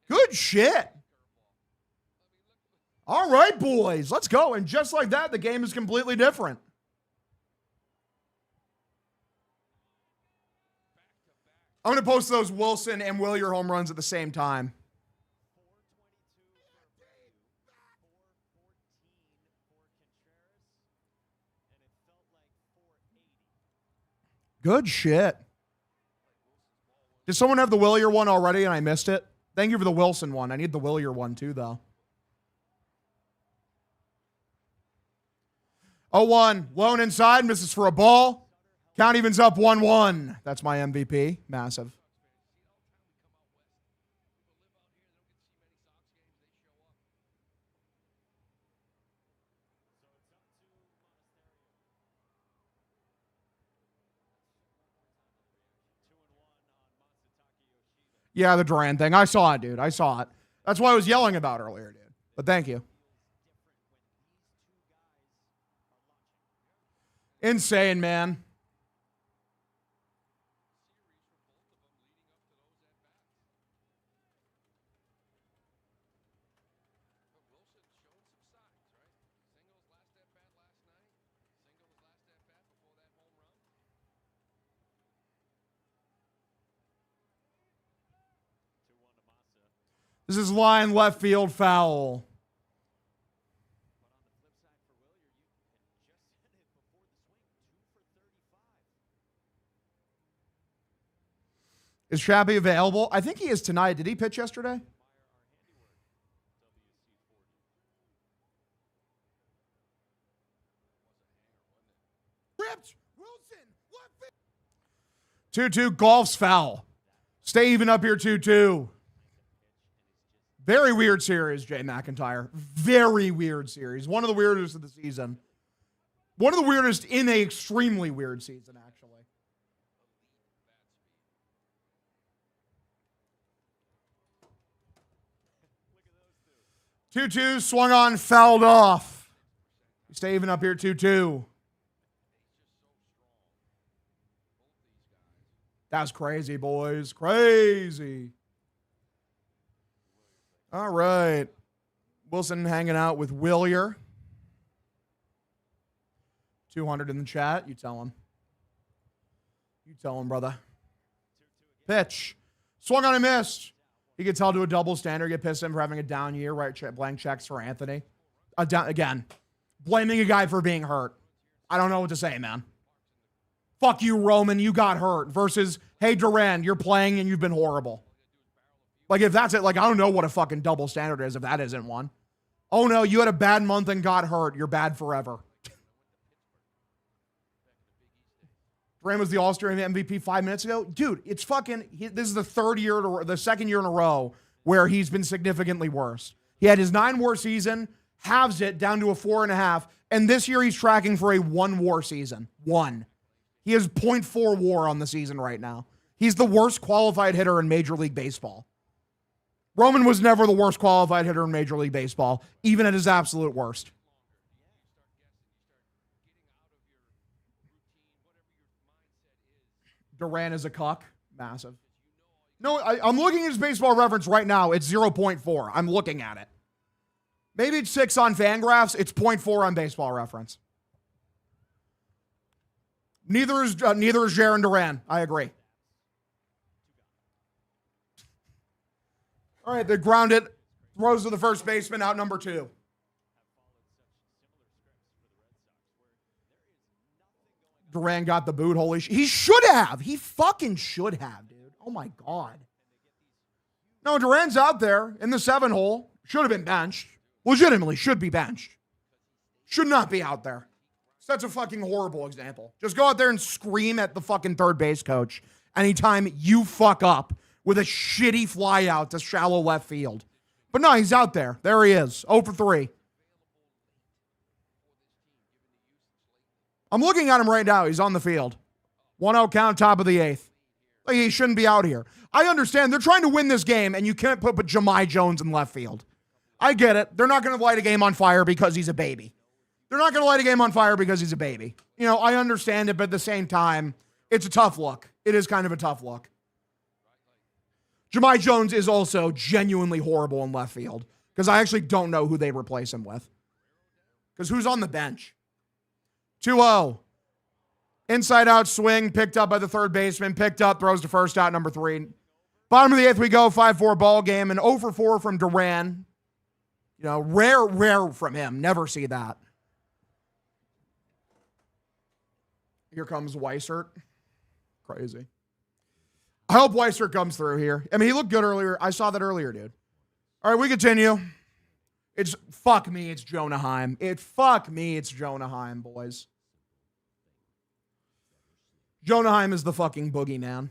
Good shit. All right, boys. Let's go. And just like that, the game is completely different. I'm going to post those Wilson and Willier home runs at the same time. Good shit. Did someone have the Willier one already and I missed it? Thank you for the Wilson one. I need the Willier one too, though. 0-1. Lone inside. Misses for a ball. Count evens up 1-1. That's my MVP. Massive. Yeah, the Duran thing. I saw it, dude. I saw it. That's what I was yelling about earlier, dude. But thank you. Insane, man. This is line left field foul. Is Shabby available? I think he is tonight. Did he pitch yesterday? Ripped. Wilson. 2-2. Golf's foul. Stay even up here 2-2. Very weird series, Jay McIntyre. Very weird series. One of the weirdest of the season. One of the weirdest in an extremely weird season, actually. Look at those two. 2-2, swung on, fouled off. We stay even up here 2-2. That's crazy, boys. Crazy. All right. Wilson hanging out with Willier. 200 in the chat. You tell him. You tell him, brother. Pitch. Swung on and missed. He gets held to a double standard. Get pissed at him for having a down year. Right, blank checks for Anthony. Again, blaming a guy for being hurt. I don't know what to say, man. Fuck you, Roman. You got hurt. Versus, hey, Duran, you're playing and you've been horrible. Like, if that's it, like, I don't know what a fucking double standard is if that isn't one. Oh, no, you had a bad month and got hurt. You're bad forever. Duran was the All-Star MVP 5 minutes ago. Dude, it's fucking, this is the second year in a row where he's been significantly worse. He had his 9 WAR season, halves it down to a 4.5, and this year he's tracking for a 1 WAR season. 1. He has 0.4 WAR on the season right now. He's the worst qualified hitter in Major League Baseball. Roman was never the worst qualified hitter in Major League Baseball, even at his absolute worst. Duran is a cuck. Massive. No, I'm looking at his baseball reference right now. It's 0.4. I'm looking at it. Maybe it's 6 on Fangraphs. It's 0.4 on baseball reference. Neither is Jaron Duran. I agree. All right, they ground it. Throws to the first baseman, out number 2. Duran got the boot. Holy shit. He should have. He fucking should have, dude. Oh my God. No, Duran's out there in the 7 hole. Should have been benched. Legitimately should be benched. Should not be out there. That's a fucking horrible example. Just go out there and scream at the fucking third base coach anytime you fuck up with a shitty fly out to shallow left field. But no, he's out there. There he is. 0 for 3. I'm looking at him right now. He's on the field. 1-0 count, top of the 8th. Like, he shouldn't be out here. I understand. They're trying to win this game, and you can't put Jahmai Jones in left field. I get it. They're not going to light a game on fire because he's a baby. They're not going to light a game on fire because he's a baby. You know, I understand it, but at the same time, it's a tough look. It is kind of a tough look. Jahmai Jones is also genuinely horrible in left field because I actually don't know who they replace him with. Because who's on the bench? 2-0. Inside out swing, picked up by the third baseman, picked up, throws to first, out number 3. Bottom of the 8th we go, 5-4 ball game, and 0 for 4 from Duran. You know, rare from him. Never see that. Here comes Weissert. Crazy. I hope Weissert comes through here. I mean, he looked good earlier. I saw that earlier, dude. All right, we continue. Fuck me, it's Jonah Heim. Fuck me, it's Jonah Heim, boys. Jonah Heim is the fucking boogeyman.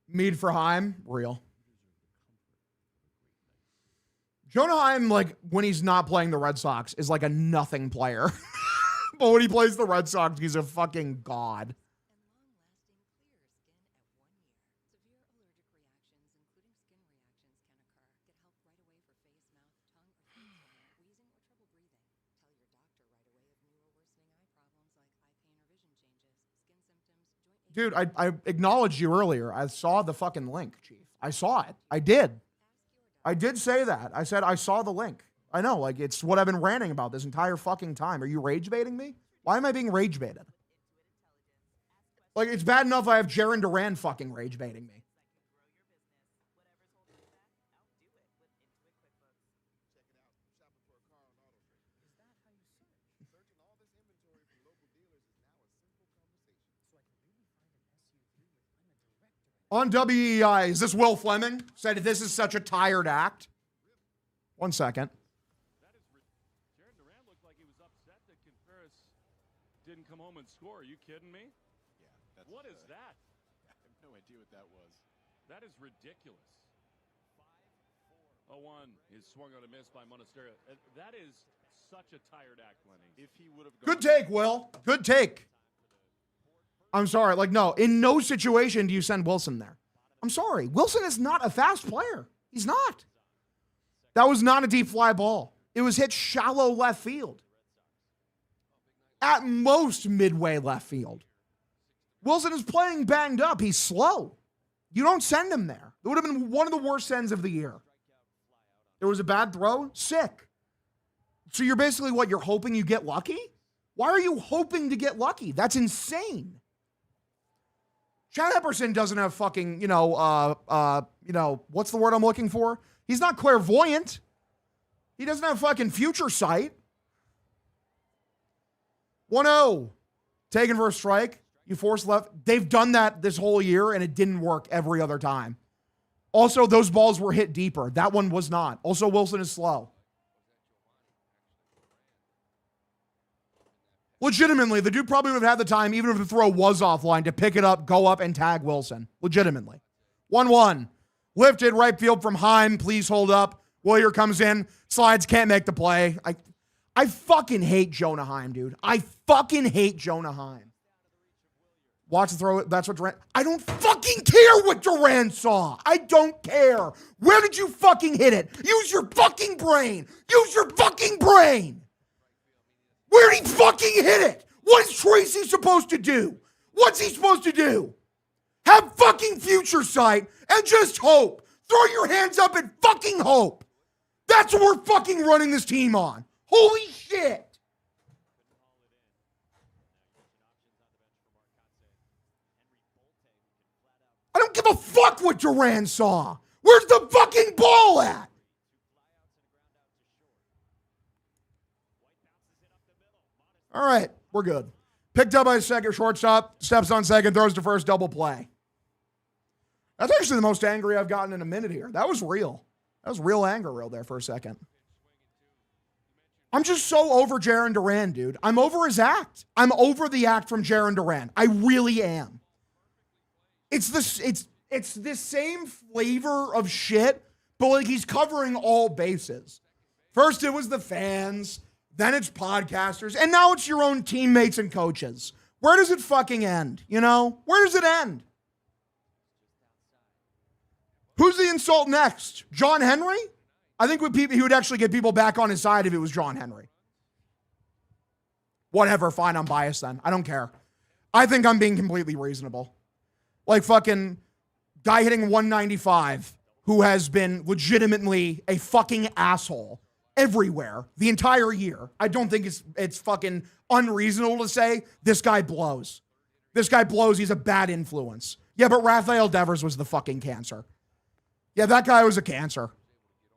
Mead for Heim, real. Jonah Heim, like, when he's not playing the Red Sox, is like a nothing player. But when he plays the Red Sox, he's a fucking god. Dude, I acknowledged you earlier. I saw the fucking link, Chief. I saw it. I did. I did say that. I said I saw the link. I know, like, it's what I've been ranting about this entire fucking time. Are you rage baiting me? Why am I being rage baited? Like, it's bad enough I have Jaron Duran fucking rage baiting me. On WEI, is this Will Fleming? Said this is such a tired act. 1 second. Jaron Duran looked like he was upset that Contreras didn't come home and score. Are you kidding me? Yeah. What is that? I have no idea what that was. That is ridiculous. 5-4. 0-1 is swung on a miss by Monasterio. That is such a tired act, Lenny. If he would have Good take, Will. Good take. I'm sorry. Like, no, in no situation do you send Wilson there. I'm sorry. Wilson is not a fast player. He's not. That was not a deep fly ball. It was hit shallow left field. At most, midway left field. Wilson is playing banged up. He's slow. You don't send him there. It would have been one of the worst sends of the year. There was a bad throw. Sick. So you're basically what? You're hoping you get lucky? Why are you hoping to get lucky? That's insane. Chad Epperson doesn't have fucking, what's the word I'm looking for? He's not clairvoyant. He doesn't have fucking future sight. 1-0. Taken for a strike. You force left. They've done that this whole year, and it didn't work every other time. Also, those balls were hit deeper. That one was not. Also, Wilson is slow. Legitimately, the dude probably would have had the time, even if the throw was offline, to pick it up, go up, and tag Wilson. Legitimately. 1-1. Lifted right field from Heim. Please hold up. Willier comes in. Slides, can't make the play. I fucking hate Jonah Heim, dude. I fucking hate Jonah Heim. Watch the throw. That's what Duran... I don't fucking care what Duran saw. I don't care. Where did you fucking hit it? Use your fucking brain. Use your fucking brain. Where did he fucking hit it? What is Tracy supposed to do? What's he supposed to do? Have fucking future sight and just hope. Throw your hands up and fucking hope. That's what we're fucking running this team on. Holy shit. What the fuck what Durant saw? Where's the fucking ball at? All right, we're good. Picked up by second shortstop, steps on second, throws to first, double play. That's actually the most angry I've gotten in a minute here. That was real. That was real anger real there for a second. I'm just so over Jarren Duran, dude. I'm over his act. I'm over the act from Jarren Duran. I really am. It's this same flavor of shit, but like he's covering all bases. First it was the fans, then it's podcasters, and now it's your own teammates and coaches. Where does it fucking end? You know? Where does it end? Who's the insult next? John Henry? I think he would actually get people back on his side if it was John Henry. Whatever, fine, I'm biased then. I don't care. I think I'm being completely reasonable. Like fucking guy hitting 195 who has been legitimately a fucking asshole everywhere the entire year. I don't think it's fucking unreasonable to say this guy blows. This guy blows. He's a bad influence. Yeah, but Rafael Devers was the fucking cancer. Yeah, that guy was a cancer.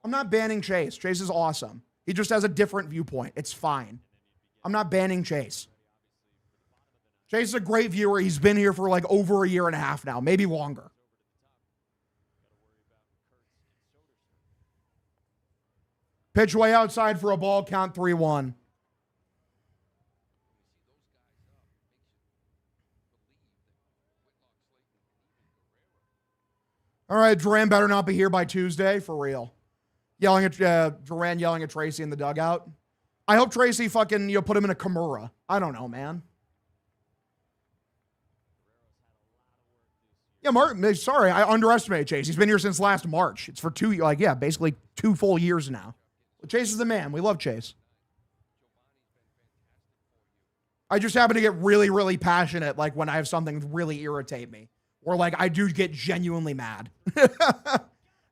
I'm not banning Chase. Chase is awesome. He just has a different viewpoint. It's fine. I'm not banning Chase. Chase is a great viewer. He's been here for like over a year and a half now, maybe longer. Pitch way outside for a ball, count 3-1. All right, Duran better not be here by Tuesday, for real. Yelling at Duran, yelling at Tracy in the dugout. I hope Tracy fucking put him in a Kimura. I don't know, man. Yeah, sorry, I underestimated Chase. He's been here since last March. It's for basically 2 full years now. But Chase is the man. We love Chase. I just happen to get really, really passionate, like when I have something really irritate me. Or like I do get genuinely mad.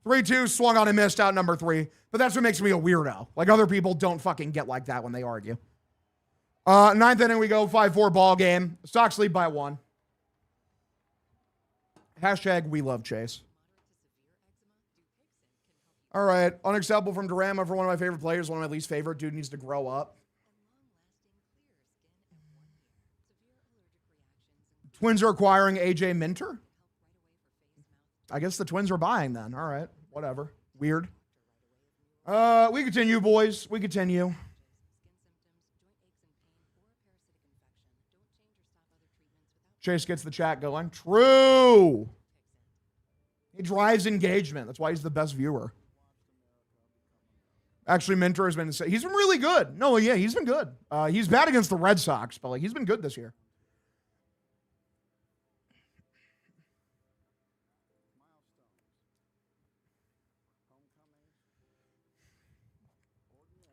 3-2, swung on and missed out number 3. But that's what makes me a weirdo. Like other people don't fucking get like that when they argue. 9th inning we go, 5-4 ball game. Sox lead by 1. Hashtag we love Chase. All right, unacceptable from Duran for one of my favorite players, one of my least favorite. Dude needs to grow up. Twins are acquiring AJ Minter? I guess the Twins are buying then. All right, whatever. Weird. We continue, boys. We continue. Chase gets the chat going. True. He drives engagement. That's why he's the best viewer. Actually, Minter has been really good. No, yeah, he's been good. He's bad against the Red Sox, but like he's been good this year.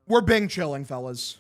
We're Bing chilling, fellas.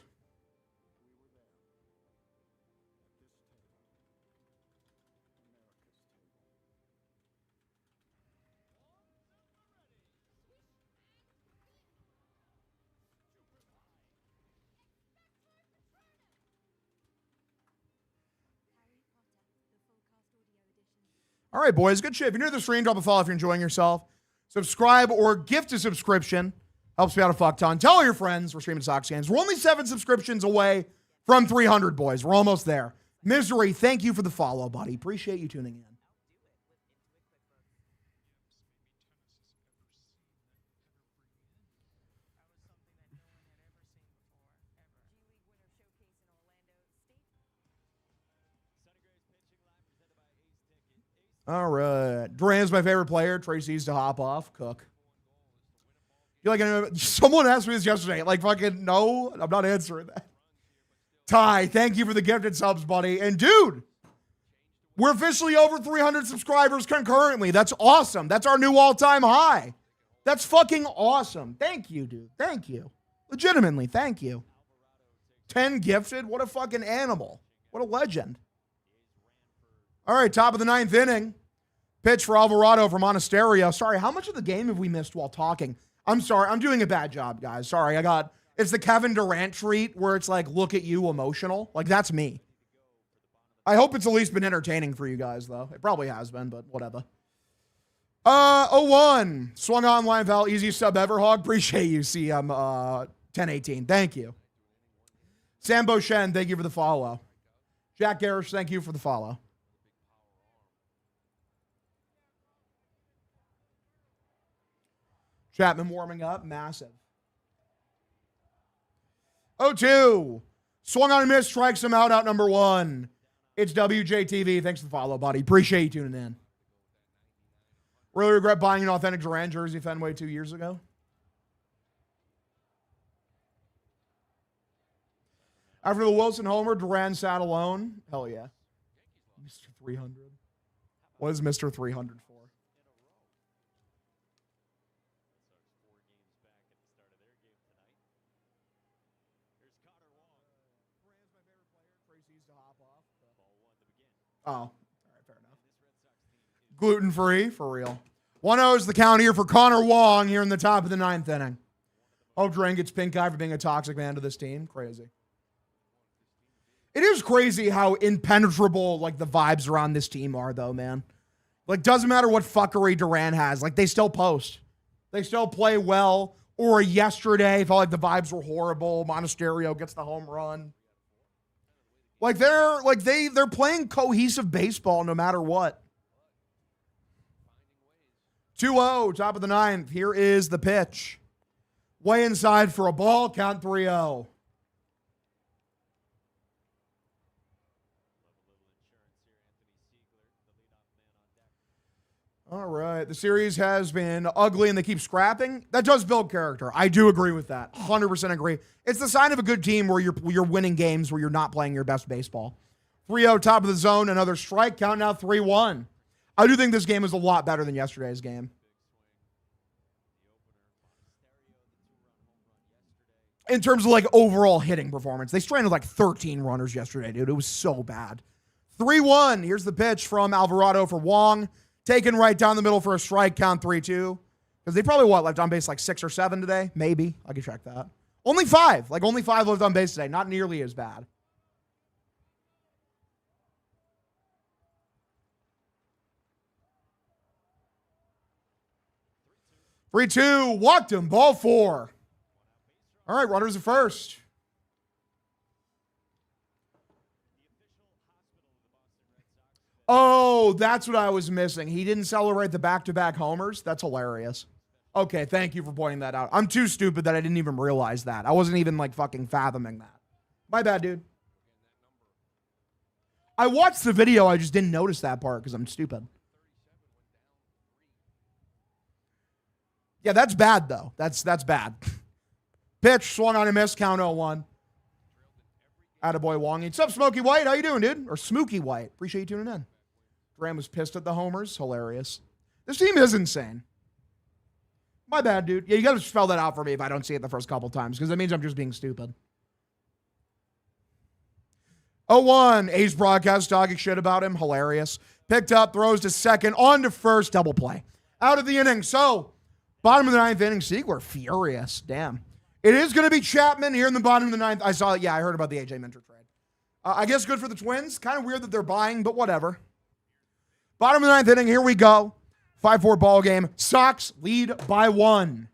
All right, boys, good shit. If you're new to the stream, drop a follow if you're enjoying yourself. Subscribe or gift a subscription. Helps me out a fuck ton. Tell all your friends we're streaming Sox games. We're only 7 subscriptions away from 300, boys. We're almost there. Misery, thank you for the follow, buddy. Appreciate you tuning in. All right. Duran's my favorite player. Tracy's to hop off. Cook. You're like, someone asked me this yesterday. Like, fucking, no, I'm not answering that. Ty, thank you for the gifted subs, buddy. And dude, we're officially over 300 subscribers concurrently. That's awesome. That's our new all-time high. That's fucking awesome. Thank you, dude. Thank you. Legitimately, thank you. 10 gifted. What a fucking animal. What a legend. All right, top of the 9th inning. Pitch for Alvarado from Monasterio. Sorry, how much of the game have we missed while talking? I'm sorry. I'm doing a bad job, guys. Sorry, it's the Kevin Durant treat where it's like, look at you, emotional. Like, that's me. I hope it's at least been entertaining for you guys, though. It probably has been, but whatever. 01. Swung on line Val. Easy sub ever, Hog. Appreciate you, CM 1018. Thank you. Sambo Shen, thank you for the follow. Jack Garish, thank you for the follow. Chapman warming up. Massive. 02. Swung on a miss. Strikes him out number 1. It's WJTV. Thanks for the follow, buddy. Appreciate you tuning in. Really regret buying an authentic Durant jersey Fenway 2 years ago. After the Wilson homer, Durant sat alone. Hell yeah. Mr. 300. What is Mr. 300 for? Oh, all right, fair enough. Gluten-free, for real. 1-0 is the count here for Connor Wong here in the top of the 9th inning. Hope Durant gets pink eye for being a toxic man to this team. Crazy. It is crazy how impenetrable, like, the vibes around this team are, though, man. Like, doesn't matter what fuckery Durant has. Like, they still post. They still play well. Or yesterday, felt like the vibes were horrible. Monasterio gets the home run. Like, they're playing cohesive baseball no matter what. 2-0, top of the 9th. Here is the pitch. Way inside for a ball. Count 3-0. All right. The series has been ugly and they keep scrapping. That does build character. I do agree with that. 100% agree. It's the sign of a good team where you're winning games where you're not playing your best baseball. 3-0, top of the zone. Another strike. Count now 3-1. I do think this game is a lot better than yesterday's game. In terms of like overall hitting performance. They stranded like 13 runners yesterday, dude. It was so bad. 3-1. Here's the pitch from Alvarado for Wong. Taken right down the middle for a strike, count 3-2. Because they probably, left on base like 6 or 7 today? Maybe. I can check that. Only 5. Like, only 5 left on base today. Not nearly as bad. Three, 2. Walked him. Ball 4. All right, runners at first. Oh, that's what I was missing. He didn't celebrate the back-to-back homers. That's hilarious. Okay, thank you for pointing that out. I'm too stupid that I didn't even realize that. I wasn't even like fucking fathoming that. My bad, dude. I watched the video. I just didn't notice that part because I'm stupid. Yeah, that's bad, though. That's bad. Pitch, swung on a miss, count 0-1. Attaboy Wong. What's up, Smokey White? How you doing, dude? Or Smokey White. Appreciate you tuning in. Graham was pissed at the homers. Hilarious. This team is insane. My bad, dude. Yeah, you got to spell that out for me if I don't see it the first couple times, because that means I'm just being stupid. 0-1. A's broadcast talking shit about him. Hilarious. Picked up, throws to second, on to first, double play. Out of the inning. So, bottom of the 9th inning, Siegler furious. Damn. It is going to be Chapman here in the bottom of the 9th. I saw it. Yeah, I heard about the AJ Minter trade. I guess good for the Twins. Kind of weird that they're buying, but whatever. Bottom of the 9th inning. Here we go. 5-4 ball game. Sox lead by 1.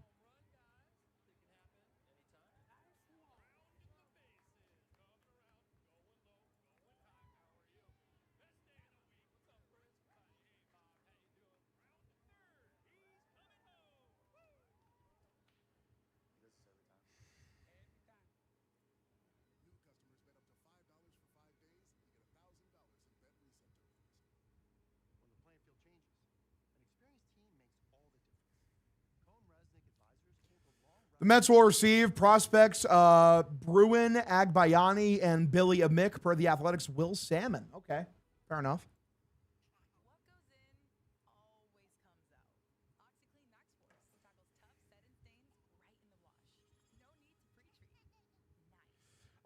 The Mets will receive prospects Bruin, Agbayani, and Billy Amick per the Athletics' Will Salmon. Okay, fair enough.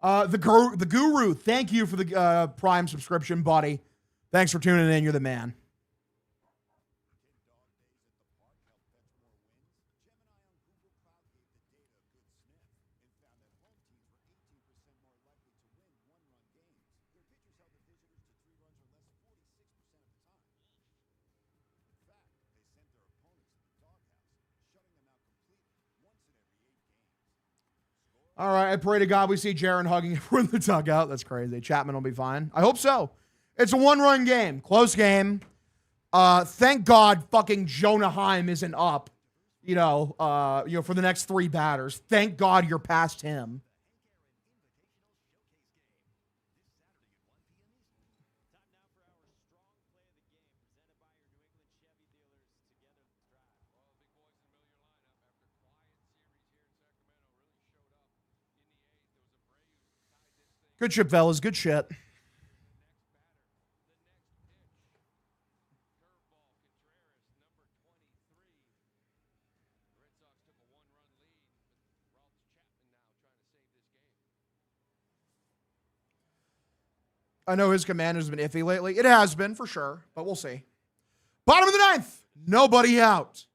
The Guru, thank you for the Prime subscription, buddy. Thanks for tuning in. You're the man. All right, I pray to God we see Jaron hugging everyone in the dugout. That's crazy. Chapman will be fine. I hope so. It's a one-run game. Close game. Thank God fucking Jonah Heim isn't up, for the next 3 batters. Thank God you're past him. Good shit, fellas. Good shit. I know his command has been iffy lately. It has been, for sure, but we'll see. Bottom of the 9th. Nobody out.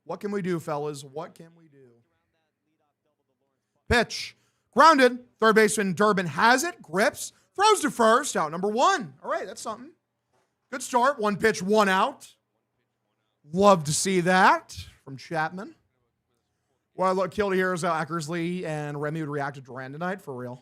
What can we do, fellas? What can we do? Pitch. Grounded. Third baseman Durbin has it. Grips. Throws to first. Out number 1. All right, that's something. Good start. 1 pitch, 1 out. Love to see that from Chapman. Well, look, killed here is how Eckersley and Remy would react to Duran tonight, for real.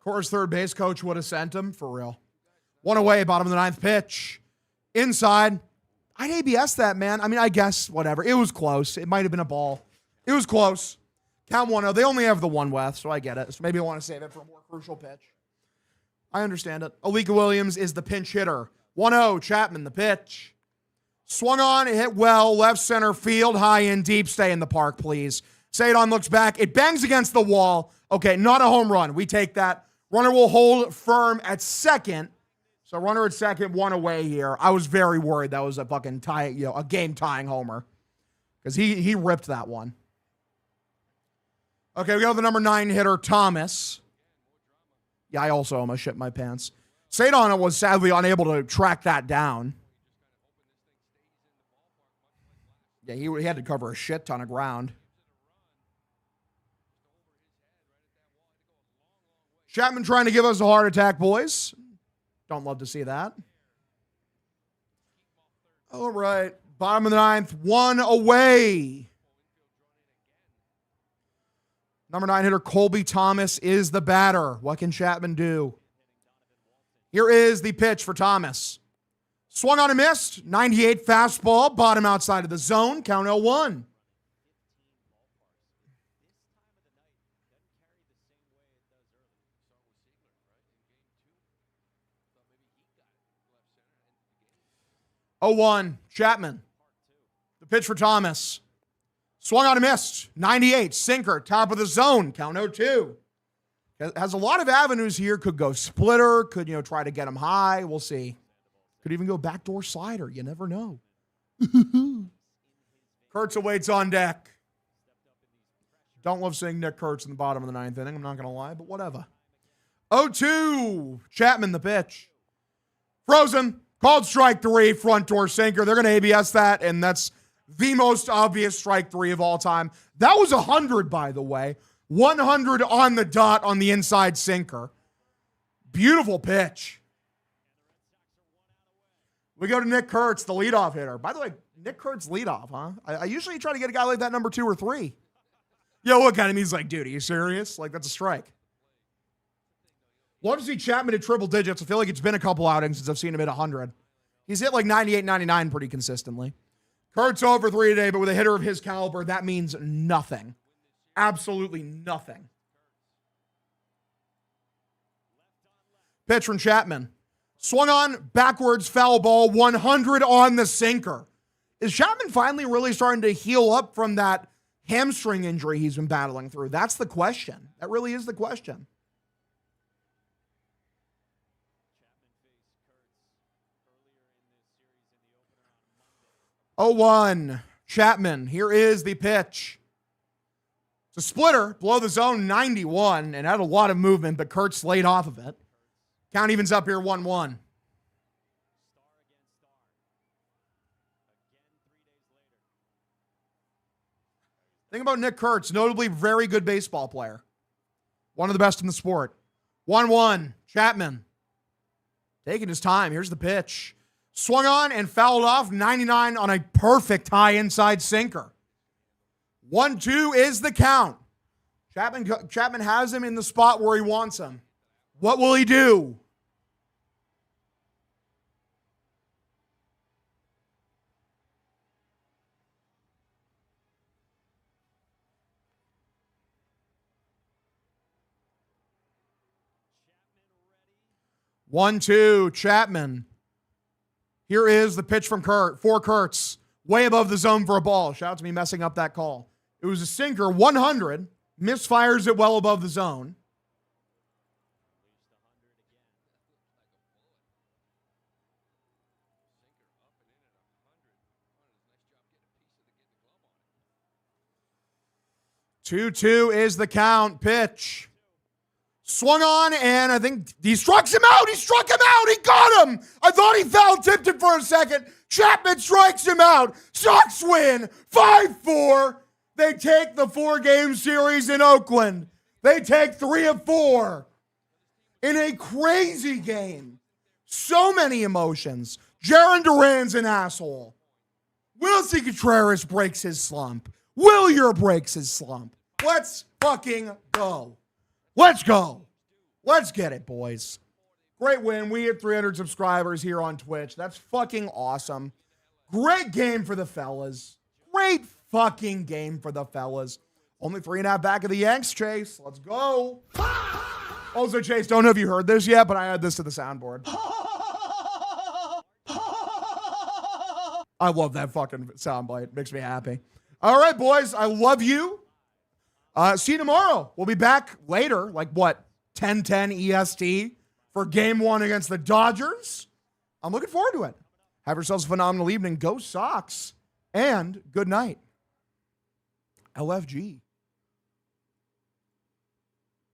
Coors third base coach would have sent him, for real. 1 away, bottom of the 9th pitch. Inside. I'd ABS that, man. I mean, I guess, whatever. It was close. It might have been a ball. It was close. Count 1-0. They only have the 1 West, so I get it. So maybe I want to save it for a more crucial pitch. I understand it. Alika Williams is the pinch hitter. 1-0, Chapman, the pitch. Swung on, hit well, left center field, high and deep. Stay in the park, please. Saydon looks back. It bangs against the wall. Okay, not a home run. We take that. Runner will hold firm at second. So runner at second, 1 away here. I was very worried that was a fucking tie, a game-tying homer. Because he ripped that one. Okay, we got the number 9 hitter, Thomas. Yeah, I also almost shit my pants. Saydon was sadly unable to track that down. Yeah, he had to cover a shit ton of ground. Chapman trying to give us a heart attack, boys. Don't love to see that. All right. Bottom of the 9th. 1 away. Number 9 hitter Colby Thomas is the batter. What can Chapman do? Here is the pitch for Thomas. Swung on and missed. 98 fastball. Bottom outside of the zone. Count 0-1. Oh, 1, Chapman. The pitch for Thomas. Swung on and missed. 98, sinker, top of the zone. Count 0-2. Has a lot of avenues here. Could go splitter. Could, try to get him high. We'll see. Could even go backdoor slider. You never know. Kurtz awaits on deck. Don't love seeing Nick Kurtz in the bottom of the 9th inning. I'm not going to lie, but whatever. 0-2, Chapman, the pitch. Frozen. Called strike 3, front door sinker. They're going to ABS that, and that's the most obvious strike 3 of all time. That was 100, by the way. 100 on the dot on the inside sinker. Beautiful pitch. We go to Nick Kurtz, the leadoff hitter. By the way, Nick Kurtz leadoff, huh? I usually try to get a guy like that number 2 or 3. Yo, look at him. He's like, dude, are you serious? Like, that's a strike. Love to see Chapman at triple digits. I feel like it's been a couple outings since I've seen him at 100. He's hit like 98, 99 pretty consistently. Kurtz over 3 today, but with a hitter of his caliber, that means nothing. Absolutely nothing. Pitch from Chapman. Swung on, backwards, foul ball, 100 on the sinker. Is Chapman finally really starting to heal up from that hamstring injury he's been battling through? That's the question. That really is the question. 0-1, Chapman. Here is the pitch. It's a splitter, below the zone, 91, and had a lot of movement, but Kurtz laid off of it. Count evens up here, 1-1. Think about Nick Kurtz, notably very good baseball player. One of the best in the sport. 1-1. Chapman. Taking his time. Here's the pitch. Swung on and fouled off. 99 on a perfect high inside sinker. 1-2 is the count. Chapman has him in the spot where he wants him. What will he do? Chapman ready. 1-2, Chapman. Here is the pitch from Kurtz. Way above the zone for a ball. Shout out to me messing up that call. It was a sinker, 100. Misfires it well above the zone. Unleashed 100 again. 2-2 is the count. Pitch. Swung on, and I think he struck him out. He struck him out. He got him. I thought he foul tipped it for a second. Chapman strikes him out. Sox win 5-4. They take the 4-game series in Oakland. They take 3 of 4 in a crazy game. So many emotions. Jarren Duran's an asshole. Wilson Contreras breaks his slump. Willier breaks his slump. Let's fucking go. Let's go. Let's get it, boys. Great win. We hit 300 subscribers here on Twitch. That's fucking awesome. Great game for the fellas. Great fucking game for the fellas. Only 3.5 back of the Yanks, Chase. Let's go. Also, Chase, don't know if you heard this yet, but I add this to the soundboard. I love that fucking soundbite. Makes me happy. All right, boys. I love you. See you tomorrow. We'll be back later, like what, 10:10 EST for game 1 against the Dodgers. I'm looking forward to it. Have yourselves a phenomenal evening. Go Sox. And good night. LFG.